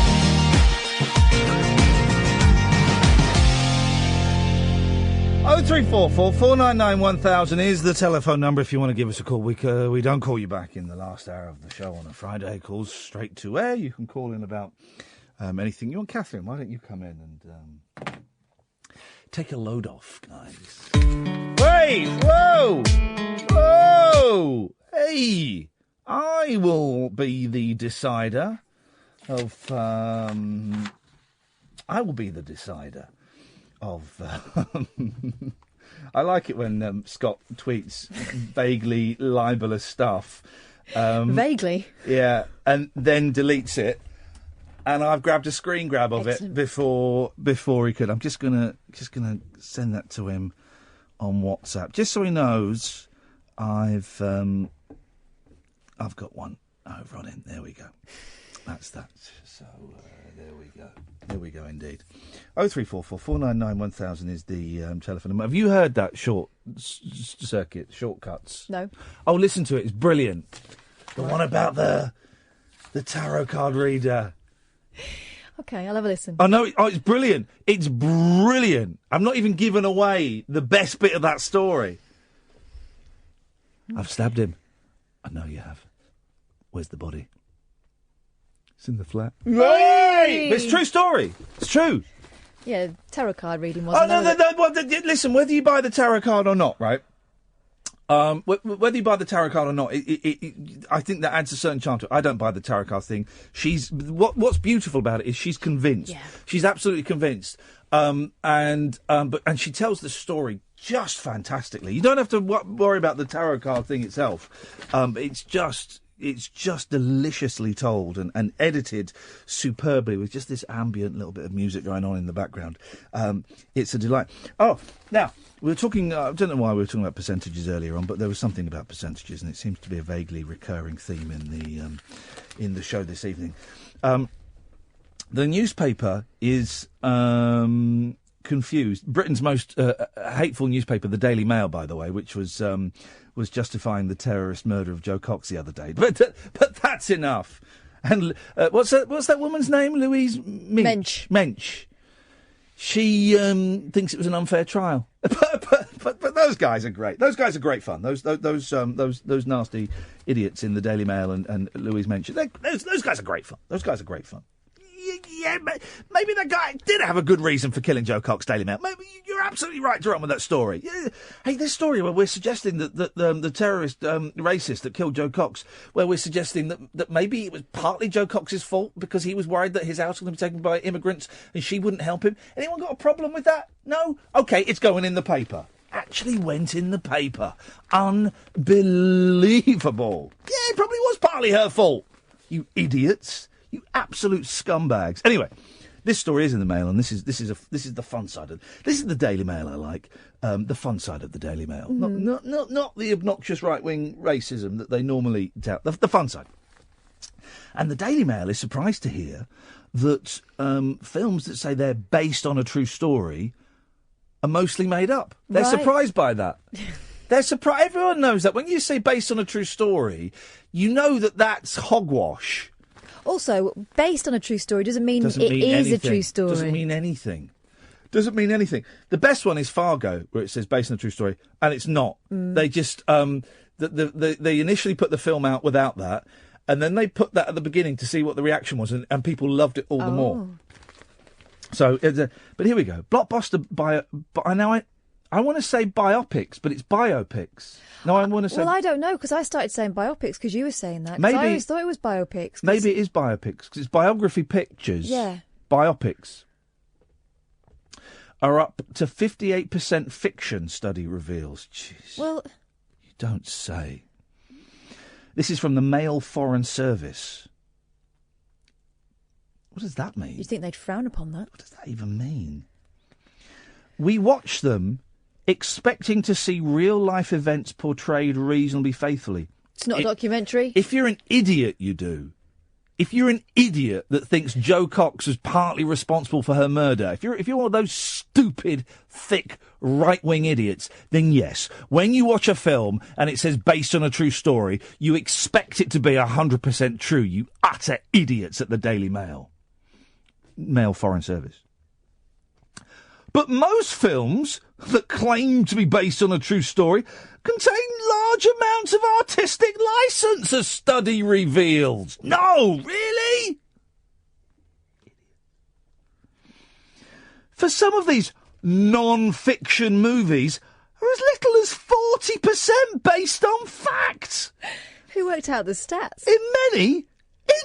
Speaker 3: Oh, 0344 499 1000 is the telephone number if you want to give us a call. We don't call you back in the last hour of the show on a Friday. Calls straight to air. You can call in about anything you want. Catherine, why don't you come in and take a load off, guys? Wait! Whoa! Whoa! Hey! I will be the decider of... I will be the decider of... I like it when Scott tweets vaguely libelous stuff.
Speaker 18: Vaguely?
Speaker 3: Yeah, and then deletes it. And I've grabbed a screen grab of it before he could. I'm just gonna send that to him on WhatsApp, just so he knows I've got one over on him. There we go. That's that. So there we go. There we go, indeed. 0344 499 1000 is the telephone number. Have you heard that circuit, Shortcuts?
Speaker 18: No.
Speaker 3: Oh, listen to it. It's brilliant. The one about the tarot card reader.
Speaker 18: Okay, I'll have a listen.
Speaker 3: I know. It's brilliant. It's brilliant. I'm not even giving away the best bit of that story. I've stabbed him. I know you have. Where's the body? It's in the flat.
Speaker 18: Hey!
Speaker 3: But it's a true story. It's true.
Speaker 18: Yeah, tarot card reading
Speaker 3: Oh,
Speaker 18: wasn't
Speaker 3: no. Listen, whether you buy the tarot card or not, right? Whether you buy the tarot card or not, I think that adds a certain charm to it. I don't buy the tarot card thing. What's beautiful about it is she's convinced. Yeah. She's absolutely convinced. And she tells the story just fantastically. You don't have to worry about the tarot card thing itself. It's just deliciously told and edited superbly with just this ambient little bit of music going on in the background. It's a delight. Oh, now, we were talking, I don't know why we were talking about percentages earlier on, but there was something about percentages, and it seems to be a vaguely recurring theme in the show this evening. The newspaper is confused. Britain's most hateful newspaper, the Daily Mail, by the way, which was justifying the terrorist murder of Joe Cox the other day. But that's enough. And what's that woman's name? Louise Mensch. She thinks it was an unfair trial. But those guys are great. Those guys are great fun. Those nasty idiots in the Daily Mail and Louise Mensch. Those guys are great fun. Those guys are great fun. Yeah, maybe that guy did have a good reason for killing Joe Cox, Daily Mail. Maybe you're absolutely right to run with that story. Yeah. Hey, this story where we're suggesting that the terrorist racist that killed Joe Cox, where we're suggesting that maybe it was partly Joe Cox's fault because he was worried that his house was going to be taken by immigrants and she wouldn't help him. Anyone got a problem with that? No? OK, it's going in the paper. Actually went in the paper. Unbelievable. Yeah, it probably was partly her fault. You idiots. You absolute scumbags. Anyway, this story is in the Mail, and this is the fun side of it. This is the Daily Mail I like, the fun side of the Daily Mail, not the obnoxious right wing racism that they normally tout. The fun side. And the Daily Mail is surprised to hear that films that say they're based on a true story are mostly made up. They're surprised by that. They're surprised. Everyone knows that when you say based on a true story, you know that that's hogwash.
Speaker 18: Also, based on a true story doesn't mean it is a true story.
Speaker 3: Doesn't mean anything. Doesn't mean anything. The best one is Fargo, where it says based on a true story, and it's not. They just they initially put the film out without that, and then they put that at the beginning to see what the reaction was, and people loved it all the more. So, but here we go. Blockbuster I want to say biopics, but it's biopics. No, I want to say...
Speaker 18: Well, I don't know, because I started saying biopics because you were saying that.
Speaker 3: Maybe,
Speaker 18: I always thought it was biopics.
Speaker 3: Maybe it is biopics, because it's biography pictures.
Speaker 18: Yeah.
Speaker 3: Biopics are up to 58% fiction, study reveals. Jeez.
Speaker 18: Well...
Speaker 3: You don't say. This is from the Mail Foreign Service. What does that mean?
Speaker 18: You'd think they'd frown upon that.
Speaker 3: What does that even mean? We watch them expecting to see real-life events portrayed reasonably faithfully.
Speaker 18: It's not a documentary?
Speaker 3: If you're an idiot, you do. If you're an idiot that thinks Joe Cox was partly responsible for her murder, if you're one of those stupid, thick, right-wing idiots, then yes, when you watch a film and it says based on a true story, you expect it to be 100% true, you utter idiots at the Daily Mail. Mail Foreign Service. But most films that claim to be based on a true story contain large amounts of artistic licence, a study reveals. No, really? For some of these non-fiction movies are as little as 40% based on fact.
Speaker 18: Who worked out the stats?
Speaker 3: In many...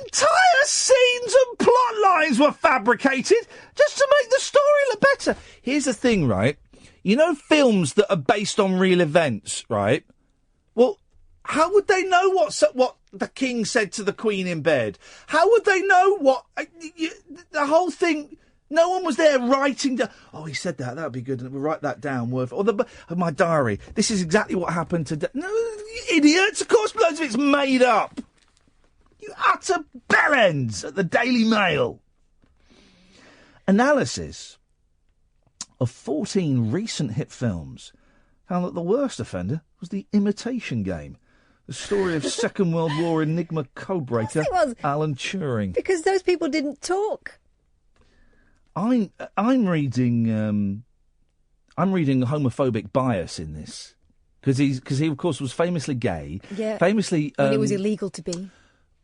Speaker 3: entire scenes and plot lines were fabricated just to make the story look better. Here's the thing, right? You know films that are based on real events, right? Well, how would they know what the king said to the queen in bed? How would they know what... the whole thing... No one was there writing down... Oh, he said that. That would be good. We'll write that down. Or my diary. This is exactly what happened today. No, you idiots. Of course, loads of it's made up. You utter bellends at the Daily Mail. Analysis of 14 recent hit films found that the worst offender was The Imitation Game, the story of Second World War enigma codebreaker Alan Turing.
Speaker 18: Because those people didn't talk.
Speaker 3: I'm reading homophobic bias in this because he of course was famously gay.
Speaker 18: Yeah.
Speaker 3: Famously,
Speaker 18: when it was illegal to be.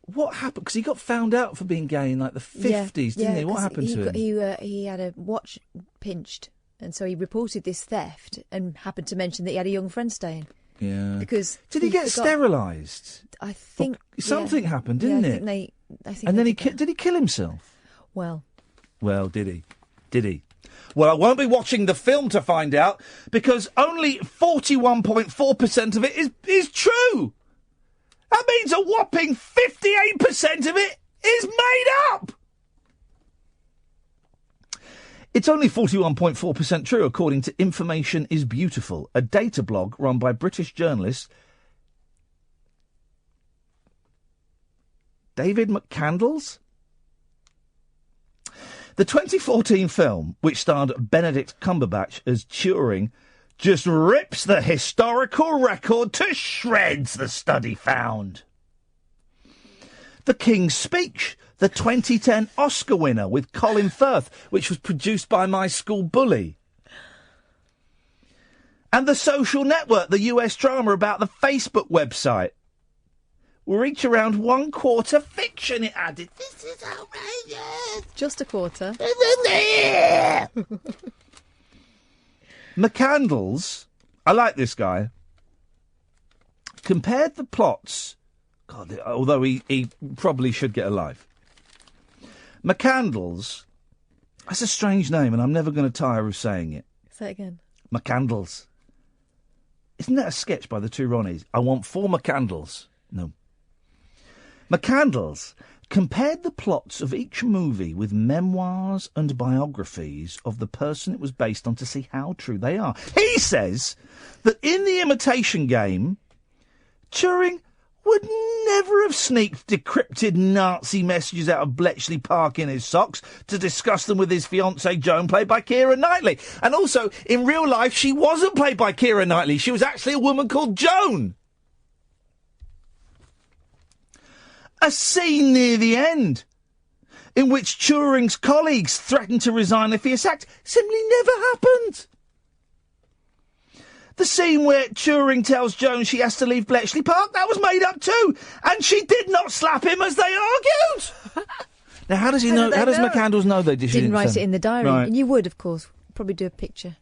Speaker 3: What happened? Because he got found out for being gay in like the 50s, didn't he? What happened to him?
Speaker 18: He had a watch pinched, and so he reported this theft and happened to mention that he had a young friend staying.
Speaker 3: Yeah.
Speaker 18: Because
Speaker 3: did he get sterilised?
Speaker 18: I think
Speaker 3: something happened, didn't it?
Speaker 18: I think
Speaker 3: and then did he kill himself?
Speaker 18: Well,
Speaker 3: did he? Did he? Well, I won't be watching the film to find out because only 41.4% of it is true. That means a whopping 58% of it is made up. It's only 41.4% true, according to Information is Beautiful, a data blog run by British journalist David McCandles. The 2014 film, which starred Benedict Cumberbatch as Turing, just rips the historical record to shreds, the study found. The King's Speech, the 2010 Oscar winner with Colin Firth, which was produced by my school bully. And The Social Network, the US drama about the Facebook website, were each around 1/4 fiction, it added. This is outrageous.
Speaker 18: Just a quarter.
Speaker 3: McCandles, I like this guy, compared the plots. God, although he probably should get a life. McCandles, that's a strange name, and I'm never going to tire of saying it.
Speaker 18: Say it again.
Speaker 3: McCandles. Isn't that a sketch by the two Ronnies? I want 4 McCandles. No. McCandles compared the plots of each movie with memoirs and biographies of the person it was based on to see how true they are. He says that in The Imitation Game, Turing would never have sneaked decrypted Nazi messages out of Bletchley Park in his socks to discuss them with his fiancée Joan, played by Keira Knightley. And also, in real life, she wasn't played by Keira Knightley. She was actually a woman called Joan. A scene near the end in which Turing's colleagues threatened to resign if he is sacked simply never happened. The scene where Turing tells Joan she has to leave Bletchley Park, that was made up too. And she did not slap him as they argued. Now, how does he know? How does McCandles know they
Speaker 18: didn't write it in the diary?
Speaker 3: Right.
Speaker 18: And you would, of course, probably do a picture.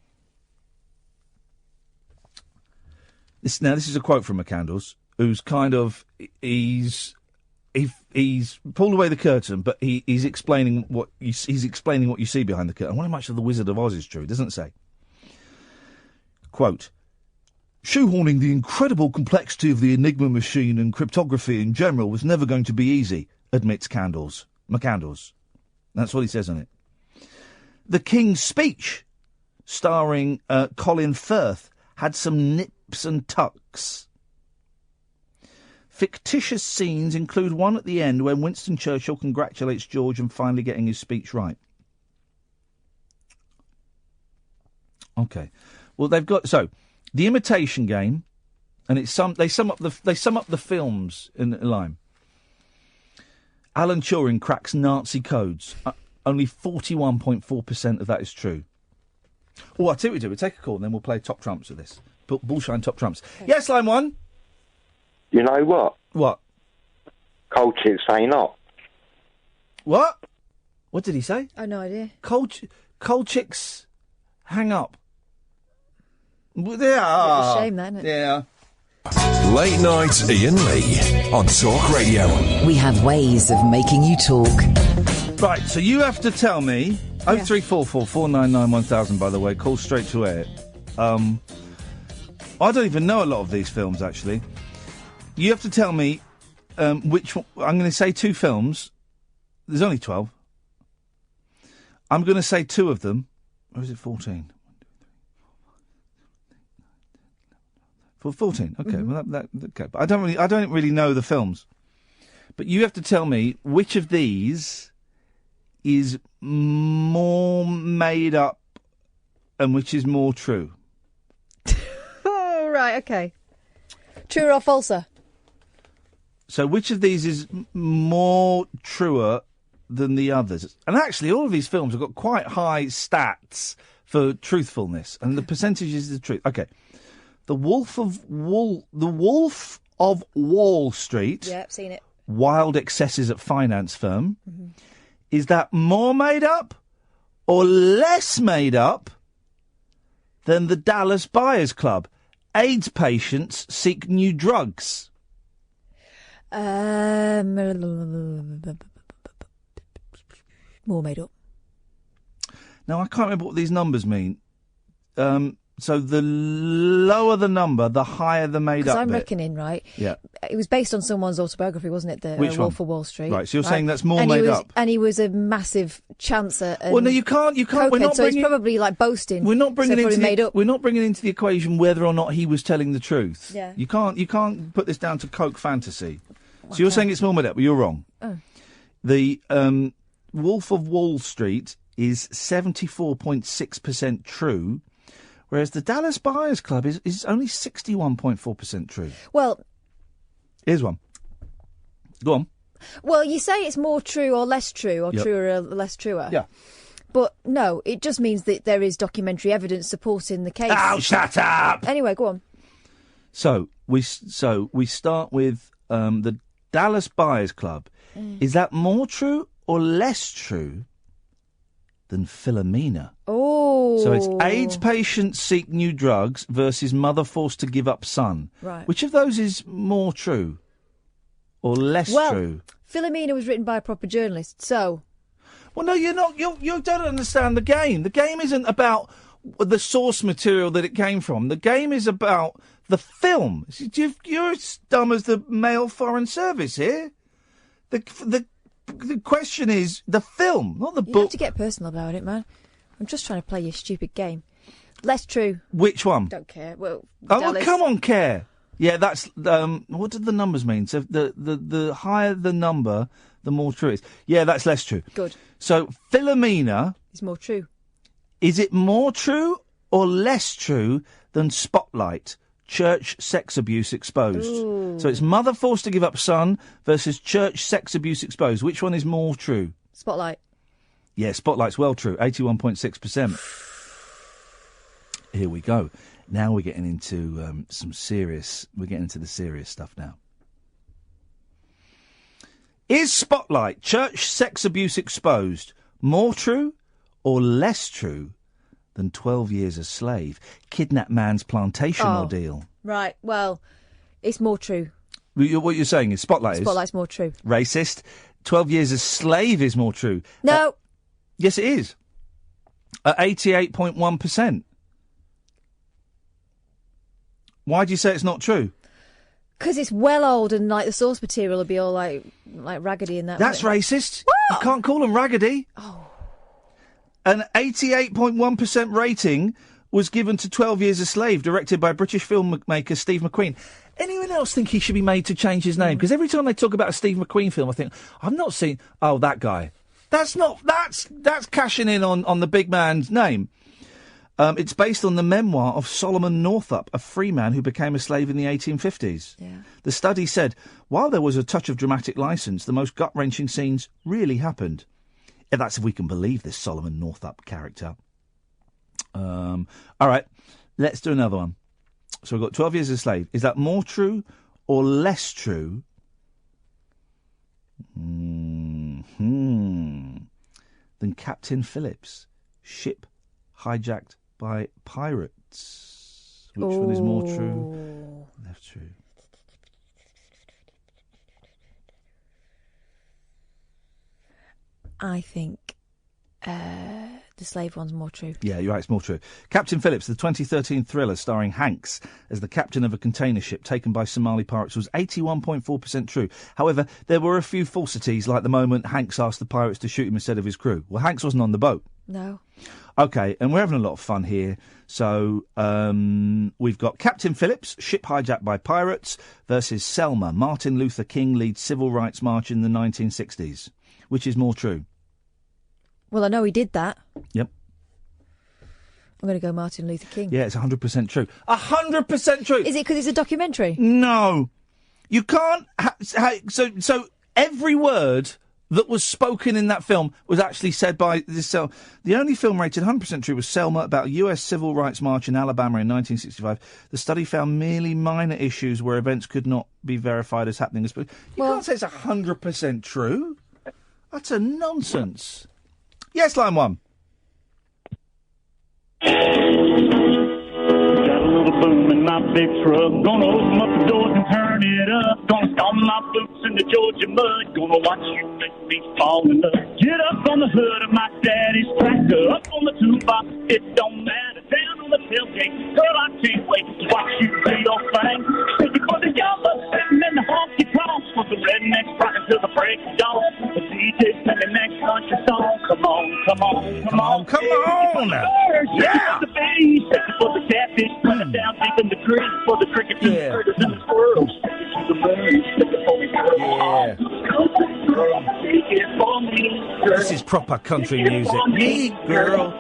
Speaker 3: This is a quote from McCandles, who's kind of he's pulled away the curtain, but he's explaining what you see behind the curtain. I wonder how much of The Wizard of Oz is true. It doesn't say. Quote, shoehorning the incredible complexity of the Enigma machine and cryptography in general was never going to be easy, admits McCandles. That's what he says on it. The King's Speech, starring Colin Firth, had some nips and tucks. Fictitious scenes include one at the end when Winston Churchill congratulates George on finally getting his speech right. Okay. Well, they've got The Imitation Game, and they sum up the films in a line. Alan Turing cracks Nazi codes. Only 41.4% of that is true. Oh, I'll tell you what we do. We'll take a call and then we'll play Top Trumps with this. Bullshine Top Trumps. Okay. Yes, line 1.
Speaker 19: You know what?
Speaker 3: What?
Speaker 19: Cold chicks say not.
Speaker 3: What? What did he say?
Speaker 18: Oh, no idea.
Speaker 3: Cold chicks hang up. Well, they
Speaker 18: It's
Speaker 3: are.
Speaker 18: a shame, that, isn't it?
Speaker 3: Yeah.
Speaker 2: Late night Iain Lee on Talk Radio.
Speaker 1: We have ways of making you talk.
Speaker 3: Right, so you have to tell me. 0344 499 1000, by the way. Call straight to air. I don't even know a lot of these films, actually. You have to tell me which one. I'm going to say 2 films. There's only 12. I'm going to say 2 of them. Or is it 14? 14. Okay, well, okay. But I don't really know the films. But you have to tell me which of these is more made up and which is more true.
Speaker 18: Oh, right, okay. True or falser?
Speaker 3: So which of these is more truer than the others? And actually, all of these films have got quite high stats for truthfulness, and the percentage is the truth. Okay. The Wolf of Wall Street.
Speaker 18: Yeah, I've seen it.
Speaker 3: Wild excesses at finance firm. Mm-hmm. Is that more made up or less made up than the Dallas Buyers Club? AIDS patients seek new drugs.
Speaker 18: More made up.
Speaker 3: Now, I can't remember what these numbers mean. So the lower the number, the higher the made up
Speaker 18: Because I'm
Speaker 3: bit.
Speaker 18: reckoning, right?
Speaker 3: Yeah.
Speaker 18: It was based on someone's autobiography, wasn't it? The
Speaker 3: Which
Speaker 18: Wolf
Speaker 3: one?
Speaker 18: of Wall Street.
Speaker 3: Right, so you're saying that's more made up.
Speaker 18: And he was a massive chancer. And
Speaker 3: Well, no, you can't. We're not
Speaker 18: so
Speaker 3: bringing,
Speaker 18: he's probably like boasting.
Speaker 3: We're not bringing
Speaker 18: so
Speaker 3: into
Speaker 18: made up.
Speaker 3: we're not bringing into the equation whether or not he was telling the truth.
Speaker 18: Yeah.
Speaker 3: You can't put this down to Coke fantasy. So you're saying it's more made up, but you're wrong.
Speaker 18: Oh.
Speaker 3: The Wolf of Wall Street is 74.6% true, whereas the Dallas Buyers Club is only 61.4% true.
Speaker 18: Well,
Speaker 3: here's one. Go on.
Speaker 18: Well, you say it's more true or less true, or
Speaker 3: Yep.
Speaker 18: truer or less truer.
Speaker 3: Yeah.
Speaker 18: But no, it just means that there is documentary evidence supporting the case.
Speaker 3: Oh, shut up!
Speaker 18: Anyway, go on.
Speaker 3: So we start with the Dallas Buyers Club. Is that more true or less true than Philomena?
Speaker 18: Oh.
Speaker 3: So it's AIDS patients seek new drugs versus mother forced to give up son.
Speaker 18: Right.
Speaker 3: Which of those is more true or less true?
Speaker 18: Philomena was written by a proper journalist, so...
Speaker 3: Well, no, you're not. You don't understand the game. The game isn't about the source material that it came from. The game is about the film. You're as dumb as the male foreign service here. The question is the film, not the
Speaker 18: You
Speaker 3: book.
Speaker 18: have to get personal about it, man. I'm just trying to play your stupid game. Less true.
Speaker 3: Which one?
Speaker 18: Don't care. Well,
Speaker 3: Oh, well,
Speaker 18: Dallas.
Speaker 3: come on, care. Yeah, that's what did the numbers mean? So the higher the number, the more true it is. Yeah, that's less true.
Speaker 18: Good.
Speaker 3: So Philomena
Speaker 18: It's more true.
Speaker 3: Is it more true or less true than Spotlight? Church sex abuse exposed.
Speaker 18: Ooh.
Speaker 3: So it's mother forced to give up son versus church sex abuse exposed. Which one is more true?
Speaker 18: Spotlight.
Speaker 3: Yeah, Spotlight's well true. 81.6%. Here we go. Now we're getting into we're getting into the serious stuff now. Is Spotlight, church sex abuse exposed, more true or less true than 12 Years a Slave, kidnap man's plantation ordeal?
Speaker 18: Right, well, it's more true.
Speaker 3: What you're saying is Spotlight's
Speaker 18: more true.
Speaker 3: Racist. 12 Years a Slave is more true.
Speaker 18: No.
Speaker 3: Yes, it is. At 88.1%. Why do you say it's not true?
Speaker 18: Because it's well old and like the source material will be all like raggedy and that.
Speaker 3: That's racist. You can't call them raggedy.
Speaker 18: Oh.
Speaker 3: An 88.1% rating was given to 12 Years a Slave, directed by British filmmaker Steve McQueen. Anyone else think he should be made to change his name? Because every time they talk about a Steve McQueen film, I think, I've not seen... Oh, that guy. That's cashing in on the big man's name. It's based on the memoir of Solomon Northup, a free man who became a slave in the 1850s.
Speaker 18: Yeah.
Speaker 3: The study said, while there was a touch of dramatic licence, the most gut-wrenching scenes really happened. And that's if we can believe this Solomon Northup character. All right, let's do another one. So we've got 12 Years a Slave. Is that more true or less true than Captain Phillips, ship hijacked by pirates? Which one is more true? Less true.
Speaker 18: I think the slave one's more true.
Speaker 3: Yeah, you're right, it's more true. Captain Phillips, the 2013 thriller starring Hanks as the captain of a container ship taken by Somali pirates, was 81.4% true. However, there were a few falsities, like the moment Hanks asked the pirates to shoot him instead of his crew. Well, Hanks wasn't on the boat.
Speaker 18: No.
Speaker 3: OK, and we're having a lot of fun here. So we've got Captain Phillips, ship hijacked by pirates, versus Selma, Martin Luther King leads civil rights march in the 1960s. Which is more true?
Speaker 18: Well, I know he did that.
Speaker 3: Yep.
Speaker 18: I'm going to go Martin Luther King.
Speaker 3: Yeah, it's 100% true. 100% true.
Speaker 18: Is it because it's a documentary?
Speaker 3: No. You can't... So every word that was spoken in that film was actually said by this... The only film rated 100% true was Selma, about a US civil rights march in Alabama in 1965. The study found merely minor issues where events could not be verified as happening. You can't say it's 100% true. That's a nonsense. Yes, line one.
Speaker 20: Got a little boom in my big truck. Gonna open up the doors and turn it up. Gonna stomp my boots in the Georgia mud. Gonna watch you make me fall in love. Get up on the hood of my daddy's tractor. Up on the toolbox, it don't matter. Down on the tailgate, girl, I can't wait to watch you do your thing. Singing for the young bucks sitting in the honky tonks. For the rednecks rocking till the break of dawn. The DJ's singing that country song. Come on, come on, come on.
Speaker 3: Come on!
Speaker 20: Yeah! The bass, singing for the catfish. Put it down deep in the creek. For the crickets and the critters and the squirrels. Singing to the birds. Singing for the girls.
Speaker 3: This is proper country music. Me, girl.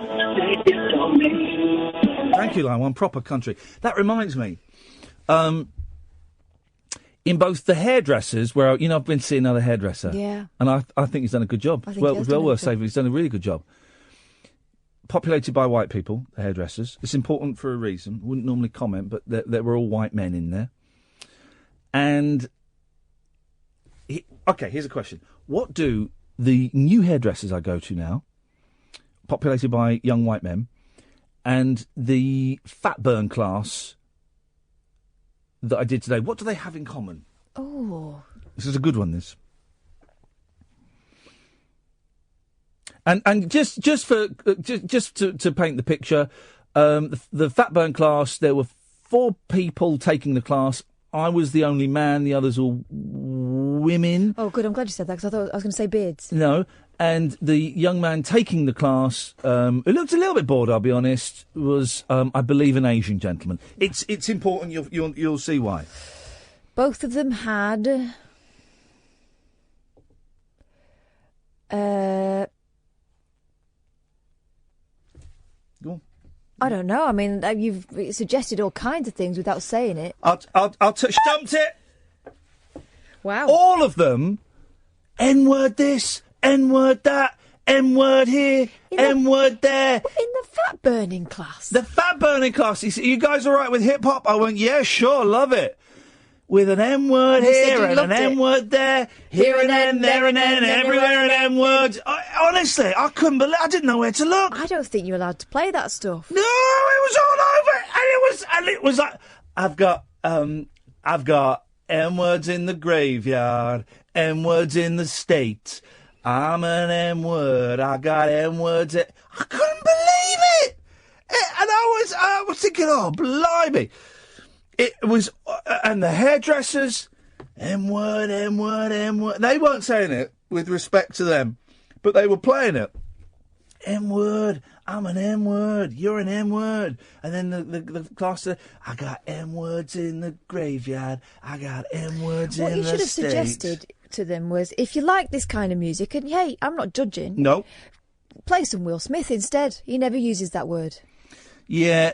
Speaker 3: Thank you, Line One. Proper country. That reminds me. In both the hairdressers, where, I've been seeing another hairdresser.
Speaker 18: Yeah.
Speaker 3: And I think he's done a good job.
Speaker 18: I think he has done
Speaker 3: well
Speaker 18: a
Speaker 3: worth
Speaker 18: good job.
Speaker 3: saving. He's done a really good job. Populated by white people, the hairdressers. It's important for a reason. Wouldn't normally comment, but there were all white men in there. And... OK, here's a question. What do the new hairdressers I go to now, populated by young white men, and the fat burn class that I did today, what do they have in common?
Speaker 18: Oh.
Speaker 3: This is a good one, this. And just to paint the picture, the fat burn class, there were 4 people taking the class. I was the only man, the others all women.
Speaker 18: Oh, good, I'm glad you said that, because I thought I was going to say beards.
Speaker 3: No, and the young man taking the class, who looked a little bit bored, I'll be honest, was, I believe, an Asian gentleman. It's important, you'll see why.
Speaker 18: Both of them had...
Speaker 3: Go on.
Speaker 18: I don't know. I mean, you've suggested all kinds of things without saying it.
Speaker 3: Stumped it.
Speaker 18: Wow.
Speaker 3: All of them, N-word this, N-word that, N-word here, N-word there.
Speaker 18: In the fat burning class.
Speaker 3: The fat burning class. You guys all right with hip-hop? I went, yeah, sure, love it. With an M-word here and an M-word there, here an N, there an N, everywhere an M-word. Honestly, I couldn't believe. I didn't know where to look.
Speaker 18: I don't think you're allowed to play that stuff.
Speaker 3: No, it was all over, and it was like, I've got M-words in the graveyard, M-words in the state. I'm an M-word. I got M-words. I couldn't believe it, and I was thinking, oh blimey. It was, and the hairdressers, M-word, M-word, M-word. They weren't saying it with respect to them, but they were playing it. M-word, I'm an M-word, you're an M-word. And then the class said, I got M-words in the graveyard, I got M-words in the state.
Speaker 18: What you should have suggested to them was, if you like this kind of music, and hey, I'm not judging.
Speaker 3: No.
Speaker 18: Play some Will Smith instead. He never uses that word.
Speaker 3: Yeah,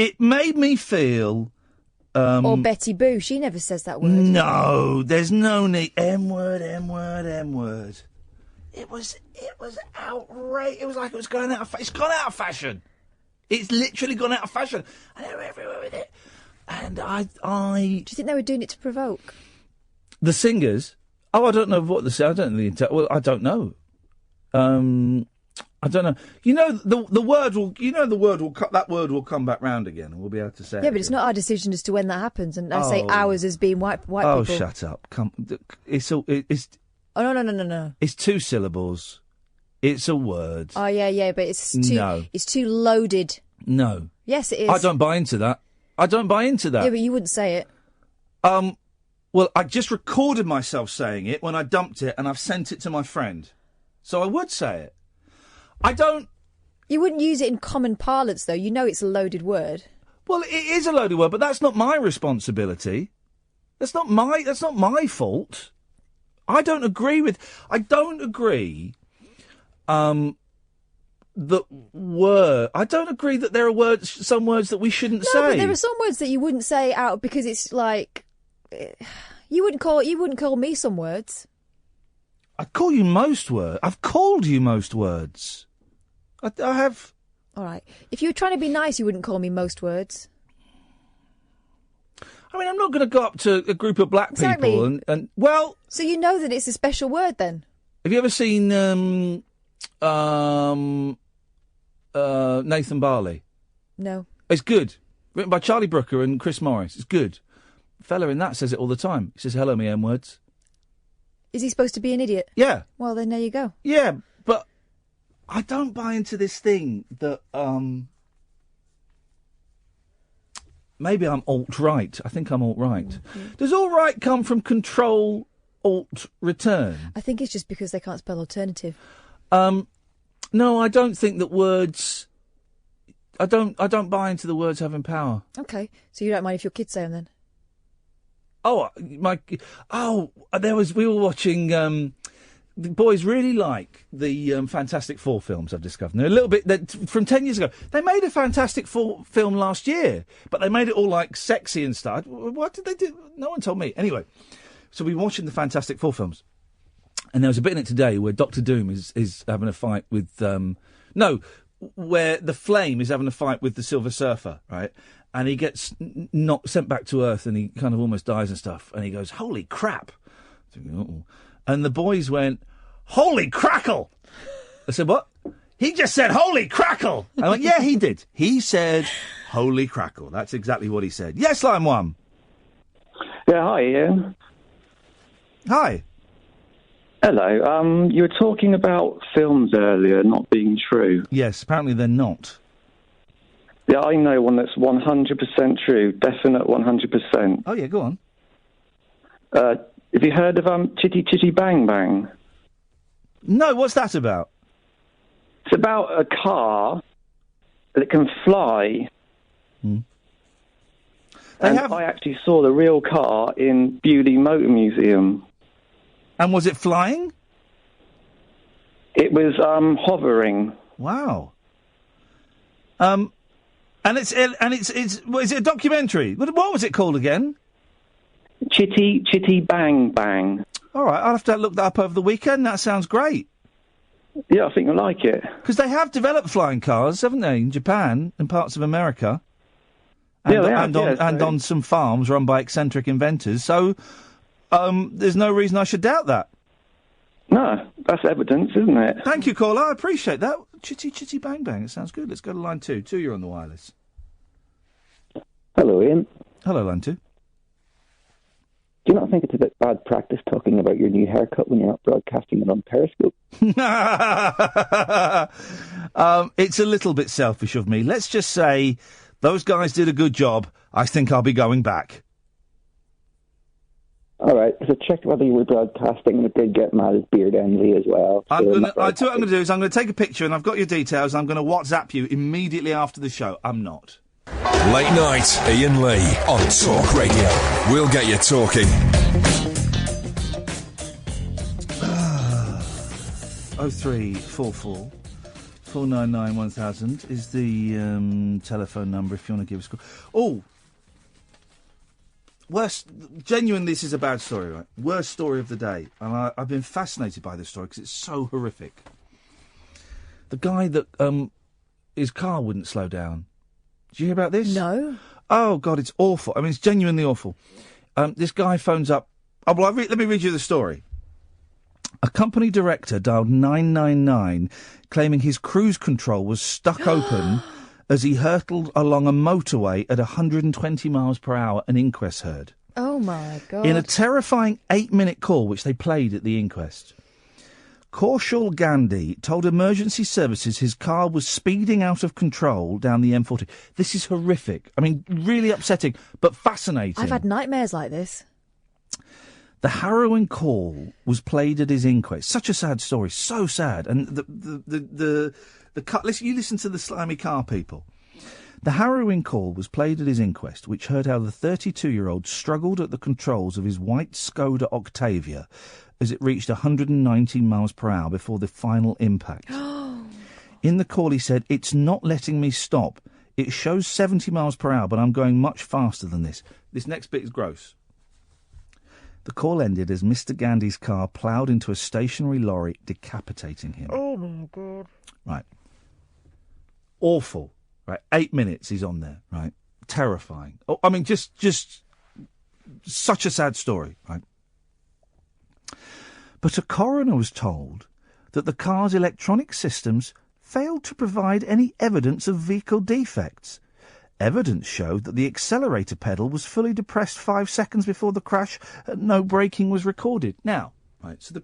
Speaker 3: it made me feel...
Speaker 18: or Betty Boo, she never says that word.
Speaker 3: No, there's no need. M-word, M-word, M-word. It was outrageous. It was like it was going out of fashion. It's gone out of fashion. It's literally gone out of fashion. And they were everywhere with it. And I... Do
Speaker 18: you think they were doing it to provoke?
Speaker 3: The singers? Oh, I don't know what the... I don't know well, I don't know. I don't know. The word will. That word will come back round again, and we'll be able to say.
Speaker 18: Yeah,
Speaker 3: it
Speaker 18: but it's not our decision as to when that happens. And I say
Speaker 3: Oh.
Speaker 18: ours as being white people.
Speaker 3: Oh, shut up! It's all. It's.
Speaker 18: Oh no.
Speaker 3: It's 2 syllables. It's a word.
Speaker 18: Oh yeah, but it's too.
Speaker 3: No.
Speaker 18: It's too loaded.
Speaker 3: No.
Speaker 18: Yes, it is.
Speaker 3: I don't buy into that.
Speaker 18: Yeah, but you wouldn't say it.
Speaker 3: Well, I just recorded myself saying it when I dumped it, and I've sent it to my friend, so I would say it. I don't
Speaker 18: You wouldn't use it in common parlance, though. You know it's a loaded word.
Speaker 3: Well, it is a loaded word, but that's not my responsibility. That's not my fault. I don't agree that there are some words that we shouldn't say.
Speaker 18: No, but there are some words that you wouldn't say out because it's like you wouldn't call me some words.
Speaker 3: I'd call you most words. I've called you most words. I have.
Speaker 18: All right. If you were trying to be nice, you wouldn't call me most words.
Speaker 3: I mean, I'm not going to go up to a group of black people and well.
Speaker 18: So you know that it's a special word, then.
Speaker 3: Have you ever seen Nathan Barley?
Speaker 18: No.
Speaker 3: It's good. Written by Charlie Brooker and Chris Morris. It's good. The fella in that says it all the time. He says, hello, me M-words.
Speaker 18: Is he supposed to be an idiot?
Speaker 3: Yeah.
Speaker 18: Well, then there you go.
Speaker 3: Yeah, but I don't buy into this thing that, maybe I'm alt-right. I think I'm alt-right. Mm-hmm. Does alt-right come from control, alt, return?
Speaker 18: I think it's just because they can't spell alternative.
Speaker 3: No, I don't think that words... I don't buy into the words having power.
Speaker 18: Okay, so you don't mind if your kids say them then?
Speaker 3: We were watching, the boys really like the Fantastic Four films, I've discovered. They're a little bit, from 10 years ago. They made a Fantastic Four film last year, but they made it all like sexy and stuff. What did they do? No one told me. Anyway, so we were watching the Fantastic Four films. And there was a bit in it today where Doctor Doom is having a fight with, where the Flame is having a fight with the Silver Surfer, right? And he gets sent back to Earth and he kind of almost dies and stuff. And he goes, holy crap. And the boys went, holy crackle. I said, what? He just said, holy crackle. I went, yeah, he did. He said, holy crackle. That's exactly what he said. Yes, line one.
Speaker 21: Yeah, hi, Ian.
Speaker 3: Hi.
Speaker 21: Hello. You were talking about films earlier not being true.
Speaker 3: Yes, apparently they're not.
Speaker 21: Yeah, I know one that's 100% true. Definite 100%.
Speaker 3: Oh, yeah, go on.
Speaker 21: Have you heard of Chitty Chitty Bang Bang?
Speaker 3: No, what's that about?
Speaker 21: It's about a car that can fly.
Speaker 3: Hmm.
Speaker 21: I actually saw the real car in Bewley Motor Museum.
Speaker 3: And was it flying?
Speaker 21: It was hovering.
Speaker 3: Wow. And is it a documentary? What was it called again?
Speaker 21: Chitty Chitty Bang Bang.
Speaker 3: All right, I'll have to look that up over the weekend. That sounds great.
Speaker 21: Yeah, I think you'll like it.
Speaker 3: Because they have developed flying cars, haven't they, in Japan and parts of America? And,
Speaker 21: yeah, they have,
Speaker 3: and on some farms run by eccentric inventors. So there's no reason I should doubt that.
Speaker 21: No, that's evidence, isn't it?
Speaker 3: Thank you, caller. I appreciate that. Chitty Chitty Bang Bang. It sounds good. Let's go to line 2. 2, you're on the wireless.
Speaker 22: Hello, Ian.
Speaker 3: Hello, line 2.
Speaker 22: Do you not think it's a bit bad practice talking about your new haircut when you're not broadcasting it on Periscope?
Speaker 3: It's a little bit selfish of me. Let's just say those guys did a good job. I think I'll be going back.
Speaker 22: All right, so check whether you were broadcasting and it did get mad as beard envy as well.
Speaker 3: What I'm going to do is I'm going to take a picture and I've got your details. I'm going to WhatsApp you immediately after the show. I'm not.
Speaker 2: Late night, Iain Lee on Talk Radio. We'll get you talking.
Speaker 3: 0344 499 1000 is the telephone number if you want to give us a call. Oh, genuinely, this is a bad story, right? Worst story of the day. And I've been fascinated by this story because it's so horrific. The guy that his car wouldn't slow down. Did you hear about this?
Speaker 18: No.
Speaker 3: Oh, God, it's awful. I mean, it's genuinely awful. This guy phones up. Oh, well, let me read you the story. A company director dialed 999 claiming his cruise control was stuck open as he hurtled along a motorway at 120 miles per hour, an inquest heard.
Speaker 18: Oh, my God.
Speaker 3: In a terrifying 8-minute call, which they played at the inquest, Kaushal Gandhi told emergency services his car was speeding out of control down the M40. This is horrific. I mean, really upsetting, but fascinating.
Speaker 18: I've had nightmares like this.
Speaker 3: The harrowing call was played at his inquest. Such a sad story, so sad. And the You listen to the slimy car people. The harrowing call was played at his inquest, which heard how the 32-year-old struggled at the controls of his white Skoda Octavia as it reached 190 miles per hour before the final impact. In the call, he said, "It's not letting me stop. It shows 70 miles per hour, but I'm going much faster than this." This next bit is gross. The call ended as Mr. Gandhi's car ploughed into a stationary lorry, decapitating him.
Speaker 18: Oh, my God.
Speaker 3: Right. Awful. Right. 8 minutes he's on there. Right. Terrifying. Oh, I mean, just such a sad story. Right. But a coroner was told that the car's electronic systems failed to provide any evidence of vehicle defects. Evidence showed that the accelerator pedal was fully depressed 5 seconds before the crash and no braking was recorded. Now, right, so the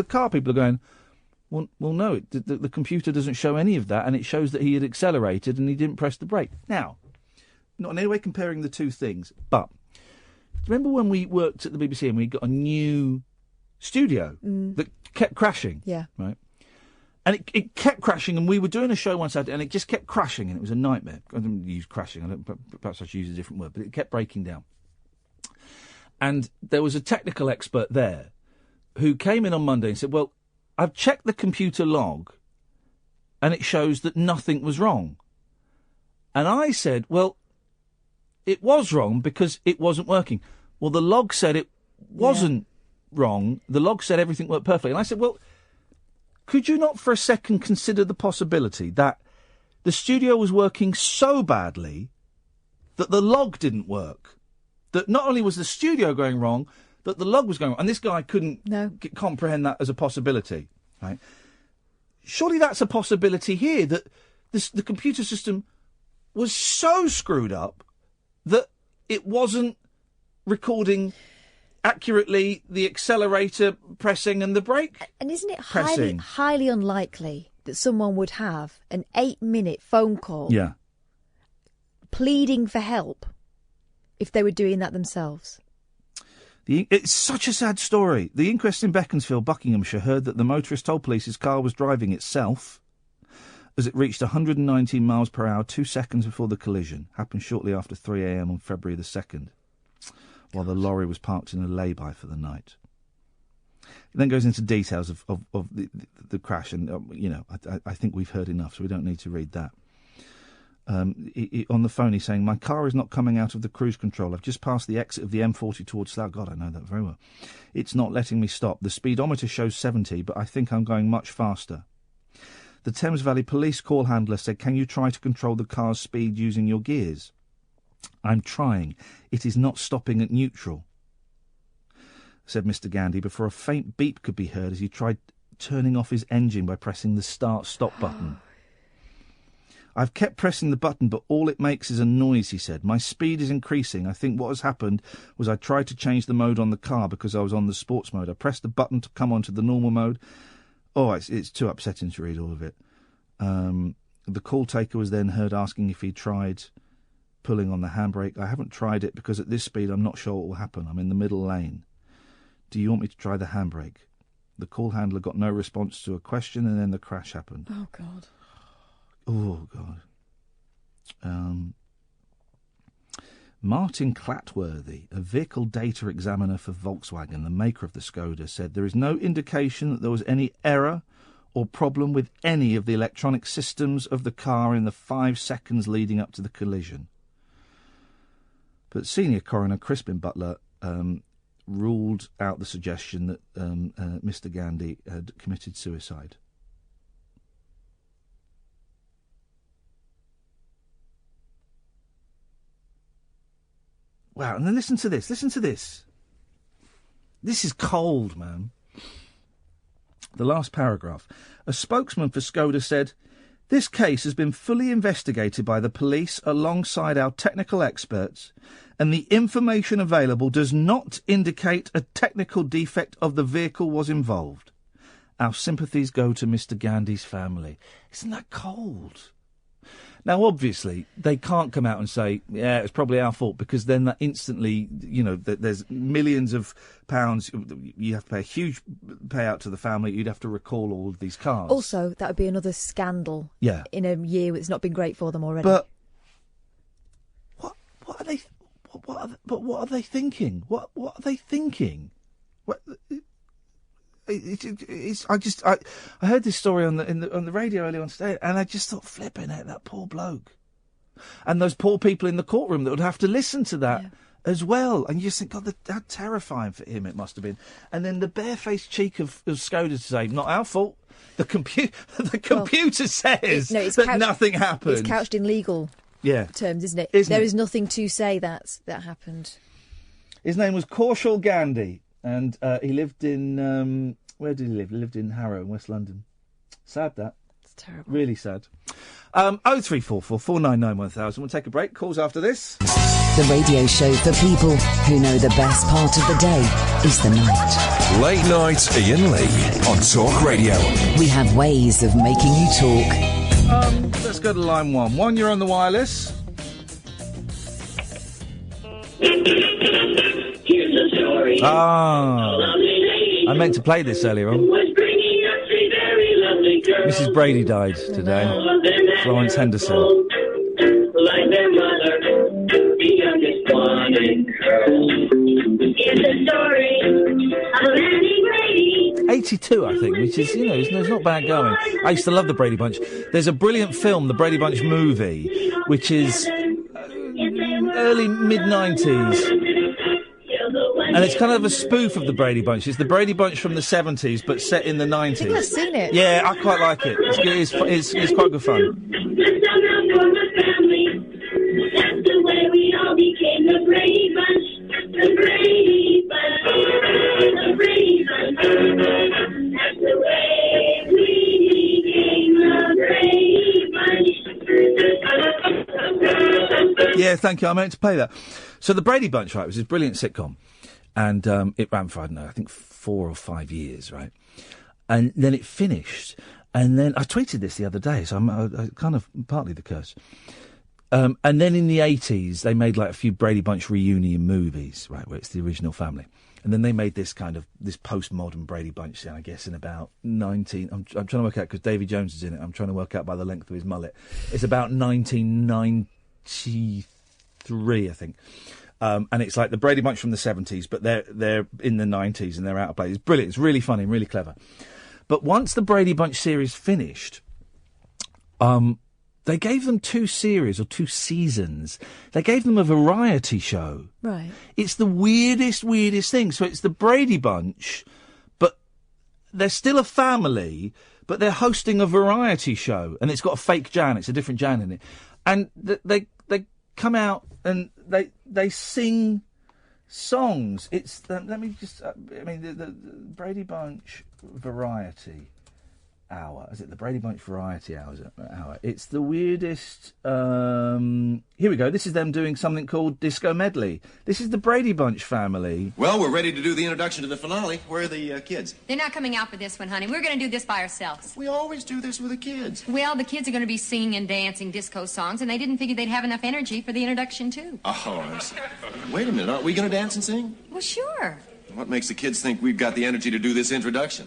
Speaker 3: car people are going, well no, the computer doesn't show any of that, and it shows that he had accelerated and he didn't press the brake. Now, not in any way comparing the two things, but do you remember when we worked at the BBC and we got a new studio that kept crashing?
Speaker 18: Yeah.
Speaker 3: Right? And it kept crashing, and we were doing a show one Saturday, and it just kept crashing, and it was a nightmare. I didn't use crashing, perhaps I should use a different word, but it kept breaking down. And there was a technical expert there who came in on Monday and said, well, I've checked the computer log, and it shows that nothing was wrong. And I said, well, it was wrong because it wasn't working. Well, the log said it wasn't wrong. The log said everything worked perfectly. And I said, well, could you not for a second consider the possibility that the studio was working so badly that the log didn't work? That not only was the studio going wrong, that the log was going wrong. And this guy couldn't comprehend that as a possibility. Right? Surely that's a possibility here, that the computer system was so screwed up that it wasn't recording accurately the accelerator pressing and the brake.
Speaker 18: And isn't it
Speaker 3: pressing.
Speaker 18: highly unlikely that someone would have an 8-minute phone call pleading for help if they were doing that themselves?
Speaker 3: It's such a sad story. The inquest in Beaconsfield, Buckinghamshire, heard that the motorist told police his car was driving itself as it reached 119 miles per hour 2 seconds before the collision. Happened shortly after 3 a.m. on February the 2nd. While the lorry was parked in a lay-by for the night. It then goes into details of the crash, and, I think we've heard enough, so we don't need to read that. On the phone, he's saying, my car is not coming out of the cruise control. I've just passed the exit of the M40 towards Slough. God, I know that very well. It's not letting me stop. The speedometer shows 70, but I think I'm going much faster. The Thames Valley police call handler said, can you try to control the car's speed using your gears? I'm trying. It is not stopping at neutral, said Mr. Gandhi, before a faint beep could be heard as he tried turning off his engine by pressing the start-stop button. I've kept pressing the button, but all it makes is a noise, he said. My speed is increasing. I think what has happened was I tried to change the mode on the car because I was on the sports mode. I pressed the button to come onto the normal mode. Oh, it's too upsetting to read all of it. The call taker was then heard asking if he tried pulling on the handbrake. I haven't tried it because at this speed I'm not sure what will happen. I'm in the middle lane. Do you want me to try the handbrake? The call handler got no response to a question, and then the crash happened.
Speaker 18: Oh, God.
Speaker 3: Oh, God. Martin Clatworthy, a vehicle data examiner for Volkswagen, the maker of the Skoda, said there is no indication that there was any error or problem with any of the electronic systems of the car in the 5 seconds leading up to the collision. But senior coroner Crispin Butler ruled out the suggestion that Mr. Gandhi had committed suicide. Wow, and then listen to this. This is cold, man. The last paragraph. A spokesman for Skoda said, this case has been fully investigated by the police alongside our technical experts, and the information available does not indicate a technical defect of the vehicle was involved. Our sympathies go to Mr. Gandhi's family. Isn't that cold? Now, obviously, they can't come out and say, yeah, it's probably our fault, because then that instantly, there's millions of pounds. You have to pay a huge payout to the family. You'd have to recall all of these cars.
Speaker 18: Also, that would be another scandal.
Speaker 3: Yeah.
Speaker 18: In a year that's not been great for them already.
Speaker 3: But what are they? What are they thinking? What are they thinking? What? I heard this story on the radio earlier on today, and I just thought, flipping it, that poor bloke, and those poor people in the courtroom that would have to listen to that as well. And you just think, God, how terrifying for him it must have been. And then the barefaced cheek of Skoda to say, not our fault. The computer says that nothing happened.
Speaker 18: It's couched in legal terms, isn't it? There is nothing to say that happened.
Speaker 3: His name was Kaushal Gandhi. And he lived in... where did he live? He lived in Harrow in West London. Sad, that.
Speaker 18: It's terrible.
Speaker 3: Really sad. 0344 499 1000. We'll take a break. Calls after this.
Speaker 1: The radio show for people who know the best part of the day is the night.
Speaker 2: Late Night Iain Lee on Talk Radio.
Speaker 1: We have ways of making you talk.
Speaker 3: Let's go to line one. One, you're on the wireless. I meant to play this earlier on. Mrs. Brady died today. Florence Henderson.
Speaker 4: Like their mother, the youngest one in curls. It's a story of Andy Brady.
Speaker 3: 82, I think, which is, it's not bad going. I used to love the Brady Bunch. There's a brilliant film, the Brady Bunch movie, which is early, mid-90s. And it's kind of a spoof of the Brady Bunch. It's the Brady Bunch from the 70s, but set in the 90s.
Speaker 18: I think I've seen it.
Speaker 3: Yeah, I quite like it. It's quite good fun.
Speaker 4: That's the way we all became the Brady Bunch. The Brady Bunch. The Brady Bunch. That's the way we became the Brady Bunch.
Speaker 3: Yeah, thank you. I meant to play that. So the Brady Bunch, right, was this brilliant sitcom. And it ran for, I don't know, I think 4 or 5 years, right? And then it finished. And then I tweeted this the other day, so I'm kind of partly the curse. And then in the 80s, they made like a few Brady Bunch reunion movies, right, where it's the original family. And then they made this postmodern Brady Bunch, I guess, in about 19... I'm trying to work out, because Davy Jones is in it, I'm trying to work out by the length of his mullet. It's about 1993, I think. And it's like the Brady Bunch from the 70s, but they're in the 90s and they're out of place. It's brilliant. It's really funny and really clever. But once the Brady Bunch series finished, they gave them 2 series or 2 seasons. They gave them a variety show.
Speaker 18: Right.
Speaker 3: It's the weirdest thing. So it's the Brady Bunch, but they're still a family, but they're hosting a variety show. And it's got a fake Jan. It's a different Jan in it. And they come out and they sing songs. It's let me just the Brady Bunch Variety Hour. Is it the Brady Bunch Variety Hour? It's the weirdest. Here we go. This is them doing something called Disco Medley. This is the Brady Bunch family.
Speaker 6: Well, we're ready to do the introduction to the finale. Where are the kids?
Speaker 23: They're not coming out for this one, honey. We're going to do this by ourselves.
Speaker 6: We always do this with the kids.
Speaker 23: Well, the kids are going to be singing and dancing disco songs, and they didn't figure they'd have enough energy for the introduction, too.
Speaker 6: Oh, I see. Wait a minute. Aren't we going to dance and sing?
Speaker 23: Well, sure.
Speaker 6: What makes the kids think we've got the energy to do this introduction?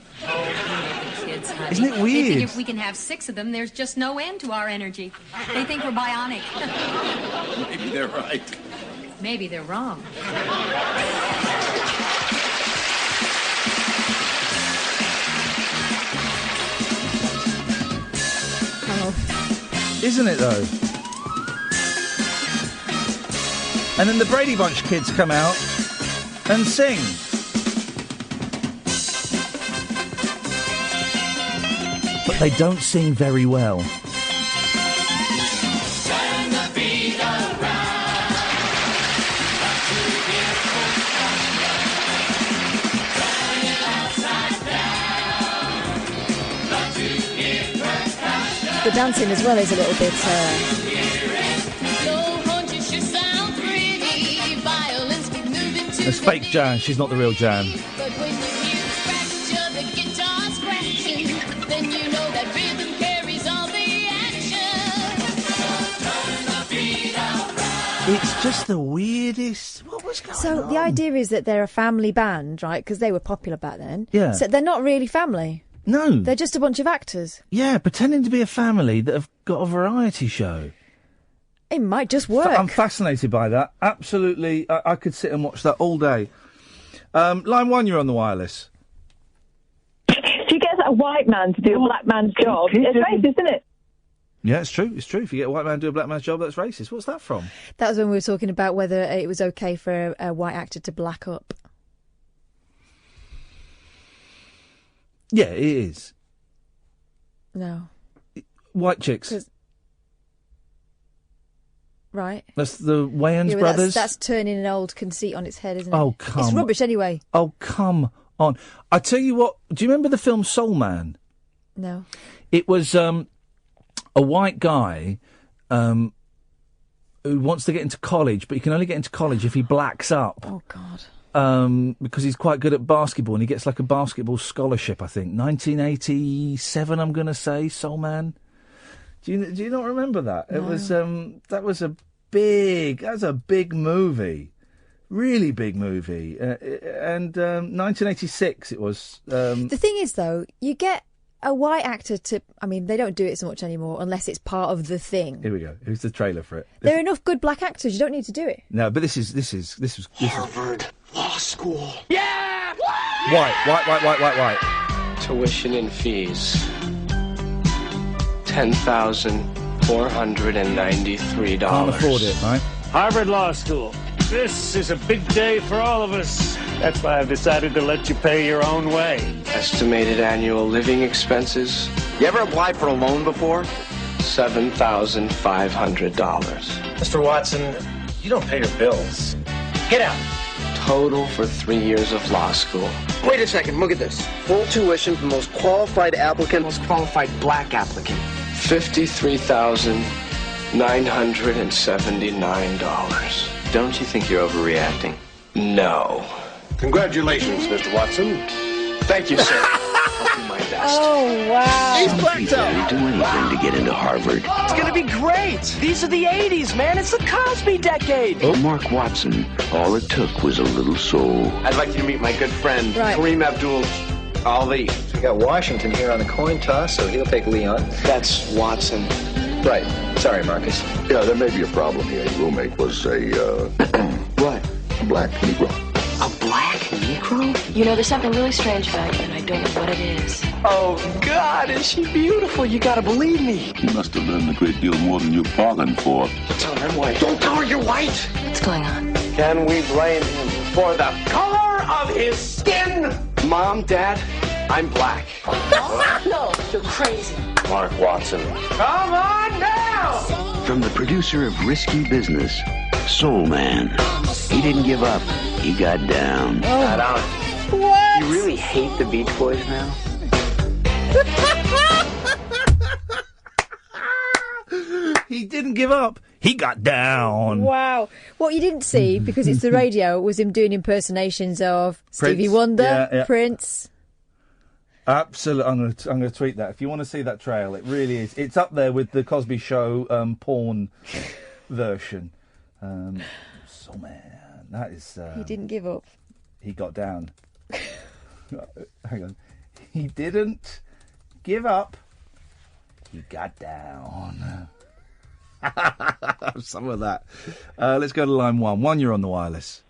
Speaker 23: Kids, honey.
Speaker 3: Isn't it weird?
Speaker 23: They think if we can have 6 of them, there's just no end to our energy. They think we're bionic.
Speaker 6: Maybe they're right.
Speaker 23: Maybe they're wrong.
Speaker 18: Oh.
Speaker 3: Isn't it, though? And then the Brady Bunch kids come out and sing. But they don't sing very well.
Speaker 4: Turn the beat around. Turn it upside down.
Speaker 18: The dancing as well is a little bit...
Speaker 3: It's fake Jan. She's not the real Jan.
Speaker 4: But when you hear the scratch of the guitar scratching, then you know that rhythm carries all the action.
Speaker 3: just the weirdest. What was going on?
Speaker 18: So the idea is that they're a family band, right? Because they were popular back then.
Speaker 3: Yeah.
Speaker 18: So they're not really family.
Speaker 3: No.
Speaker 18: They're just a bunch of actors.
Speaker 3: Yeah, pretending to be a family that have got a variety show.
Speaker 18: It might just work.
Speaker 3: I'm fascinated by that. Absolutely. I could sit and watch that all day. Line 1, you're on the wireless.
Speaker 5: If you get a white man to do a black man's job, it's racist, isn't it?
Speaker 3: Yeah, it's true. It's true. If you get a white man to do a black man's job, that's racist. What's that from?
Speaker 18: That was when we were talking about whether it was okay for a white actor to black up.
Speaker 3: Yeah, it is.
Speaker 18: No.
Speaker 3: White chicks.
Speaker 18: Right.
Speaker 3: That's the Wayans
Speaker 18: but
Speaker 3: brothers.
Speaker 18: That's turning an old conceit on its head, isn't it?
Speaker 3: Oh, come
Speaker 18: It's rubbish anyway.
Speaker 3: Oh, come on. I tell you what, do you remember the film Soul Man?
Speaker 18: No.
Speaker 3: It was a white guy who wants to get into college, but he can only get into college if he blacks up.
Speaker 18: Oh, God.
Speaker 3: Because he's quite good at basketball, and he gets like a basketball scholarship, I think. 1987, I'm going to say, Soul Man. Do you not remember that?
Speaker 18: No.
Speaker 3: It was that was a big movie, really big movie, and 1986 it was.
Speaker 18: The thing is, though, you get a white actor to. I mean, they don't do it so much anymore unless it's part of the thing.
Speaker 3: Here we go. Here's the trailer for it.
Speaker 18: There are enough good black actors. You don't need to do it.
Speaker 3: No, but this was
Speaker 7: Harvard Law School.
Speaker 3: Yeah. White.
Speaker 9: Tuition and fees. $10,493.
Speaker 3: Can't afford it, right?
Speaker 24: Harvard Law School. This is a big day for all of us. That's why I've decided to let you pay your own way.
Speaker 9: Estimated annual living expenses.
Speaker 7: You ever applied for a loan before?
Speaker 9: $7,500.
Speaker 7: Mr. Watson, you don't pay your bills. Get out.
Speaker 9: Total for 3 years of law school.
Speaker 7: Wait a second, look at this. Full tuition for the most qualified applicant, most qualified black applicant.
Speaker 9: $53,979. Don't you think you're overreacting? No.
Speaker 7: Congratulations, Mr. Watson.
Speaker 9: Thank you, sir. I'll do my best.
Speaker 18: Oh, wow.
Speaker 7: He's blacked out.
Speaker 25: Do anything to get into Harvard.
Speaker 7: It's gonna be great. These are the 80s, man. It's the Cosby decade.
Speaker 25: Mark Watson, all it took was a little soul.
Speaker 9: I'd like you to meet my good friend,
Speaker 18: Right.
Speaker 9: Kareem Abdul-Ali.
Speaker 26: We got Washington here on the coin toss, so he'll take Leon.
Speaker 9: That's Watson.
Speaker 26: Right. Sorry, Marcus.
Speaker 27: Yeah, there may be a problem here. Your roommate was a,
Speaker 9: What?
Speaker 27: a black Negro.
Speaker 9: A black Negro?
Speaker 28: You know, there's something really strange about you, and I don't know what it is.
Speaker 9: Oh, God, is she beautiful? You gotta believe me.
Speaker 27: He must have learned a great deal more than you bargained for.
Speaker 9: Tell her I'm white. Don't tell her you're white.
Speaker 28: What's going on?
Speaker 9: Can we blame him for the color of his skin? Mom, Dad, I'm black.
Speaker 28: No, you're crazy.
Speaker 27: Mark Watson.
Speaker 9: Come on now!
Speaker 25: From the producer of Risky Business, Soul Man. He didn't give up. He got down.
Speaker 9: Not on.
Speaker 18: What?
Speaker 9: You really hate the Beach Boys now?
Speaker 3: He didn't give up. He got down.
Speaker 18: Wow. What you didn't see, because it's the radio, was him doing impersonations of Stevie Wonder,
Speaker 3: Yeah.
Speaker 18: Prince.
Speaker 3: Absolutely. I'm going to tweet that. If you want to see that trail, it really is. It's up there with the Cosby Show porn version. So, man, that is...
Speaker 18: He didn't give up.
Speaker 3: He got down. Hang on. He didn't give up. He got down. Some of that. Let's go to line 1. 1, you're on the wireless.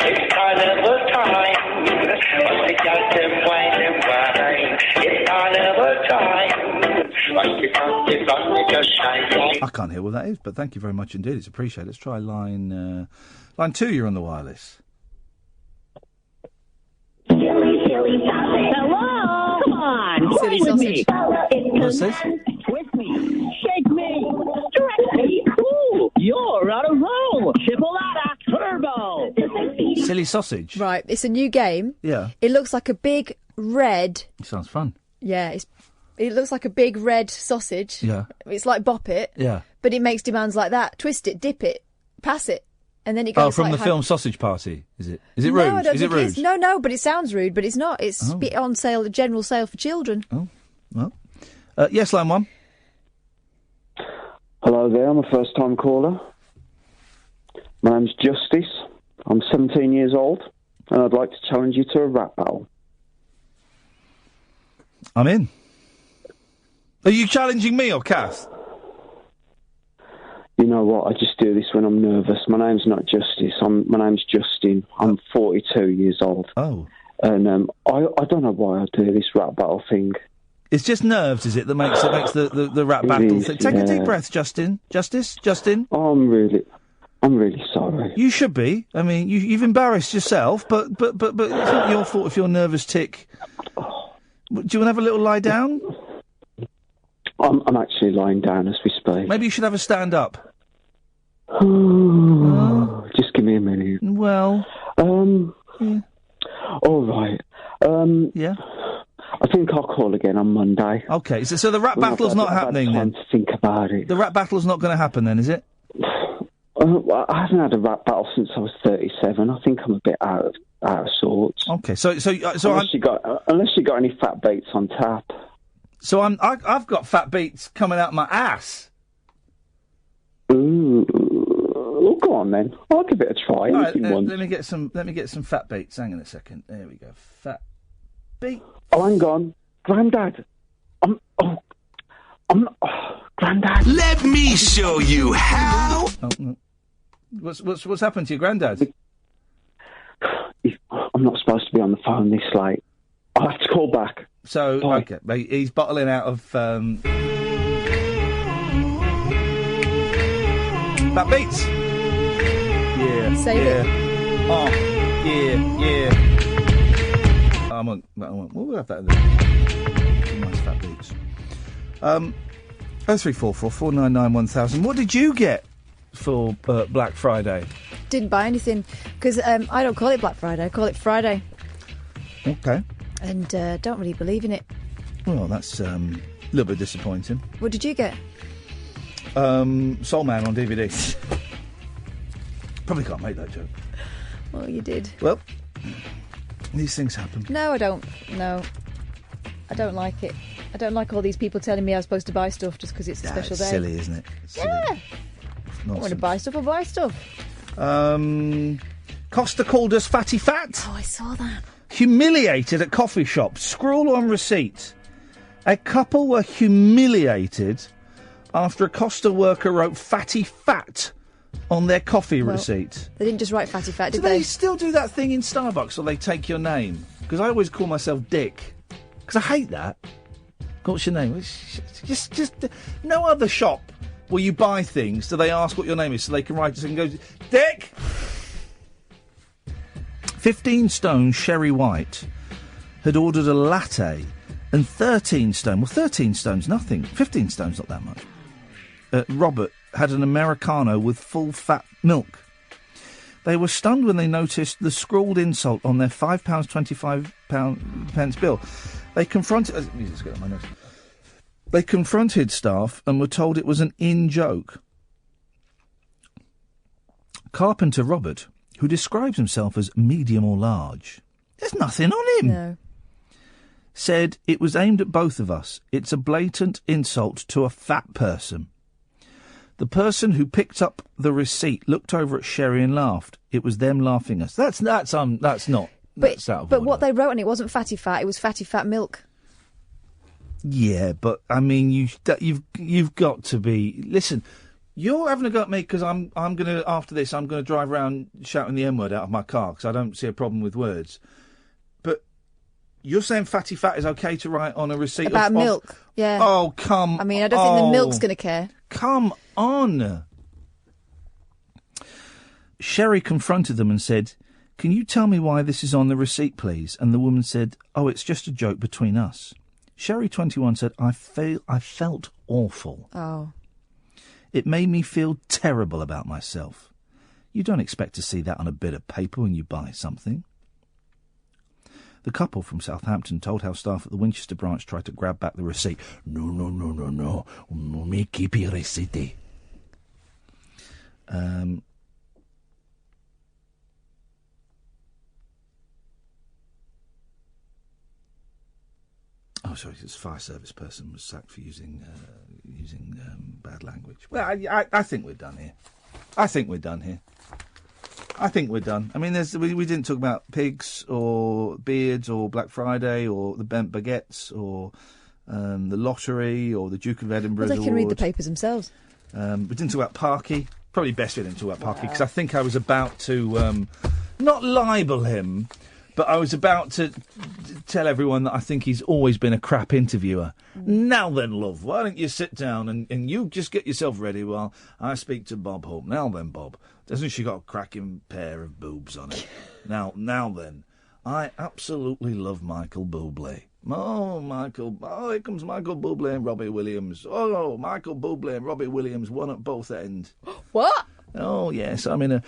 Speaker 4: It's carnival time. It's just them wine and wine. It's carnival time.
Speaker 3: I can't hear what that is, but thank you very much indeed. It's appreciated. Let's try line 2. You're on the wireless.
Speaker 5: Hello? Come on.
Speaker 18: Silly
Speaker 5: play with
Speaker 18: sausage.
Speaker 5: me.
Speaker 3: What's this?
Speaker 5: Twist me. Shake me. Stretch me. Ooh, you're on a roll. Chipolata Turbo.
Speaker 3: Silly sausage.
Speaker 18: Right, it's a new game.
Speaker 3: Yeah.
Speaker 18: It looks like a big red...
Speaker 3: It sounds fun.
Speaker 18: Yeah, it looks like a big red sausage.
Speaker 3: Yeah.
Speaker 18: It's like Bop It.
Speaker 3: Yeah.
Speaker 18: But it makes demands like that. Twist it, dip it, pass it. And then it goes
Speaker 3: from
Speaker 18: like
Speaker 3: the film Sausage Party, is it? Is it
Speaker 18: No,
Speaker 3: rude?
Speaker 18: I don't
Speaker 3: Is it
Speaker 18: think
Speaker 3: rude?
Speaker 18: it's... No, but it sounds rude, but it's not. It's on sale, general sale for children.
Speaker 3: Oh, well. Yes, line 1.
Speaker 22: Hello there, I'm a first-time caller. My name's Justice. I'm 17 years old, and I'd like to challenge you to a rap battle.
Speaker 3: I'm in. Are you challenging me or Kath?
Speaker 22: You know what? I just do this when I'm nervous. My name's not Justice. My name's Justin. I'm 42 years old.
Speaker 3: Oh.
Speaker 22: And I don't know why I do this rap battle thing.
Speaker 3: It's just nerves, is it, that makes the rap battle thing? Take a deep breath, Justin. Justin?
Speaker 22: Oh, I'm really sorry.
Speaker 3: You should be. I mean, you've embarrassed yourself, but it's not your fault if you're nervous, tick. Do you want to have a little lie down?
Speaker 22: I'm actually lying down as we speak.
Speaker 3: Maybe you should have a stand up.
Speaker 22: Just give me a minute.
Speaker 3: Well.
Speaker 22: Yeah. All right.
Speaker 3: Yeah.
Speaker 22: I think I'll call again on Monday.
Speaker 3: Okay, so the rap battle's not happening then?
Speaker 22: To think about it.
Speaker 3: The rap battle's not going to happen then, is it?
Speaker 22: I haven't had a rap battle since I was 37. I think I'm a bit out of sorts.
Speaker 3: Okay, so
Speaker 22: unless you got any fat beats on tap.
Speaker 3: So I've got fat beats coming out my ass.
Speaker 22: Ooh, well, go on then. I'll give it a try.
Speaker 3: All right, let me get some fat beats. Hang on a second. There we go. Fat beat.
Speaker 22: Oh, hang on, Grandad. Grandad.
Speaker 2: Let me show you how.
Speaker 3: Oh, no. What's happened to your granddad?
Speaker 22: I'm not supposed to be on the phone this late. I'll have to call back.
Speaker 3: So, okay, he's bottling out of fat beats. Yeah.
Speaker 18: Save it.
Speaker 3: Oh, yeah. I won't. We'll have that in there. Nice fat beats. 0344 499 1000. What did you get for Black Friday?
Speaker 18: Didn't buy anything because I don't call it Black Friday. I call it Friday.
Speaker 3: Okay.
Speaker 18: And don't really believe in it.
Speaker 3: Well, that's a little bit disappointing.
Speaker 18: What did you get?
Speaker 3: Soul Man on DVD. Probably can't make that joke.
Speaker 18: Well, you did.
Speaker 3: Well, these things happen.
Speaker 18: No, I don't. No. I don't like it. I don't like all these people telling me I'm supposed to buy stuff just because it's a special day.
Speaker 3: It's silly, isn't it?
Speaker 18: Yeah. I want to buy stuff, I'll buy stuff.
Speaker 3: Costa called us fatty fat.
Speaker 18: Oh, I saw that.
Speaker 3: Humiliated at coffee shop. Scrawl on receipt. A couple were humiliated after a Costa worker wrote fatty fat on their coffee receipt.
Speaker 18: They didn't just write fatty fat, did
Speaker 3: Do they still do that thing in Starbucks or they take your name? Because I always call myself Dick. Because I hate that. What's your name? Just no other shop where you buy things do they ask what your name is so they can write it and go, Dick! 15-stone Sherry White had ordered a latte and 13-stone, well, 13 stone's nothing. 15 stone's not that much. Robert had an Americano with full fat milk. They were stunned when they noticed the scrawled insult on their £5.25 bill. They confronted... Music's got on my nose. They confronted staff and were told it was an in-joke. Carpenter Robert, who describes himself as medium or large, there's nothing on him.
Speaker 18: No.
Speaker 3: Said it was aimed at both of us. It's a blatant insult to a fat person. The person who picked up the receipt looked over at Sherry and laughed. It was them laughing us. That's not.
Speaker 18: But what they wrote on it wasn't fatty fat. It was fatty fat milk.
Speaker 3: Yeah, but I mean, you've got to be. Listen, you're having a go at me because I'm gonna after this I'm gonna drive around shouting the N-word out of my car because I don't see a problem with words. But you're saying fatty fat is okay to write on a receipt
Speaker 18: about milk? Yeah.
Speaker 3: Oh come!
Speaker 18: I mean, I don't think the milk's gonna care.
Speaker 3: Come on. Sherry confronted them and said, "Can you tell me why this is on the receipt, please?" And the woman said, "Oh, it's just a joke between us." Sherry, 21, said, I felt awful.
Speaker 18: Oh.
Speaker 3: It made me feel terrible about myself. You don't expect to see that on a bit of paper when you buy something. The couple from Southampton told how staff at the Winchester branch tried to grab back the receipt. No. Me keep your receipt. Oh, sorry, this fire service person was sacked for using bad language. Well, I think we're done here. I think we're done. I mean, we didn't talk about pigs or beards or Black Friday or the bent baguettes or the lottery or the Duke of Edinburgh's
Speaker 18: Well, they can read the papers themselves.
Speaker 3: We didn't talk about Parky. Probably best we didn't talk about Parky because I think I was about to not libel him, but I was about to tell everyone that I think he's always been a crap interviewer. Now then, love, why don't you sit down and you just get yourself ready while I speak to Bob Hope. Now then, Bob, doesn't she got a cracking pair of boobs on it? Now then, I absolutely love Michael Bublé. Oh, Michael. Oh, here comes Michael Bublé and Robbie Williams. Oh, Michael Bublé and Robbie Williams, one at both ends.
Speaker 18: What?
Speaker 3: Oh, yes, I'm in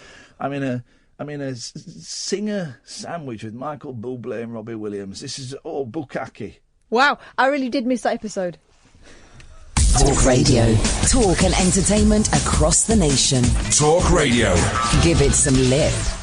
Speaker 3: a singer sandwich with Michael Bublé and Robbie Williams. This is bukkake.
Speaker 18: Wow, I really did miss that episode.
Speaker 1: Talk Radio. Talk and entertainment across the nation.
Speaker 2: Talk Radio.
Speaker 1: Give it some lip.